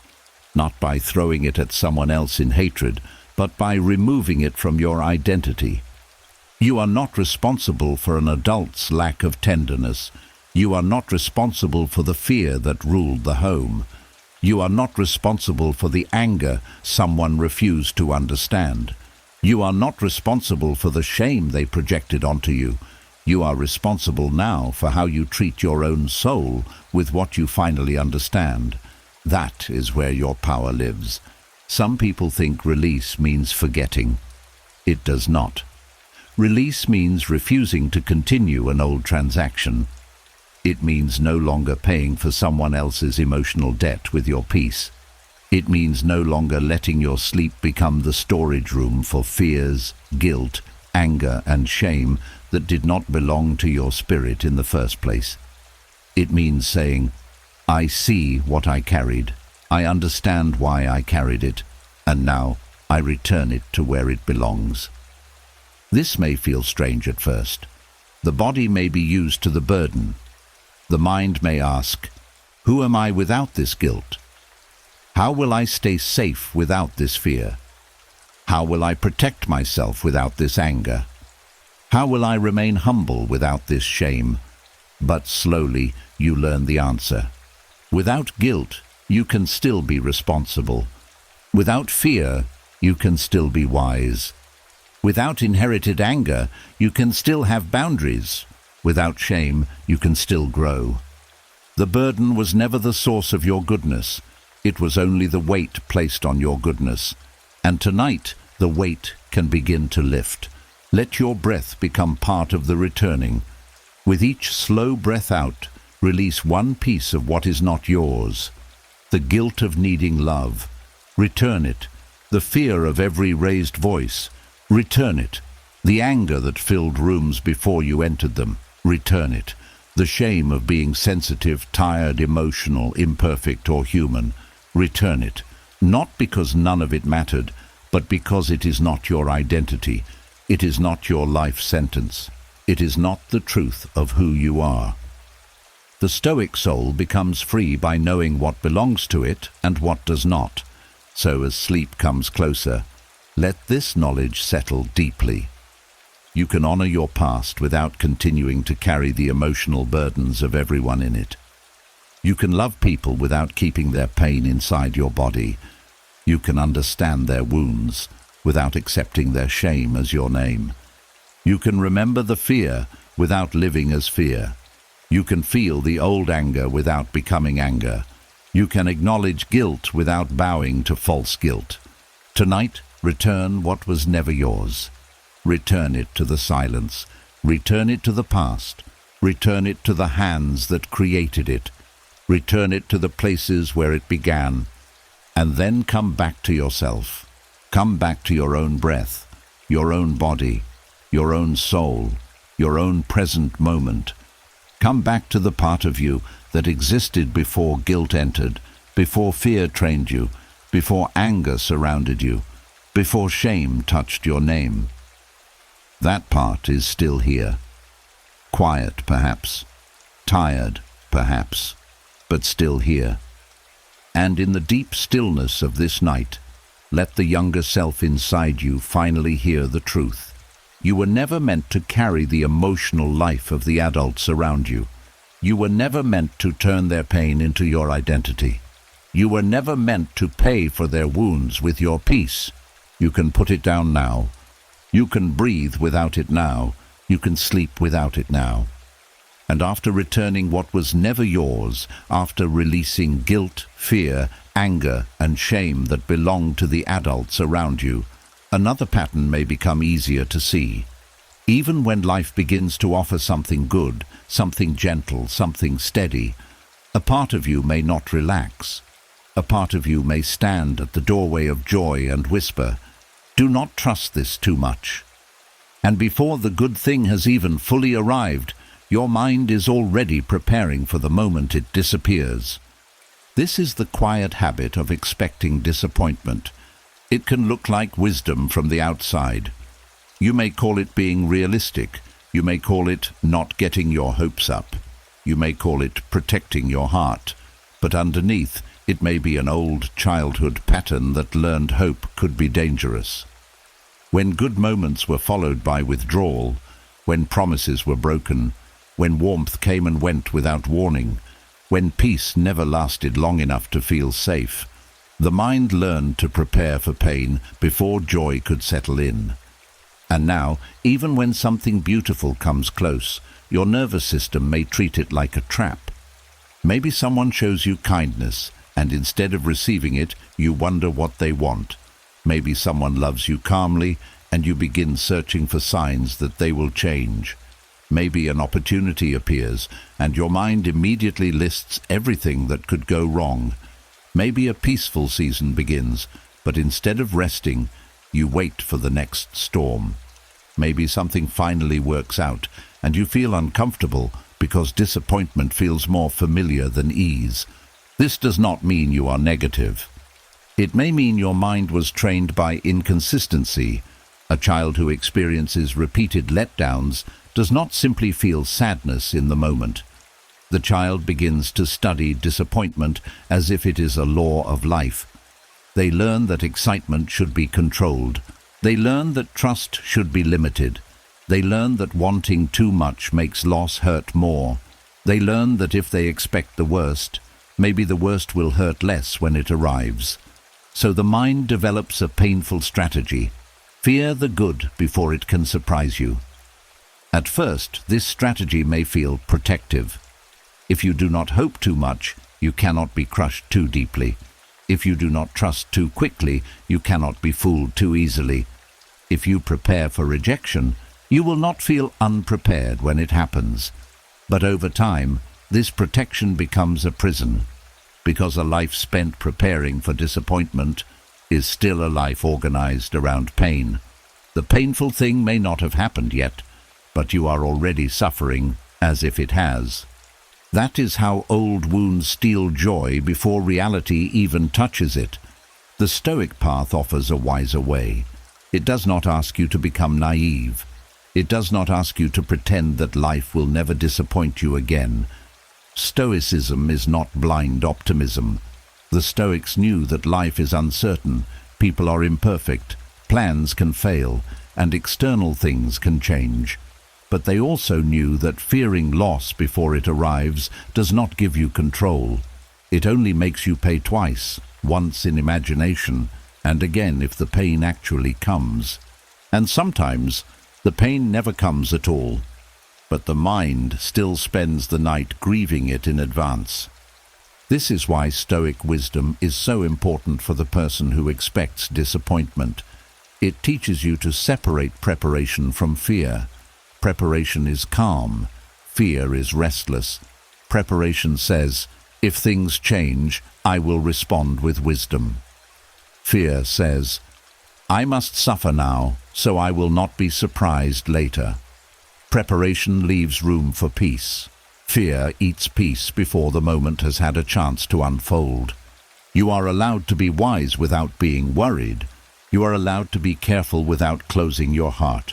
not by throwing it at someone else in hatred, but by removing it from your identity. You are not responsible for an adult's lack of tenderness. You are not responsible for the fear that ruled the home. You are not responsible for the anger someone refused to understand. You are not responsible for the shame they projected onto you. You are responsible now for how you treat your own soul with what you finally understand. That is where your power lives. Some people think release means forgetting. It does not. Release means refusing to continue an old transaction. It means no longer paying for someone else's emotional debt with your peace. It means no longer letting your sleep become the storage room for fears, guilt, anger, and shame that did not belong to your spirit in the first place. It means saying, I see what I carried, I understand why I carried it, and now I return it to where it belongs. This may feel strange at first. The body may be used to the burden. The mind may ask, who am I without this guilt? How will I stay safe without this fear? How will I protect myself without this anger? How will I remain humble without this shame? But slowly you learn the answer. Without guilt, you can still be responsible. Without fear, you can still be wise. Without inherited anger, you can still have boundaries. Without shame, you can still grow. The burden was never the source of your goodness. It was only the weight placed on your goodness. And tonight, the weight can begin to lift. Let your breath become part of the returning. With each slow breath out, release one piece of what is not yours. The guilt of needing love. Return it. The fear of every raised voice. Return it. The anger that filled rooms before you entered them. Return it. The shame of being sensitive, tired, emotional, imperfect, or human. Return it. Not because none of it mattered, but because it is not your identity. It is not your life sentence. It is not the truth of who you are. The Stoic soul becomes free by knowing what belongs to it and what does not. So as sleep comes closer, let this knowledge settle deeply. You can honor your past without continuing to carry the emotional burdens of everyone in it. You can love people without keeping their pain inside your body. You can understand their wounds without accepting their shame as your name. You can remember the fear without living as fear. You can feel the old anger without becoming anger. You can acknowledge guilt without bowing to false guilt. Tonight, return what was never yours. Return it to the silence. Return it to the past. Return it to the hands that created it. Return it to the places where it began. And then come back to yourself. Come back to your own breath, your own body, your own soul, your own present moment. Come back to the part of you that existed before guilt entered, before fear trained you, before anger surrounded you, before shame touched your name. That part is still here. Quiet, perhaps. Tired, perhaps. But still here. And in the deep stillness of this night, let the younger self inside you finally hear the truth. You were never meant to carry the emotional life of the adults around you. You were never meant to turn their pain into your identity. You were never meant to pay for their wounds with your peace. You can put it down now. You can breathe without it now. You can sleep without it now. And after returning what was never yours, after releasing guilt, fear, anger, and shame that belonged to the adults around you, another pattern may become easier to see. Even when life begins to offer something good, something gentle, something steady, a part of you may not relax. A part of you may stand at the doorway of joy and whisper, "Do not trust this too much." And before the good thing has even fully arrived, your mind is already preparing for the moment it disappears. This is the quiet habit of expecting disappointment. It can look like wisdom from the outside. You may call it being realistic. You may call it not getting your hopes up. You may call it protecting your heart. But underneath, it may be an old childhood pattern that learned hope could be dangerous. When good moments were followed by withdrawal, when promises were broken, when warmth came and went without warning, when peace never lasted long enough to feel safe, the mind learned to prepare for pain before joy could settle in. And now, even when something beautiful comes close, your nervous system may treat it like a trap. Maybe someone shows you kindness, and instead of receiving it, you wonder what they want. Maybe someone loves you calmly, and you begin searching for signs that they will change. Maybe an opportunity appears, and your mind immediately lists everything that could go wrong. Maybe a peaceful season begins, but instead of resting, you wait for the next storm. Maybe something finally works out, and you feel uncomfortable because disappointment feels more familiar than ease. This does not mean you are negative. It may mean your mind was trained by inconsistency. A child who experiences repeated letdowns does not simply feel sadness in the moment. The child begins to study disappointment as if it is a law of life. They learn that excitement should be controlled. They learn that trust should be limited. They learn that wanting too much makes loss hurt more. They learn that if they expect the worst, maybe the worst will hurt less when it arrives. So the mind develops a painful strategy. Fear the good before it can surprise you. At first, this strategy may feel protective. If you do not hope too much, you cannot be crushed too deeply. If you do not trust too quickly, you cannot be fooled too easily. If you prepare for rejection, you will not feel unprepared when it happens. But over time, this protection becomes a prison, because a life spent preparing for disappointment is still a life organized around pain. The painful thing may not have happened yet, but you are already suffering as if it has. That is how old wounds steal joy before reality even touches it. The Stoic path offers a wiser way. It does not ask you to become naive. It does not ask you to pretend that life will never disappoint you again. Stoicism is not blind optimism. The Stoics knew that life is uncertain, people are imperfect, plans can fail, and external things can change. But they also knew that fearing loss before it arrives does not give you control. It only makes you pay twice, once in imagination, and again if the pain actually comes. And sometimes the pain never comes at all, but the mind still spends the night grieving it in advance. This is why Stoic wisdom is so important for the person who expects disappointment. It teaches you to separate preparation from fear. Preparation is calm, fear is restless. Preparation says, if things change, I will respond with wisdom. Fear says, I must suffer now, so I will not be surprised later. Preparation leaves room for peace. Fear eats peace before the moment has had a chance to unfold. You are allowed to be wise without being worried. You are allowed to be careful without closing your heart.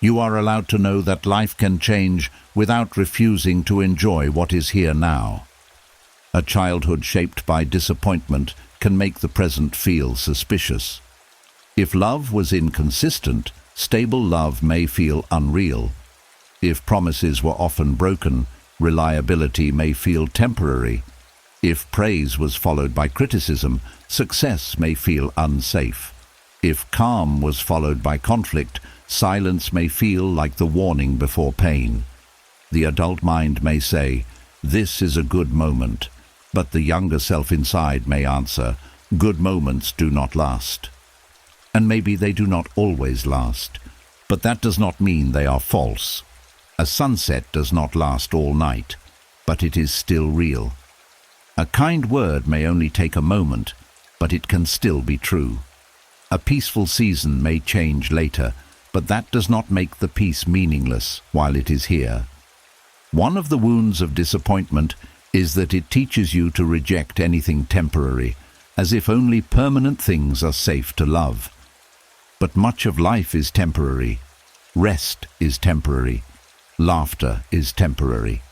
You are allowed to know that life can change without refusing to enjoy what is here now. A childhood shaped by disappointment can make the present feel suspicious. If love was inconsistent, stable love may feel unreal. If promises were often broken, reliability may feel temporary. If praise was followed by criticism, success may feel unsafe. If calm was followed by conflict, silence may feel like the warning before pain. The adult mind may say, this is a good moment, but the younger self inside may answer, good moments do not last. And maybe they do not always last, but that does not mean they are false. A sunset does not last all night, but it is still real. A kind word may only take a moment, but it can still be true. A peaceful season may change later, but that does not make the peace meaningless while it is here. One of the wounds of disappointment is that it teaches you to reject anything temporary, as if only permanent things are safe to love. But much of life is temporary. Rest is temporary. Laughter is temporary.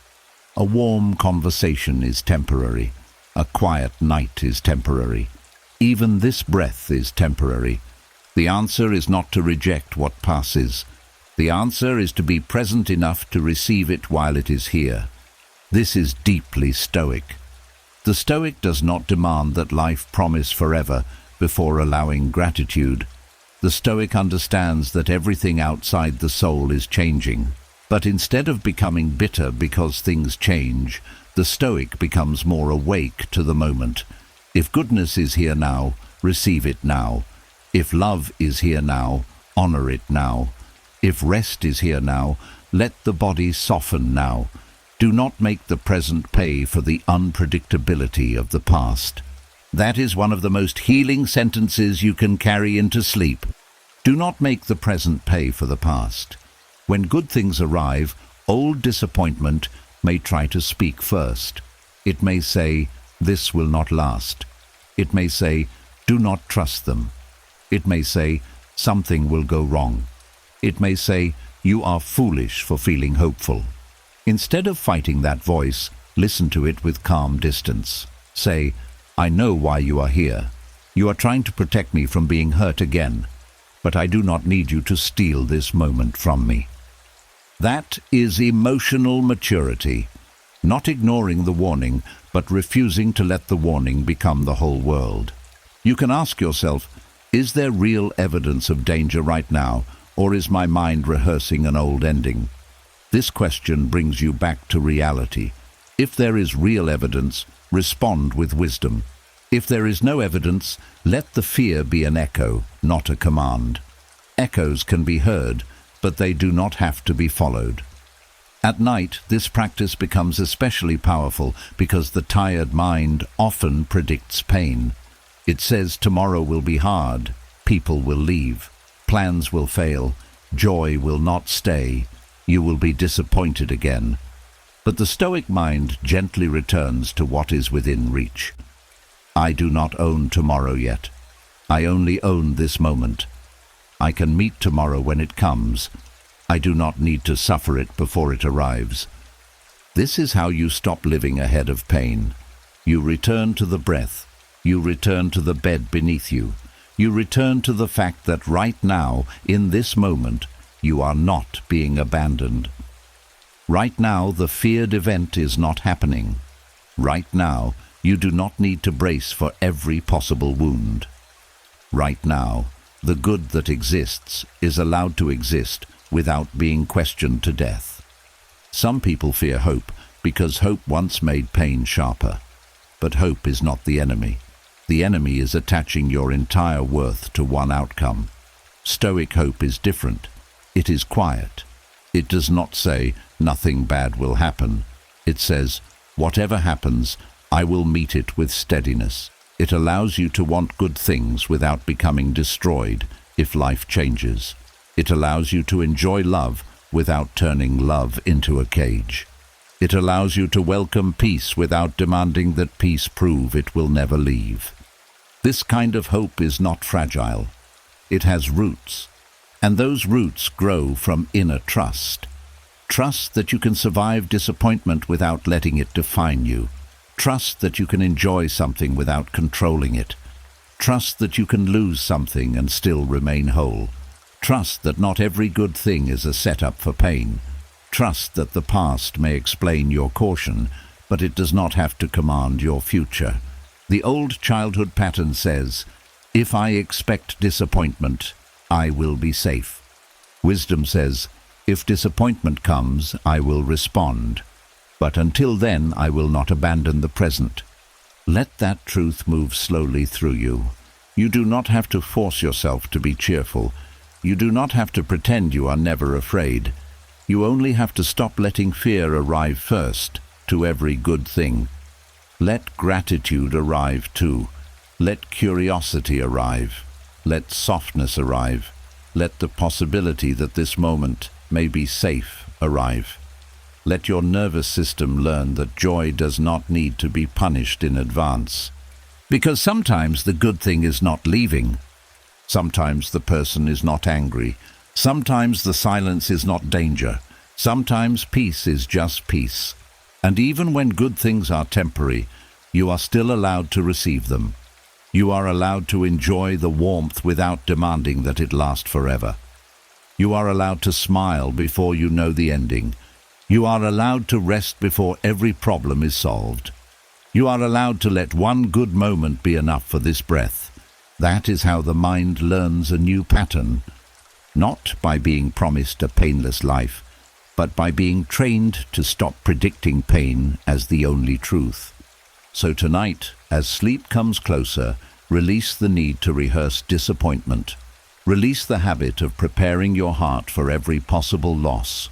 A warm conversation is temporary. A quiet night is temporary. Even this breath is temporary. The answer is not to reject what passes. The answer is to be present enough to receive it while it is here. This is deeply Stoic. The Stoic does not demand that life promise forever before allowing gratitude. The Stoic understands that everything outside the soul is changing. But instead of becoming bitter because things change, the Stoic becomes more awake to the moment. If goodness is here now, receive it now. If love is here now, honor it now. If rest is here now, let the body soften now. Do not make the present pay for the unpredictability of the past. That is one of the most healing sentences you can carry into sleep. Do not make the present pay for the past. When good things arrive, old disappointment may try to speak first. It may say, this will not last. It may say, do not trust them. It may say, something will go wrong. It may say, you are foolish for feeling hopeful. Instead of fighting that voice, listen to it with calm distance. Say, I know why you are here. You are trying to protect me from being hurt again, but I do not need you to steal this moment from me. That is emotional maturity, not ignoring the warning, but refusing to let the warning become the whole world. You can ask yourself, is there real evidence of danger right now, or is my mind rehearsing an old ending? This question brings you back to reality. If there is real evidence, respond with wisdom. If there is no evidence, let the fear be an echo, not a command. Echoes can be heard, but they do not have to be followed. At night, this practice becomes especially powerful because the tired mind often predicts pain. It says tomorrow will be hard, people will leave, plans will fail, joy will not stay, you will be disappointed again. But the Stoic mind gently returns to what is within reach. I do not own tomorrow yet. I only own this moment. I can meet tomorrow when it comes. I do not need to suffer it before it arrives. This is how you stop living ahead of pain. You return to the breath. You return to the bed beneath you. You return to the fact that right now, in this moment, you are not being abandoned. Right now, the feared event is not happening. Right now, you do not need to brace for every possible wound. Right now, the good that exists is allowed to exist without being questioned to death. Some people fear hope because hope once made pain sharper. But hope is not the enemy. The enemy is attaching your entire worth to one outcome. Stoic hope is different. It is quiet. It does not say, nothing bad will happen. It says, whatever happens, I will meet it with steadiness. It allows you to want good things without becoming destroyed if life changes. It allows you to enjoy love without turning love into a cage. It allows you to welcome peace without demanding that peace prove it will never leave. This kind of hope is not fragile. It has roots, and those roots grow from inner trust. Trust that you can survive disappointment without letting it define you. Trust that you can enjoy something without controlling it. Trust that you can lose something and still remain whole. Trust that not every good thing is a setup for pain. Trust that the past may explain your caution, but it does not have to command your future. The old childhood pattern says, if I expect disappointment, I will be safe. Wisdom says, if disappointment comes, I will respond. But until then, I will not abandon the present. Let that truth move slowly through you. You do not have to force yourself to be cheerful. You do not have to pretend you are never afraid. You only have to stop letting fear arrive first to every good thing. Let gratitude arrive too. Let curiosity arrive. Let softness arrive. Let the possibility that this moment may be safe arrive. Let your nervous system learn that joy does not need to be punished in advance. Because sometimes the good thing is not leaving. Sometimes the person is not angry. Sometimes the silence is not danger. Sometimes peace is just peace. And even when good things are temporary, you are still allowed to receive them. You are allowed to enjoy the warmth without demanding that it last forever. You are allowed to smile before you know the ending. You are allowed to rest before every problem is solved. You are allowed to let one good moment be enough for this breath. That is how the mind learns a new pattern, not by being promised a painless life, but by being trained to stop predicting pain as the only truth. So tonight, as sleep comes closer, release the need to rehearse disappointment. Release the habit of preparing your heart for every possible loss.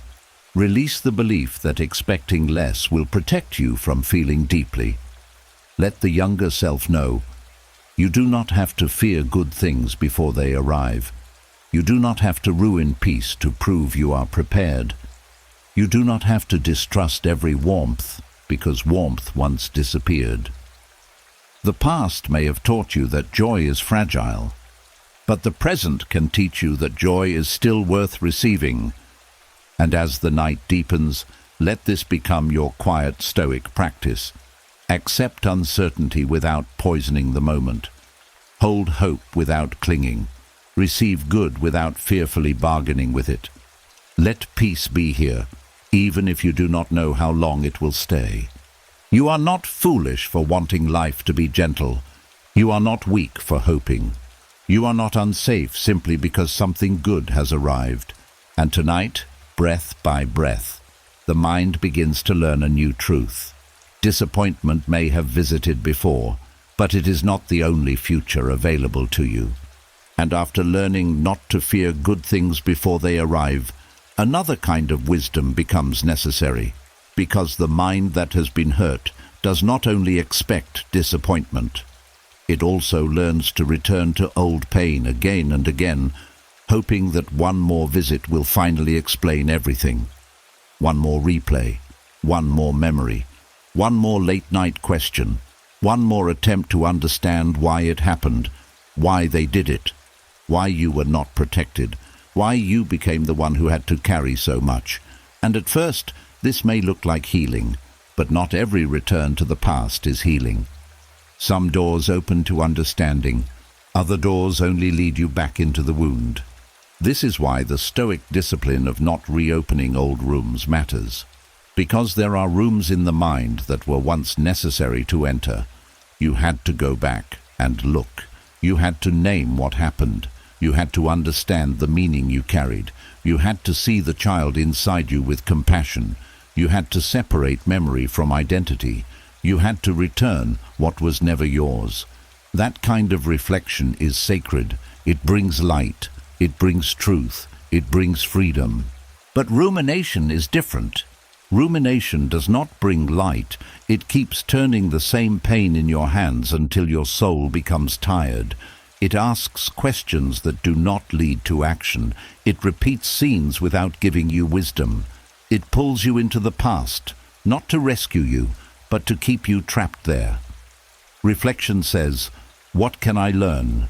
Release the belief that expecting less will protect you from feeling deeply. Let the younger self know, you do not have to fear good things before they arrive. You do not have to ruin peace to prove you are prepared. You do not have to distrust every warmth, because warmth once disappeared. The past may have taught you that joy is fragile, but the present can teach you that joy is still worth receiving. And as the night deepens, let this become your quiet Stoic practice. Accept uncertainty without poisoning the moment. Hold hope without clinging. Receive good without fearfully bargaining with it. Let peace be here, even if you do not know how long it will stay. You are not foolish for wanting life to be gentle. You are not weak for hoping. You are not unsafe simply because something good has arrived. And tonight, breath by breath, the mind begins to learn a new truth. Disappointment may have visited before, but it is not the only future available to you. And after learning not to fear good things before they arrive, another kind of wisdom becomes necessary, because the mind that has been hurt does not only expect disappointment, it also learns to return to old pain again and again, hoping that one more visit will finally explain everything. One more replay, one more memory, one more late-night question, one more attempt to understand why it happened, why they did it, why you were not protected, why you became the one who had to carry so much. And at first, this may look like healing, but not every return to the past is healing. Some doors open to understanding, Other doors only lead you back into the wound. This is why the Stoic discipline of not reopening old rooms matters. Because there are rooms in the mind that were once necessary to enter. You had to go back and look. You had to name what happened. You had to understand the meaning you carried. You had to see the child inside you with compassion. You had to separate memory from identity. You had to return what was never yours. That kind of reflection is sacred. It brings light. It brings truth. It brings freedom. But rumination is different. Rumination does not bring light. It keeps turning the same pain in your hands until your soul becomes tired. It asks questions that do not lead to action. It repeats scenes without giving you wisdom. It pulls you into the past, not to rescue you, but to keep you trapped there. Reflection says, "What can I learn?"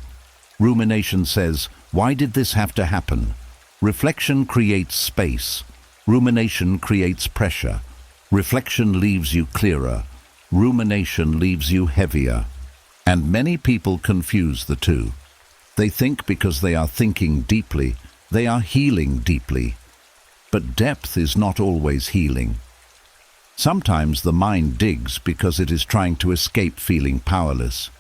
Rumination says, "Why did this have to happen?" Reflection creates space. Rumination creates pressure. Reflection leaves you clearer. Rumination leaves you heavier. And many people confuse the two. They think because they are thinking deeply, they are healing deeply. But depth is not always healing. Sometimes the mind digs because it is trying to escape feeling powerless.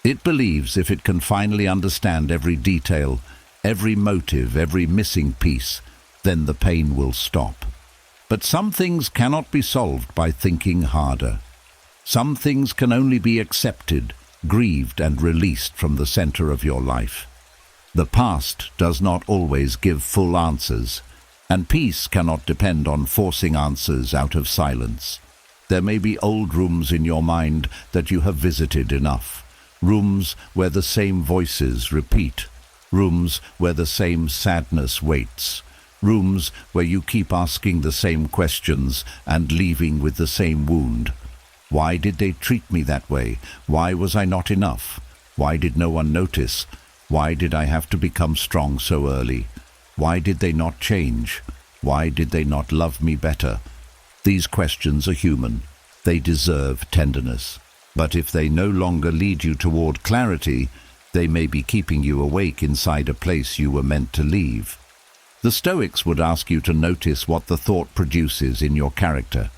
It believes if it can finally understand every detail, every motive, every missing piece, then the pain will stop. But some things cannot be solved by thinking harder. Some things can only be accepted, grieved, and released from the center of your life. The past does not always give full answers, and peace cannot depend on forcing answers out of silence. There may be old rooms in your mind that you have visited enough. Rooms where the same voices repeat. Rooms where the same sadness waits. Rooms where you keep asking the same questions and leaving with the same wound. Why did they treat me that way? Why was I not enough? Why did no one notice? Why did I have to become strong so early? Why did they not change? Why did they not love me better? These questions are human. They deserve tenderness. But if they no longer lead you toward clarity, they may be keeping you awake inside a place you were meant to leave. The Stoics would ask you to notice what the thought produces in your character.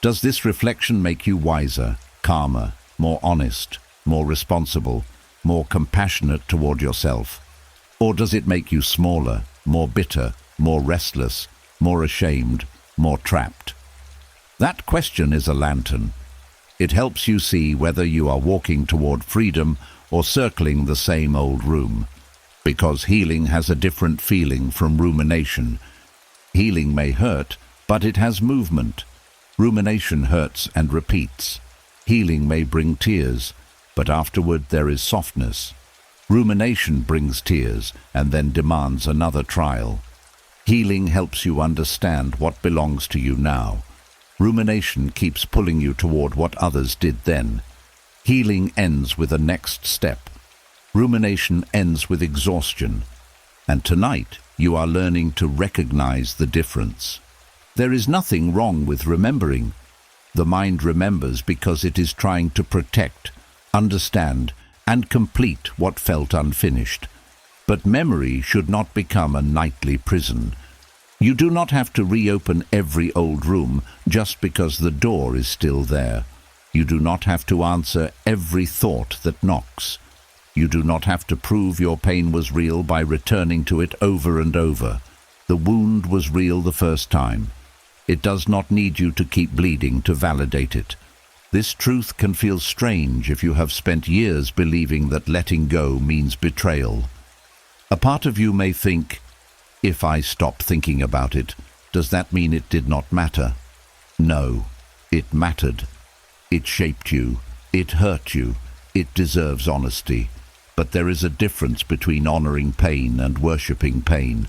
Does this reflection make you wiser, calmer, more honest, more responsible, more compassionate toward yourself? Or does it make you smaller, more bitter, more restless, more ashamed, more trapped? That question is a lantern. It helps you see whether you are walking toward freedom or circling the same old room. Because healing has a different feeling from rumination. Healing may hurt, but it has movement. Rumination hurts and repeats. Healing may bring tears, but afterward there is softness. Rumination brings tears and then demands another trial. Healing helps you understand what belongs to you now. Rumination keeps pulling you toward what others did then. Healing ends with a next step. Rumination ends with exhaustion. And tonight you are learning to recognize the difference. There is nothing wrong with remembering. The mind remembers because it is trying to protect, understand, and complete what felt unfinished. But memory should not become a nightly prison. You do not have to reopen every old room just because the door is still there. You do not have to answer every thought that knocks. You do not have to prove your pain was real by returning to it over and over. The wound was real the first time. It does not need you to keep bleeding to validate it. This truth can feel strange if you have spent years believing that letting go means betrayal. A part of you may think, if I stop thinking about it, does that mean it did not matter? No, it mattered. It shaped you. It hurt you. It deserves honesty. But there is a difference between honoring pain and worshipping pain.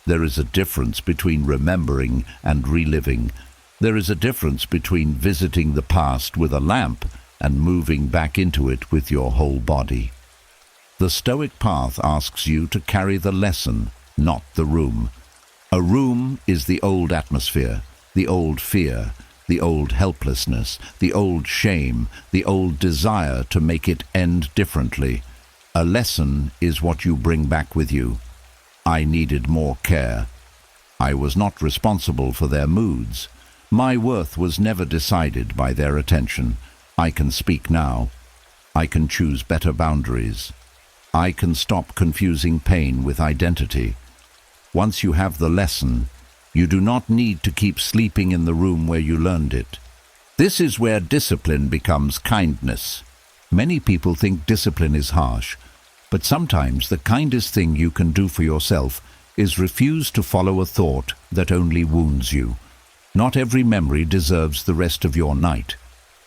There is a difference between remembering and reliving. There is a difference between visiting the past with a lamp and moving back into it with your whole body. The Stoic path asks you to carry the lesson, not the room. A room is the old atmosphere, the old fear, the old helplessness, the old shame, the old desire to make it end differently. A lesson is what you bring back with you. I needed more care. I was not responsible for their moods. My worth was never decided by their attention. I can speak now. I can choose better boundaries. I can stop confusing pain with identity. Once you have the lesson, you do not need to keep sleeping in the room where you learned it. This is where discipline becomes kindness. Many people think discipline is harsh, but sometimes the kindest thing you can do for yourself is refuse to follow a thought that only wounds you. Not every memory deserves the rest of your night.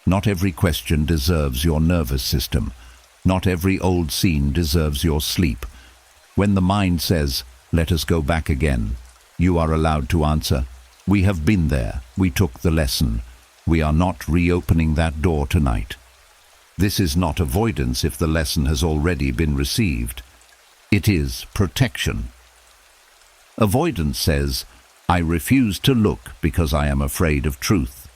Not every question deserves your nervous system. Not every old scene deserves your sleep. When the mind says, "Let us go back again," you are allowed to answer, "We have been there. We took the lesson. We are not reopening that door tonight." This is not avoidance if the lesson has already been received. It is protection. Avoidance says, "I refuse to look because I am afraid of truth."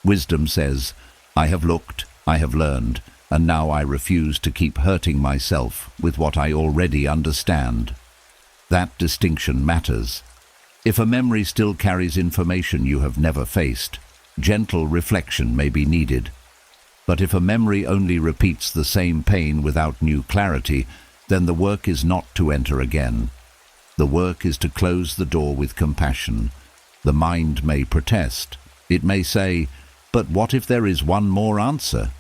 Wisdom says, "I have looked, I have learned, and now I refuse to keep hurting myself with what I already understand." That distinction matters. If a memory still carries information you have never faced, gentle reflection may be needed. But if a memory only repeats the same pain without new clarity, then the work is not to enter again. The work is to close the door with compassion. The mind may protest. It may say, "But what if there is one more answer?"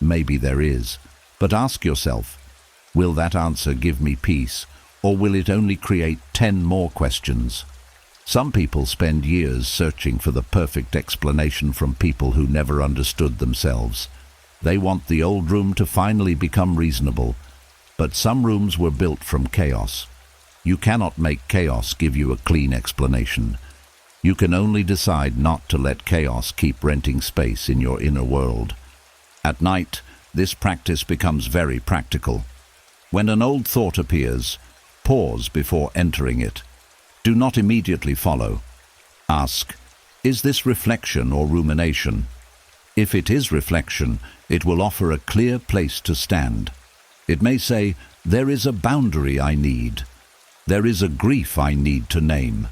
Maybe there is, but ask yourself, will that answer give me peace, or will it only create 10 more questions? Some people spend years searching for the perfect explanation from people who never understood themselves. They want the old room to finally become reasonable, but some rooms were built from chaos. You cannot make chaos give you a clean explanation. You can only decide not to let chaos keep renting space in your inner world. At night, this practice becomes very practical. When an old thought appears, pause before entering it. Do not immediately follow. Ask, is this reflection or rumination? If it is reflection, it will offer a clear place to stand. It may say, there is a boundary I need. There is a grief I need to name.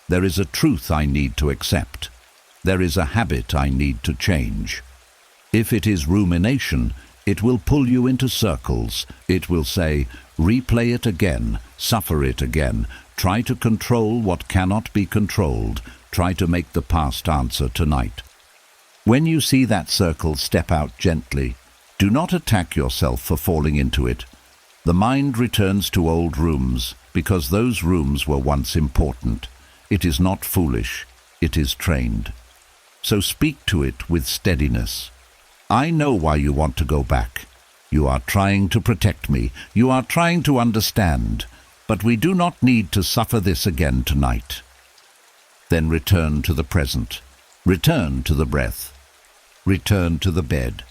There is a truth I need to accept. There is a habit I need to change. If it is rumination, it will pull you into circles. It will say, replay it again, suffer it again, try to control what cannot be controlled, try to make the past answer tonight. When you see that circle, step out gently. Do not attack yourself for falling into it. The mind returns to old rooms because those rooms were once important. It is not foolish, it is trained. So speak to it with steadiness. I know why you want to go back. You are trying to protect me. You are trying to understand. But we do not need to suffer this again tonight. Then return to the present. Return to the breath. Return to the bed.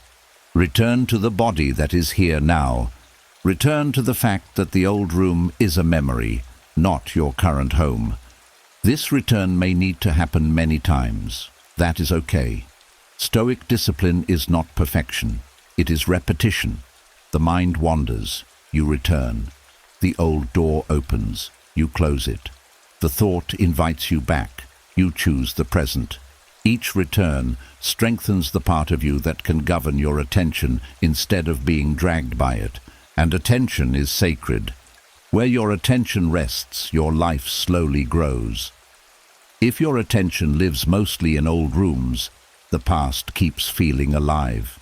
Return to the body that is here now. Return to the fact that the old room is a memory, not your current home. This return may need to happen many times. That is okay. Stoic discipline is not perfection. It is repetition. The mind wanders. You return. The old door opens. You close it. The thought invites you back. You choose the present. Each return strengthens the part of you that can govern your attention instead of being dragged by it. And attention is sacred. Where your attention rests, your life slowly grows. If your attention lives mostly in old rooms, the past keeps feeling alive.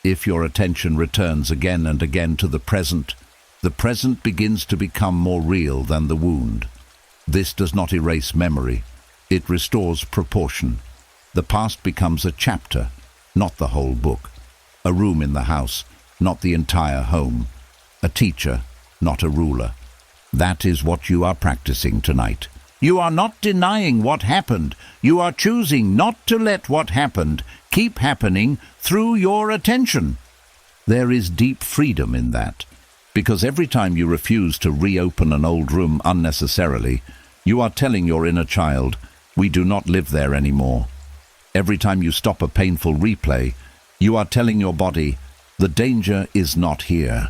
If your attention returns again and again to the present begins to become more real than the wound. This does not erase memory. It restores proportion. The past becomes a chapter, not the whole book. A room in the house, not the entire home. A teacher, not a ruler. That is what you are practicing tonight. You are not denying what happened. You are choosing not to let what happened keep happening through your attention. There is deep freedom in that, because every time you refuse to reopen an old room unnecessarily, you are telling your inner child, we do not live there anymore. Every time you stop a painful replay, you are telling your body, the danger is not here.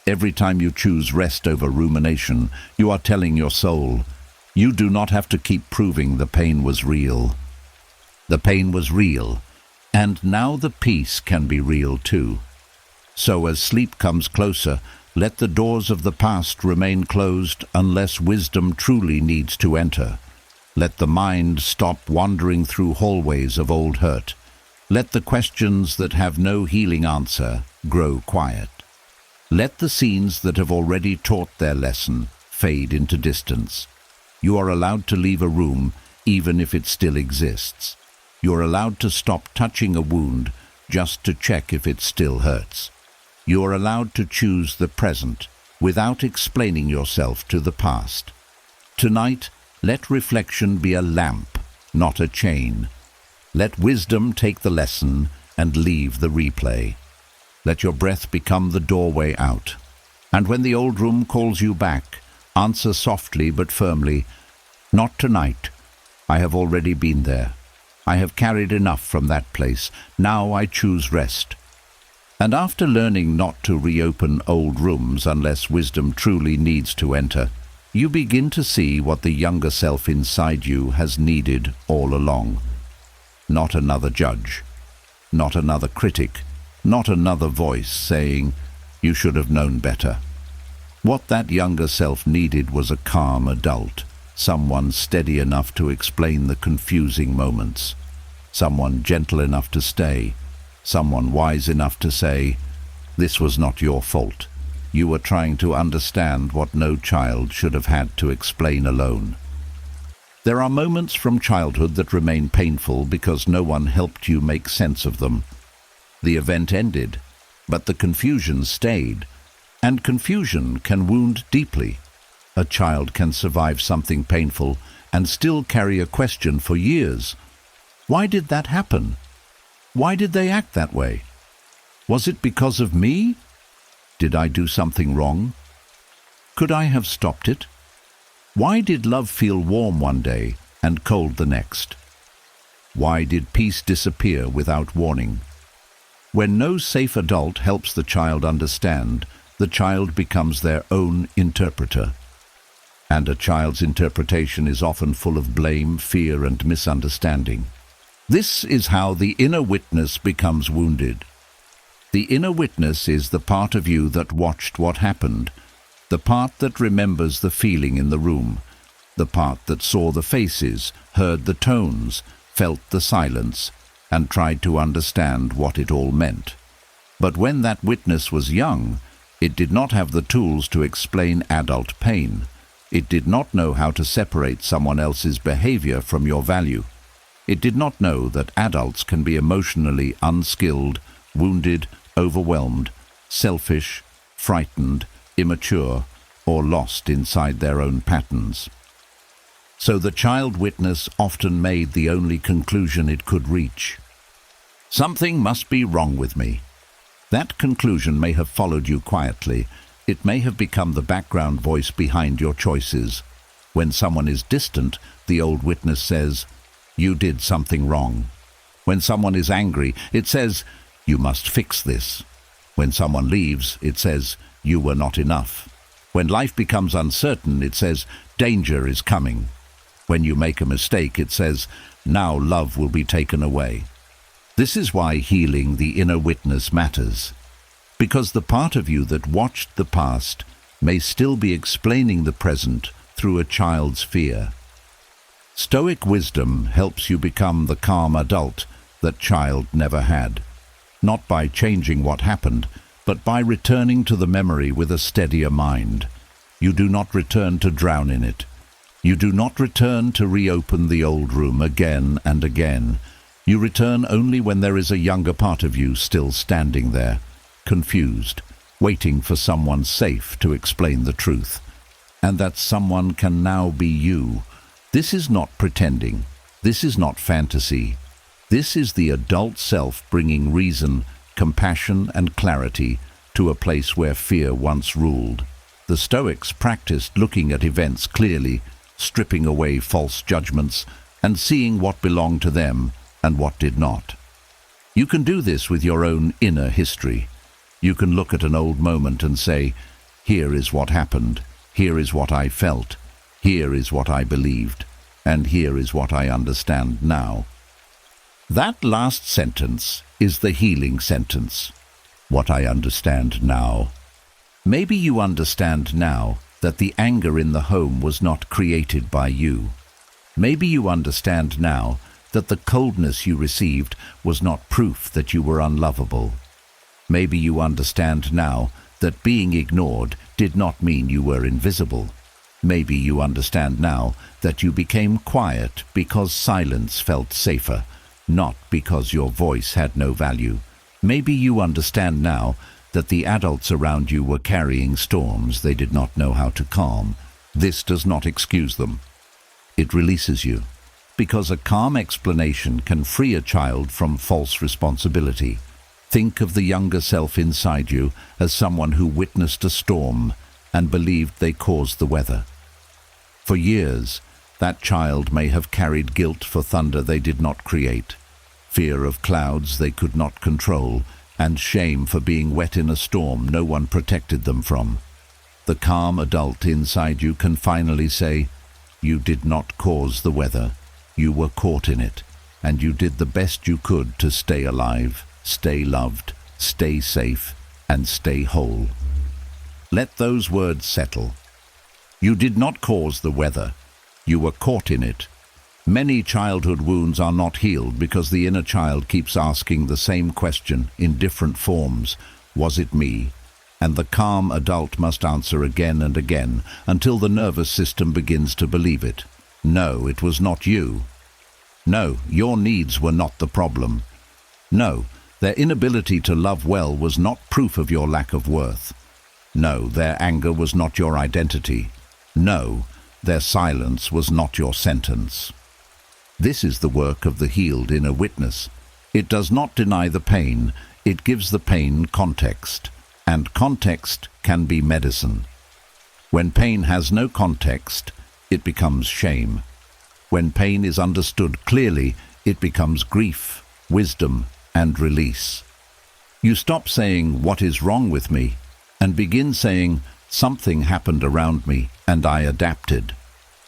Every time you choose rest over rumination, you are telling your soul, you do not have to keep proving the pain was real. The pain was real, and now the peace can be real too. So as sleep comes closer, let the doors of the past remain closed unless wisdom truly needs to enter. Let the mind stop wandering through hallways of old hurt. Let the questions that have no healing answer grow quiet. Let the scenes that have already taught their lesson fade into distance. You are allowed to leave a room even if it still exists. You are allowed to stop touching a wound just to check if it still hurts. You are allowed to choose the present without explaining yourself to the past. Tonight, let reflection be a lamp, not a chain. Let wisdom take the lesson and leave the replay. Let your breath become the doorway out. And when the old room calls you back, answer softly but firmly, "Not tonight. I have already been there. I have carried enough from that place. Now I choose rest." And after learning not to reopen old rooms unless wisdom truly needs to enter, you begin to see what the younger self inside you has needed all along. Not another judge, not another critic, not another voice saying, "You should have known better." What that younger self needed was a calm adult, someone steady enough to explain the confusing moments, someone gentle enough to stay, someone wise enough to say, "This was not your fault. You were trying to understand what no child should have had to explain alone." There are moments from childhood that remain painful because no one helped you make sense of them. The event ended, but the confusion stayed, and confusion can wound deeply. A child can survive something painful and still carry a question for years. Why did that happen? Why did they act that way? Was it because of me? Did I do something wrong? Could I have stopped it? Why did love feel warm one day and cold the next? Why did peace disappear without warning? When no safe adult helps the child understand, the child becomes their own interpreter. And a child's interpretation is often full of blame, fear, and misunderstanding. This is how the inner witness becomes wounded. The inner witness is the part of you that watched what happened, the part that remembers the feeling in the room, the part that saw the faces, heard the tones, felt the silence, and tried to understand what it all meant. But when that witness was young, it did not have the tools to explain adult pain. It did not know how to separate someone else's behavior from your value. It did not know that adults can be emotionally unskilled, wounded, overwhelmed, selfish, frightened, immature, or lost inside their own patterns. So the child witness often made the only conclusion it could reach. Something must be wrong with me. That conclusion may have followed you quietly. It may have become the background voice behind your choices. When someone is distant, the old witness says, "You did something wrong." When someone is angry, it says, "You must fix this." When someone leaves, it says, "You were not enough." When life becomes uncertain, it says, "Danger is coming." When you make a mistake, it says, "Now love will be taken away." This is why healing the inner witness matters. Because the part of you that watched the past may still be explaining the present through a child's fear. Stoic wisdom helps you become the calm adult that child never had, not by changing what happened, but by returning to the memory with a steadier mind. You do not return to drown in it. You do not return to reopen the old room again and again. You return only when there is a younger part of you still standing there, confused, waiting for someone safe to explain the truth. And that someone can now be you. This is not pretending. This is not fantasy. This is the adult self bringing reason, compassion, and clarity to a place where fear once ruled. The Stoics practiced looking at events clearly, stripping away false judgments, and seeing what belonged to them and what did not. You can do this with your own inner history. You can look at an old moment and say, Here is what happened. Here is what I felt. Here is what I believed. And here is what I understand now. That last sentence is the healing sentence. What I understand now. Maybe you understand now that the anger in the home was not created by you. Maybe you understand now that the coldness you received was not proof that you were unlovable. Maybe you understand now that being ignored did not mean you were invisible. Maybe you understand now that you became quiet because silence felt safer, not because your voice had no value. Maybe you understand now that the adults around you were carrying storms they did not know how to calm. This does not excuse them. It releases you, because a calm explanation can free a child from false responsibility. Think of the younger self inside you as someone who witnessed a storm and believed they caused the weather. For years, that child may have carried guilt for thunder they did not create, fear of clouds they could not control, and shame for being wet in a storm no one protected them from. The calm adult inside you can finally say, "You did not cause the weather. You were caught in it, and you did the best you could to stay alive, stay loved, stay safe, and stay whole." Let those words settle. You did not cause the weather. You were caught in it. Many childhood wounds are not healed because the inner child keeps asking the same question in different forms. Was it me? And the calm adult must answer again and again until the nervous system begins to believe it. No, it was not you. No, your needs were not the problem. No, their inability to love well was not proof of your lack of worth. No, their anger was not your identity. No, their silence was not your sentence. This is the work of the healed inner witness. It does not deny the pain, it gives the pain context. And context can be medicine. When pain has no context, it becomes shame. When pain is understood clearly, it becomes grief, wisdom, and release. You stop saying, "What is wrong with me?" and begin saying, "Something happened around me, and I adapted."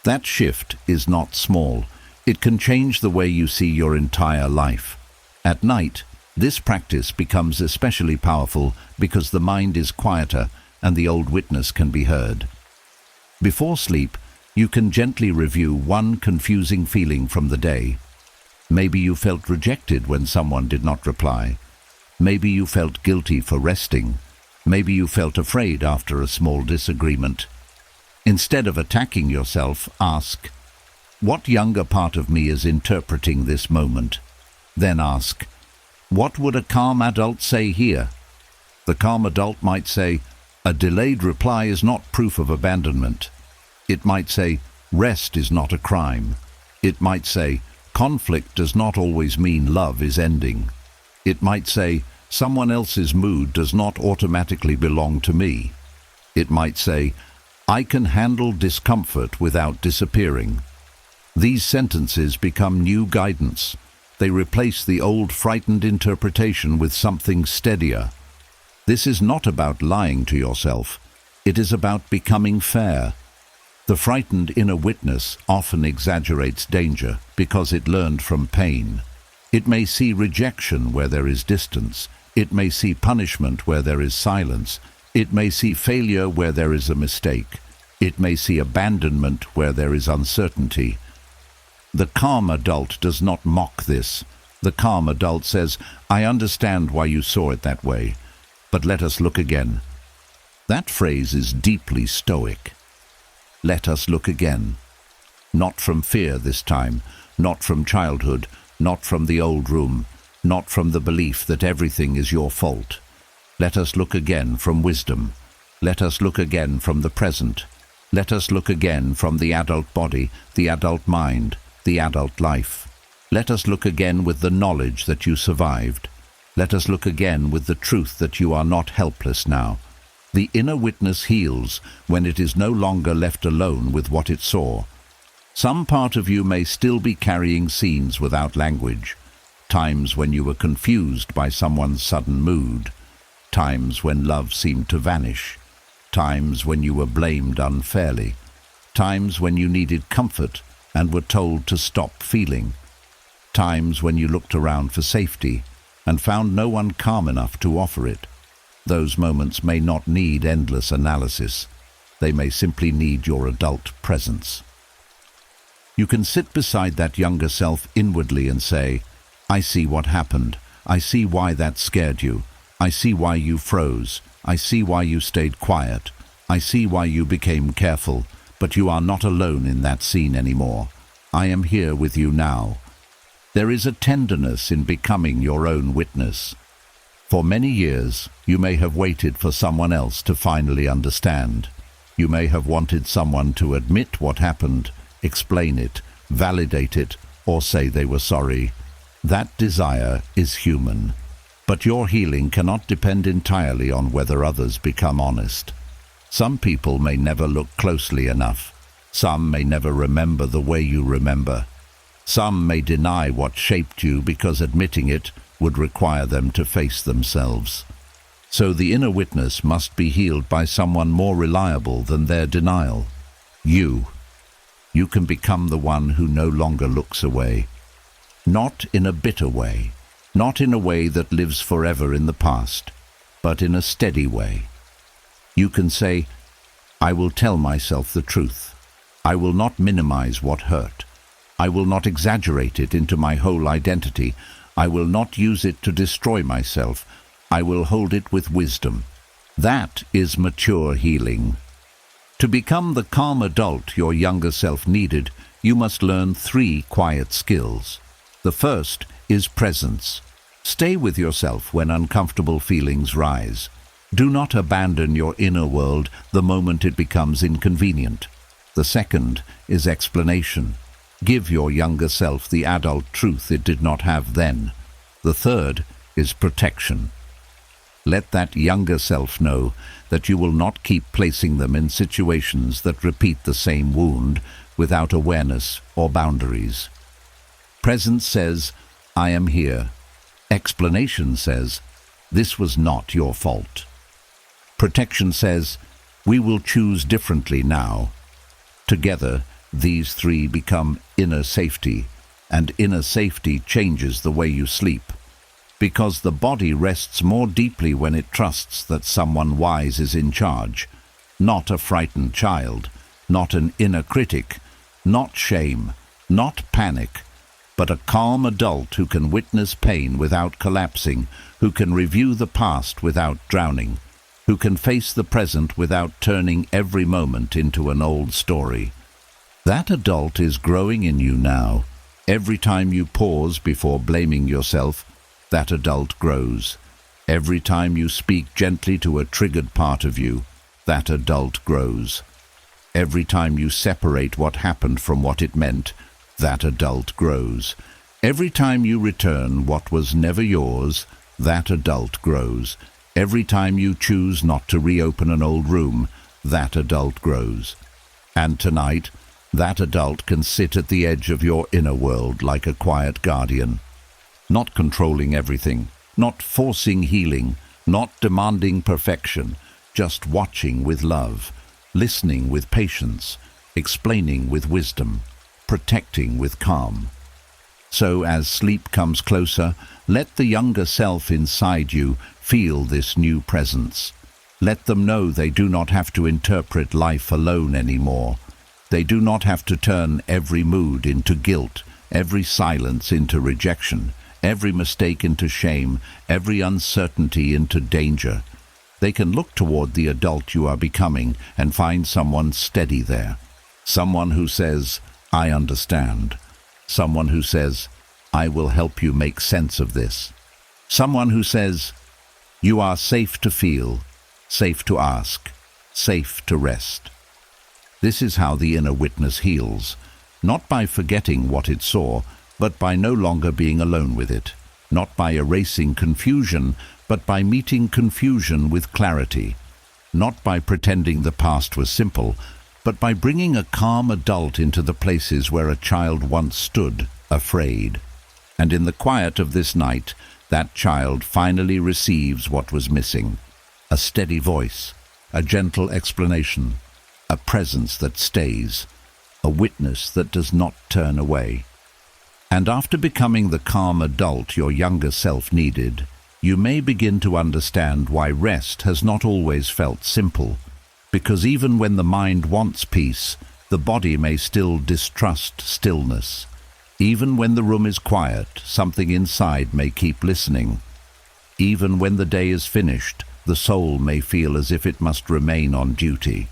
That shift is not small. It can change the way you see your entire life. At night, this practice becomes especially powerful because the mind is quieter and the old witness can be heard. Before sleep, you can gently review one confusing feeling from the day. Maybe you felt rejected when someone did not reply. Maybe you felt guilty for resting. Maybe you felt afraid after a small disagreement. Instead of attacking yourself, ask, "What younger part of me is interpreting this moment?" Then ask, "What would a calm adult say here?" The calm adult might say, "A delayed reply is not proof of abandonment." It might say, "Rest is not a crime." It might say, "Conflict does not always mean love is ending." It might say, "Someone else's mood does not automatically belong to me." It might say, "I can handle discomfort without disappearing." These sentences become new guidance. They replace the old frightened interpretation with something steadier. This is not about lying to yourself. It is about becoming fair. The frightened inner witness often exaggerates danger because it learned from pain. It may see rejection where there is distance. It may see punishment where there is silence. It may see failure where there is a mistake. It may see abandonment where there is uncertainty. The calm adult does not mock this. The calm adult says, "I understand why you saw it that way, but let us look again." That phrase is deeply Stoic. Let us look again. Not from fear this time, not from childhood, not from the old room, not from the belief that everything is your fault. Let us look again from wisdom. Let us look again from the present. Let us look again from the adult body, the adult mind, the adult life. Let us look again with the knowledge that you survived. Let us look again with the truth that you are not helpless now. The inner witness heals when it is no longer left alone with what it saw. Some part of you may still be carrying scenes without language. Times when you were confused by someone's sudden mood. Times when love seemed to vanish. times when you were blamed unfairly, times when you needed comfort and were told to stop feeling, times when you looked around for safety and found no one calm enough to offer it. Those moments may not need endless analysis. They may simply need your adult presence. You can sit beside that younger self inwardly and say, "I see what happened. I see why that scared you. I see why you froze. I see why you stayed quiet. I see why you became careful, but you are not alone in that scene anymore. I am here with you now." There is a tenderness in becoming your own witness. For many years, you may have waited for someone else to finally understand. You may have wanted someone to admit what happened, explain it, validate it, or say they were sorry. That desire is human. But your healing cannot depend entirely on whether others become honest. Some people may never look closely enough. Some may never remember the way you remember. Some may deny what shaped you because admitting it would require them to face themselves. So the inner witness must be healed by someone more reliable than their denial. You. You can become the one who no longer looks away. Not in a bitter way, not in a way that lives forever in the past, but in a steady way. You can say, "I will tell myself the truth. I will not minimize what hurt. I will not exaggerate it into my whole identity. I will not use it to destroy myself. I will hold it with wisdom." That is mature healing. To become the calm adult your younger self needed, you must learn 3 quiet skills. The first is presence. Stay with yourself when uncomfortable feelings rise. Do not abandon your inner world the moment it becomes inconvenient. The second is explanation. Give your younger self the adult truth it did not have then. The third is protection. Let that younger self know that you will not keep placing them in situations that repeat the same wound without awareness or boundaries. Presence says, "I am here." Explanation says, "This was not your fault." Protection says, "We will choose differently now." Together, these 3 become inner safety, and inner safety changes the way you sleep. Because the body rests more deeply when it trusts that someone wise is in charge. Not a frightened child, not an inner critic, not shame, not panic, but a calm adult who can witness pain without collapsing, who can review the past without drowning, who can face the present without turning every moment into an old story. That adult is growing in you now. Every time you pause before blaming yourself, that adult grows. Every time you speak gently to a triggered part of you, that adult grows. Every time you separate what happened from what it meant, that adult grows. Every time you return what was never yours, that adult grows. Every time you choose not to reopen an old room, that adult grows. And tonight, that adult can sit at the edge of your inner world like a quiet guardian. Not controlling everything, not forcing healing, not demanding perfection, just watching with love, listening with patience, explaining with wisdom, protecting with calm. So as sleep comes closer, let the younger self inside you feel this new presence. Let them know they do not have to interpret life alone anymore. They do not have to turn every mood into guilt, every silence into rejection, every mistake into shame, every uncertainty into danger. They can look toward the adult you are becoming and find someone steady there. Someone who says, "I understand." Someone who says, "I will help you make sense of this." Someone who says, "You are safe to feel, safe to ask, safe to rest." This is how the inner witness heals, not by forgetting what it saw, but by no longer being alone with it, not by erasing confusion, but by meeting confusion with clarity, not by pretending the past was simple, but by bringing a calm adult into the places where a child once stood, afraid. And in the quiet of this night, that child finally receives what was missing: a steady voice, a gentle explanation, a presence that stays, a witness that does not turn away. And after becoming the calm adult your younger self needed, you may begin to understand why rest has not always felt simple, because even when the mind wants peace, the body may still distrust stillness. Even when the room is quiet, something inside may keep listening. Even when the day is finished, the soul may feel as if it must remain on duty.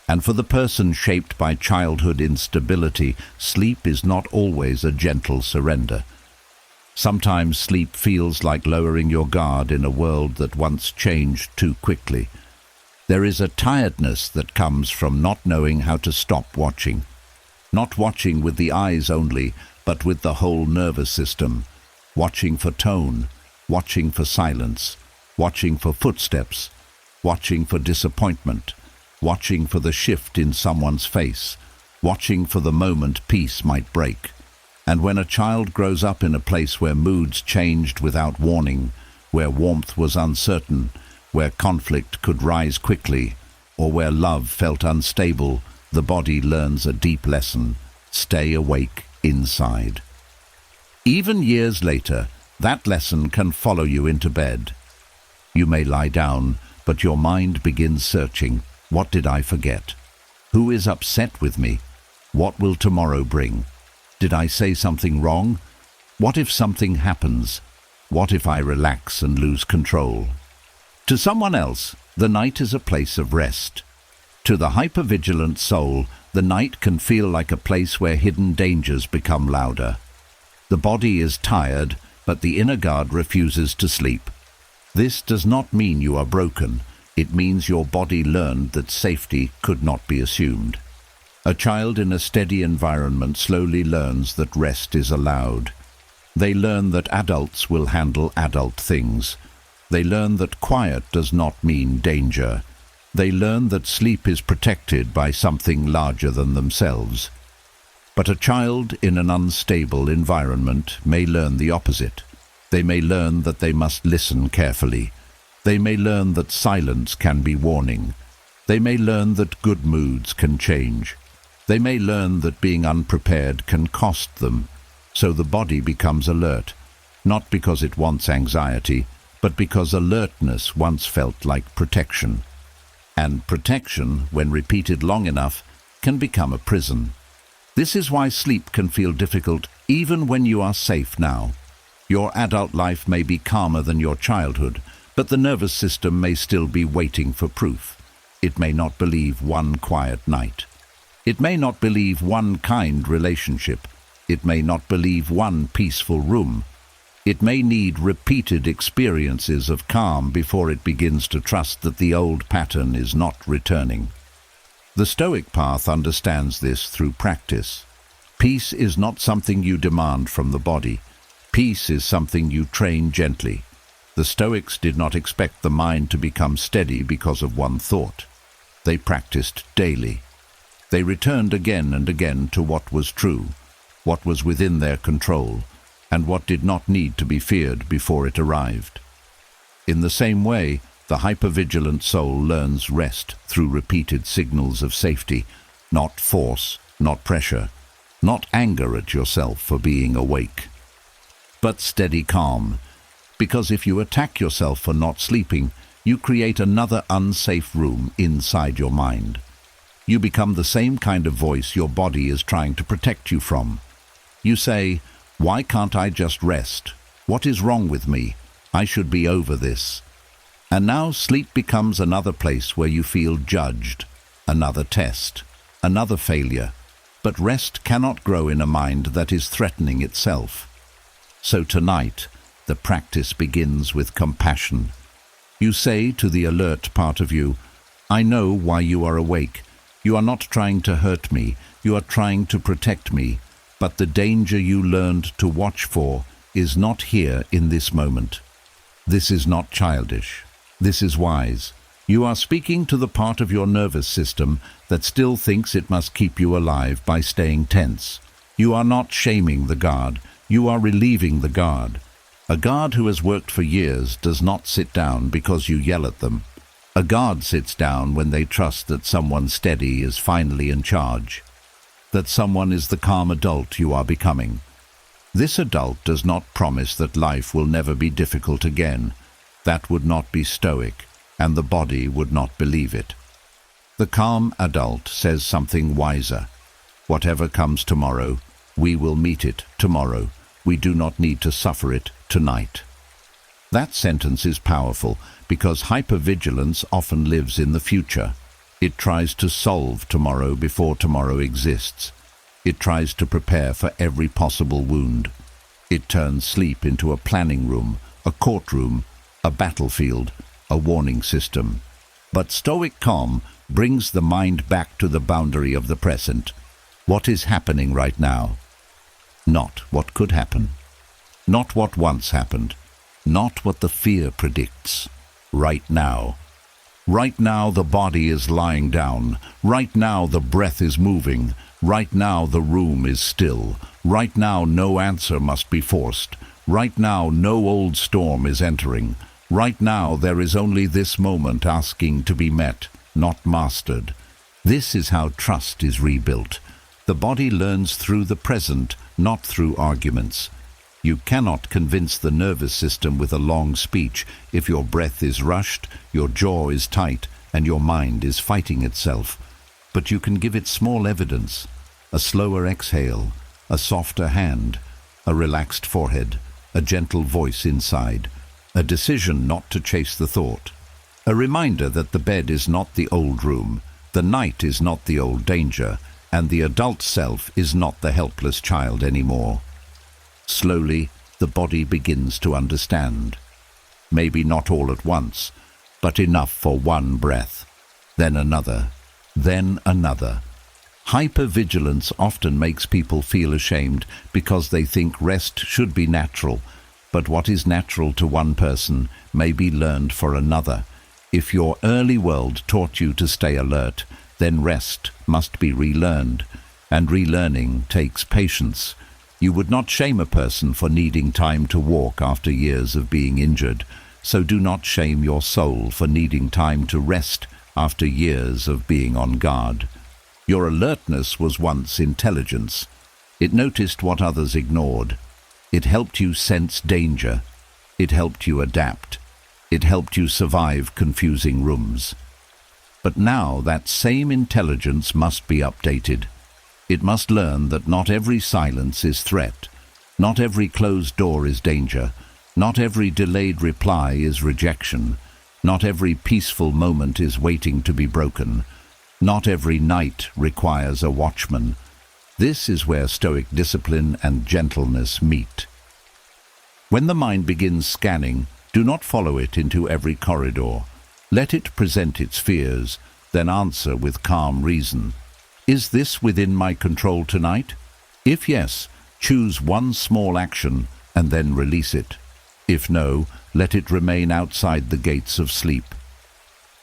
And for the person shaped by childhood instability, sleep is not always a gentle surrender. Sometimes sleep feels like lowering your guard in a world that once changed too quickly. There is a tiredness that comes from not knowing how to stop watching. Not watching with the eyes only, but with the whole nervous system. Watching for tone, watching for silence, watching for footsteps, watching for disappointment, watching for the shift in someone's face, watching for the moment peace might break. And when a child grows up in a place where moods changed without warning, where warmth was uncertain, where conflict could rise quickly, or where love felt unstable, the body learns a deep lesson: stay awake inside. Even years later, that lesson can follow you into bed. You may lie down, but your mind begins searching. What did I forget? Who is upset with me? What will tomorrow bring? Did I say something wrong? What if something happens? What if I relax and lose control? To someone else, the night is a place of rest. To the hypervigilant soul, the night can feel like a place where hidden dangers become louder. The body is tired, but the inner guard refuses to sleep. This does not mean you are broken. It means your body learned that safety could not be assumed. A child in a steady environment slowly learns that rest is allowed. They learn that adults will handle adult things. They learn that quiet does not mean danger. They learn that sleep is protected by something larger than themselves. But a child in an unstable environment may learn the opposite. They may learn that they must listen carefully. They may learn that silence can be warning. They may learn that good moods can change. They may learn that being unprepared can cost them. So the body becomes alert, not because it wants anxiety, but because alertness once felt like protection. And protection, when repeated long enough, can become a prison. This is why sleep can feel difficult even when you are safe now. Your adult life may be calmer than your childhood, but the nervous system may still be waiting for proof. It may not believe one quiet night. It may not believe one kind relationship. It may not believe one peaceful room. It may need repeated experiences of calm before it begins to trust that the old pattern is not returning. The Stoic path understands this through practice. Peace is not something you demand from the body. Peace is something you train gently. The Stoics did not expect the mind to become steady because of one thought. They practiced daily. They returned again and again to what was true, what was within their control, and what did not need to be feared before it arrived. In the same way, the hypervigilant soul learns rest through repeated signals of safety, not force, not pressure, not anger at yourself for being awake, but steady calm, because if you attack yourself for not sleeping, you create another unsafe room inside your mind. You become the same kind of voice your body is trying to protect you from. You say, "Why can't I just rest? What is wrong with me? I should be over this." And now sleep becomes another place where you feel judged, another test, another failure. But rest cannot grow in a mind that is threatening itself. So tonight, the practice begins with compassion. You say to the alert part of you, "I know why you are awake. You are not trying to hurt me. You are trying to protect me. But the danger you learned to watch for is not here in this moment." This is not childish. This is wise. You are speaking to the part of your nervous system that still thinks it must keep you alive by staying tense. You are not shaming the guard. You are relieving the guard. A guard who has worked for years does not sit down because you yell at them. A guard sits down when they trust that someone steady is finally in charge, that someone is the calm adult you are becoming. This adult does not promise that life will never be difficult again. That would not be stoic, and the body would not believe it. The calm adult says something wiser. Whatever comes tomorrow, we will meet it tomorrow. We do not need to suffer it tonight. That sentence is powerful because hypervigilance often lives in the future. It tries to solve tomorrow before tomorrow exists. It tries to prepare for every possible wound. It turns sleep into a planning room, a courtroom, a battlefield, a warning system. But Stoic calm brings the mind back to the boundary of the present. What is happening right now? Not what could happen. Not what once happened. Not what the fear predicts. Right now. Right now the body is lying down. Right now the breath is moving. Right now the room is still. Right now no answer must be forced. Right now no old storm is entering. Right now there is only this moment asking to be met, not mastered. This is how trust is rebuilt. The body learns through the present, not through arguments. You cannot convince the nervous system with a long speech if your breath is rushed, your jaw is tight, and your mind is fighting itself. But you can give it small evidence: a slower exhale, a softer hand, a relaxed forehead, a gentle voice inside, a decision not to chase the thought, a reminder that the bed is not the old room, the night is not the old danger, and the adult self is not the helpless child anymore. Slowly, the body begins to understand. Maybe not all at once, but enough for one breath, then another, then another. Hypervigilance often makes people feel ashamed because they think rest should be natural, but what is natural to one person may be learned for another. If your early world taught you to stay alert, then rest must be relearned, and relearning takes patience. You would not shame a person for needing time to walk after years of being injured, so do not shame your soul for needing time to rest after years of being on guard. Your alertness was once intelligence. It noticed what others ignored. It helped you sense danger. It helped you adapt. It helped you survive confusing rooms. But now that same intelligence must be updated. It must learn that not every silence is threat. Not every closed door is danger. Not every delayed reply is rejection. Not every peaceful moment is waiting to be broken. Not every night requires a watchman. This is where Stoic discipline and gentleness meet. When the mind begins scanning, do not follow it into every corridor. Let it present its fears, then answer with calm reason. Is this within my control tonight? If yes, choose one small action and then release it. If no, let it remain outside the gates of sleep.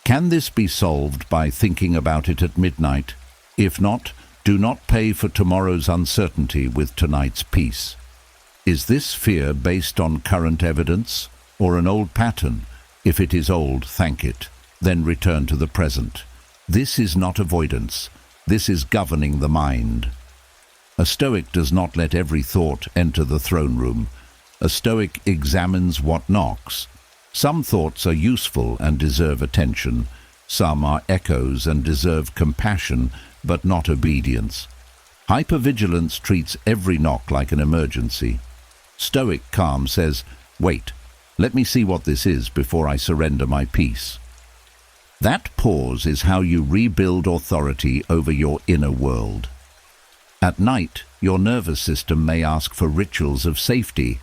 Can this be solved by thinking about it at midnight? If not, do not pay for tomorrow's uncertainty with tonight's peace. Is this fear based on current evidence or an old pattern? If it is old, thank it, then return to the present. This is not avoidance. This is governing the mind. A Stoic does not let every thought enter the throne room. A Stoic examines what knocks. Some thoughts are useful and deserve attention. Some are echoes and deserve compassion, but not obedience. Hypervigilance treats every knock like an emergency. Stoic calm says, "Wait, let me see what this is before I surrender my peace." That pause is how you rebuild authority over your inner world. At night, your nervous system may ask for rituals of safety,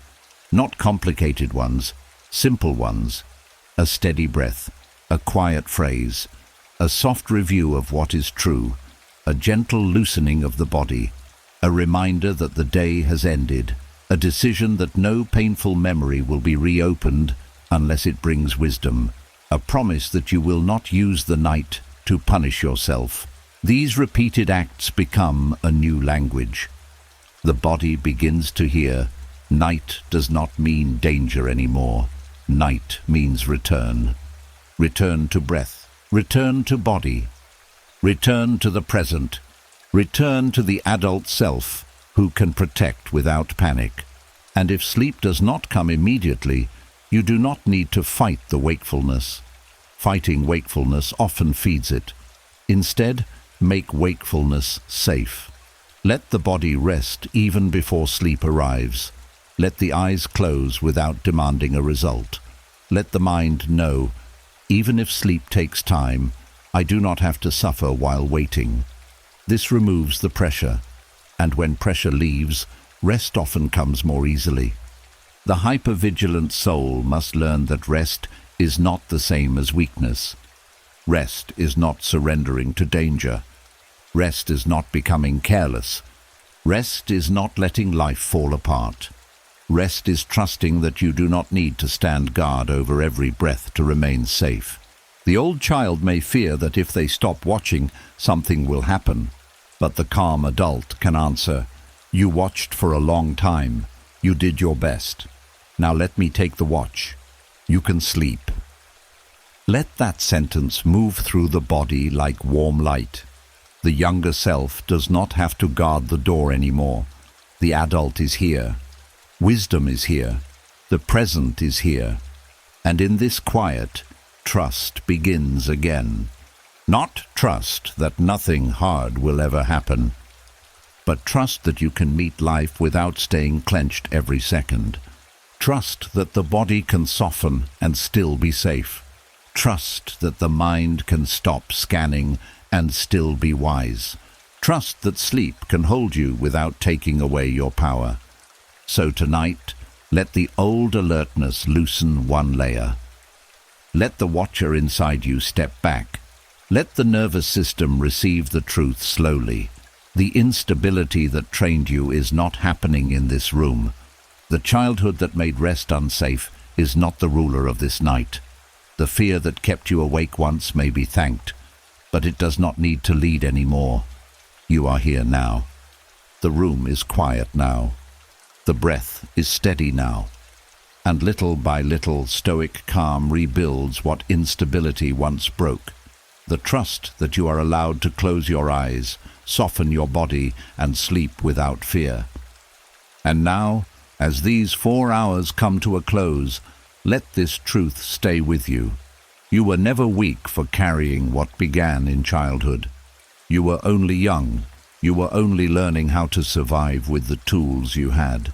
not complicated ones, simple ones. A steady breath, a quiet phrase, a soft review of what is true, a gentle loosening of the body, a reminder that the day has ended, a decision that no painful memory will be reopened unless it brings wisdom, a promise that you will not use the night to punish yourself. These repeated acts become a new language. The body begins to hear. Night does not mean danger anymore. Night means return. Return to breath, Return to body. Return to the present. Return to the adult self who can protect without panic. And if sleep does not come immediately, you do not need to fight the wakefulness. Fighting wakefulness often feeds it. Instead, make wakefulness safe. Let the body rest even before sleep arrives. Let the eyes close without demanding a result. Let the mind know, even if sleep takes time, I do not have to suffer while waiting. This removes the pressure, and when pressure leaves, rest often comes more easily. The hypervigilant soul must learn that rest is not the same as weakness. Rest is not surrendering to danger. Rest is not becoming careless. Rest is not letting life fall apart. Rest is trusting that you do not need to stand guard over every breath to remain safe. The old child may fear that if they stop watching, something will happen. But the calm adult can answer, "You watched for a long time. You did your best. Now let me take the watch. You can sleep." Let that sentence move through the body like warm light. The younger self does not have to guard the door anymore. The adult is here. Wisdom is here. The present is here. And in this quiet, trust begins again. Not trust that nothing hard will ever happen, but trust that you can meet life without staying clenched every second. Trust that the body can soften and still be safe. Trust that the mind can stop scanning and still be wise. Trust that sleep can hold you without taking away your power. So tonight, let the old alertness loosen one layer. Let the watcher inside you step back. Let the nervous system receive the truth slowly. The instability that trained you is not happening in this room. The childhood that made rest unsafe is not the ruler of this night. The fear that kept you awake once may be thanked, but it does not need to lead anymore. You are here now. The room is quiet now. The breath is steady now. And little by little, Stoic calm rebuilds what instability once broke. The trust that you are allowed to close your eyes, soften your body, and sleep without fear. And now, as these 4 hours come to a close, let this truth stay with you. You were never weak for carrying what began in childhood. You were only young. You were only learning how to survive with the tools you had.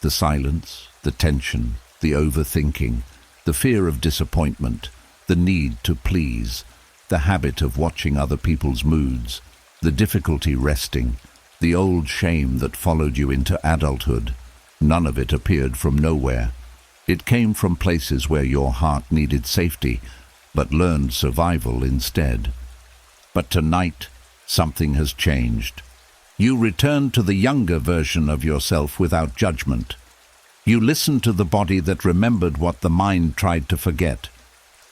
The silence, the tension, the overthinking, the fear of disappointment, the need to please, the habit of watching other people's moods, the difficulty resting, the old shame that followed you into adulthood. None of it appeared from nowhere. It came from places where your heart needed safety, but learned survival instead. But tonight, something has changed. You return to the younger version of yourself without judgment. You listened to the body that remembered what the mind tried to forget.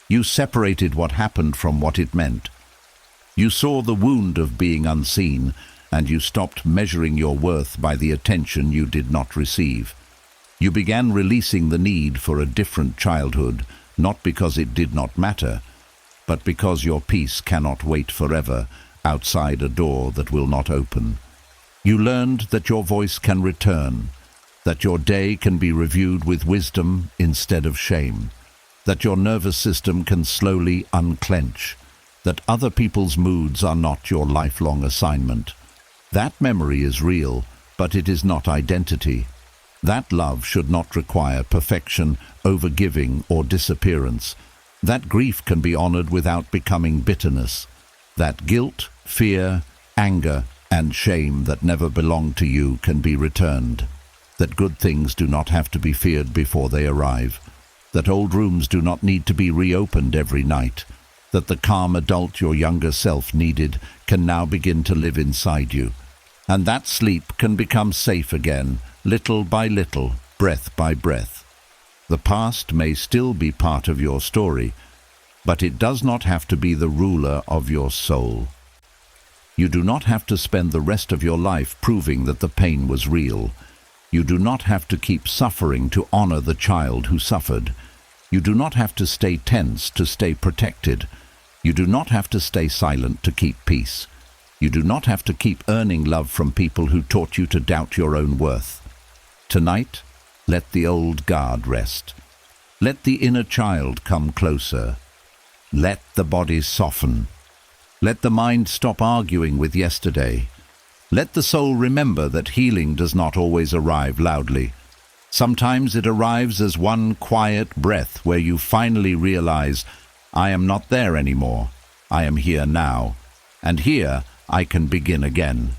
You separated what happened from what it meant. You saw the wound of being unseen, and you stopped measuring your worth by the attention you did not receive. You began releasing the need for a different childhood, not because it did not matter, but because your peace cannot wait forever outside a door that will not open. You learned that your voice can return, that your day can be reviewed with wisdom instead of shame, that your nervous system can slowly unclench, that other people's moods are not your lifelong assignment. That memory is real, but it is not identity. That love should not require perfection, overgiving, or disappearance. That grief can be honored without becoming bitterness. That guilt, fear, anger, and shame that never belonged to you can be returned. That good things do not have to be feared before they arrive. That old rooms do not need to be reopened every night. That the calm adult your younger self needed can now begin to live inside you. And that sleep can become safe again, little by little, breath by breath. The past may still be part of your story, but it does not have to be the ruler of your soul. You do not have to spend the rest of your life proving that the pain was real. You do not have to keep suffering to honor the child who suffered. You do not have to stay tense to stay protected. You do not have to stay silent to keep peace. You do not have to keep earning love from people who taught you to doubt your own worth. Tonight, let the old guard rest. Let the inner child come closer. Let the body soften. Let the mind stop arguing with yesterday. Let the soul remember that healing does not always arrive loudly. Sometimes it arrives as one quiet breath where you finally realize, I am not there anymore. I am here now. And here I can begin again.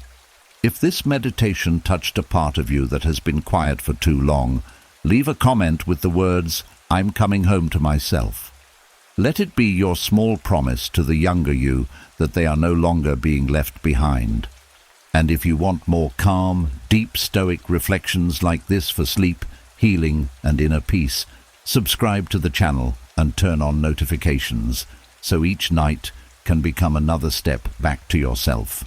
If this meditation touched a part of you that has been quiet for too long, leave a comment with the words, I'm coming home to myself. Let it be your small promise to the younger you that they are no longer being left behind. And if you want more calm, deep Stoic reflections like this for sleep, healing, and inner peace, subscribe to the channel and turn on notifications so each night can become another step back to yourself.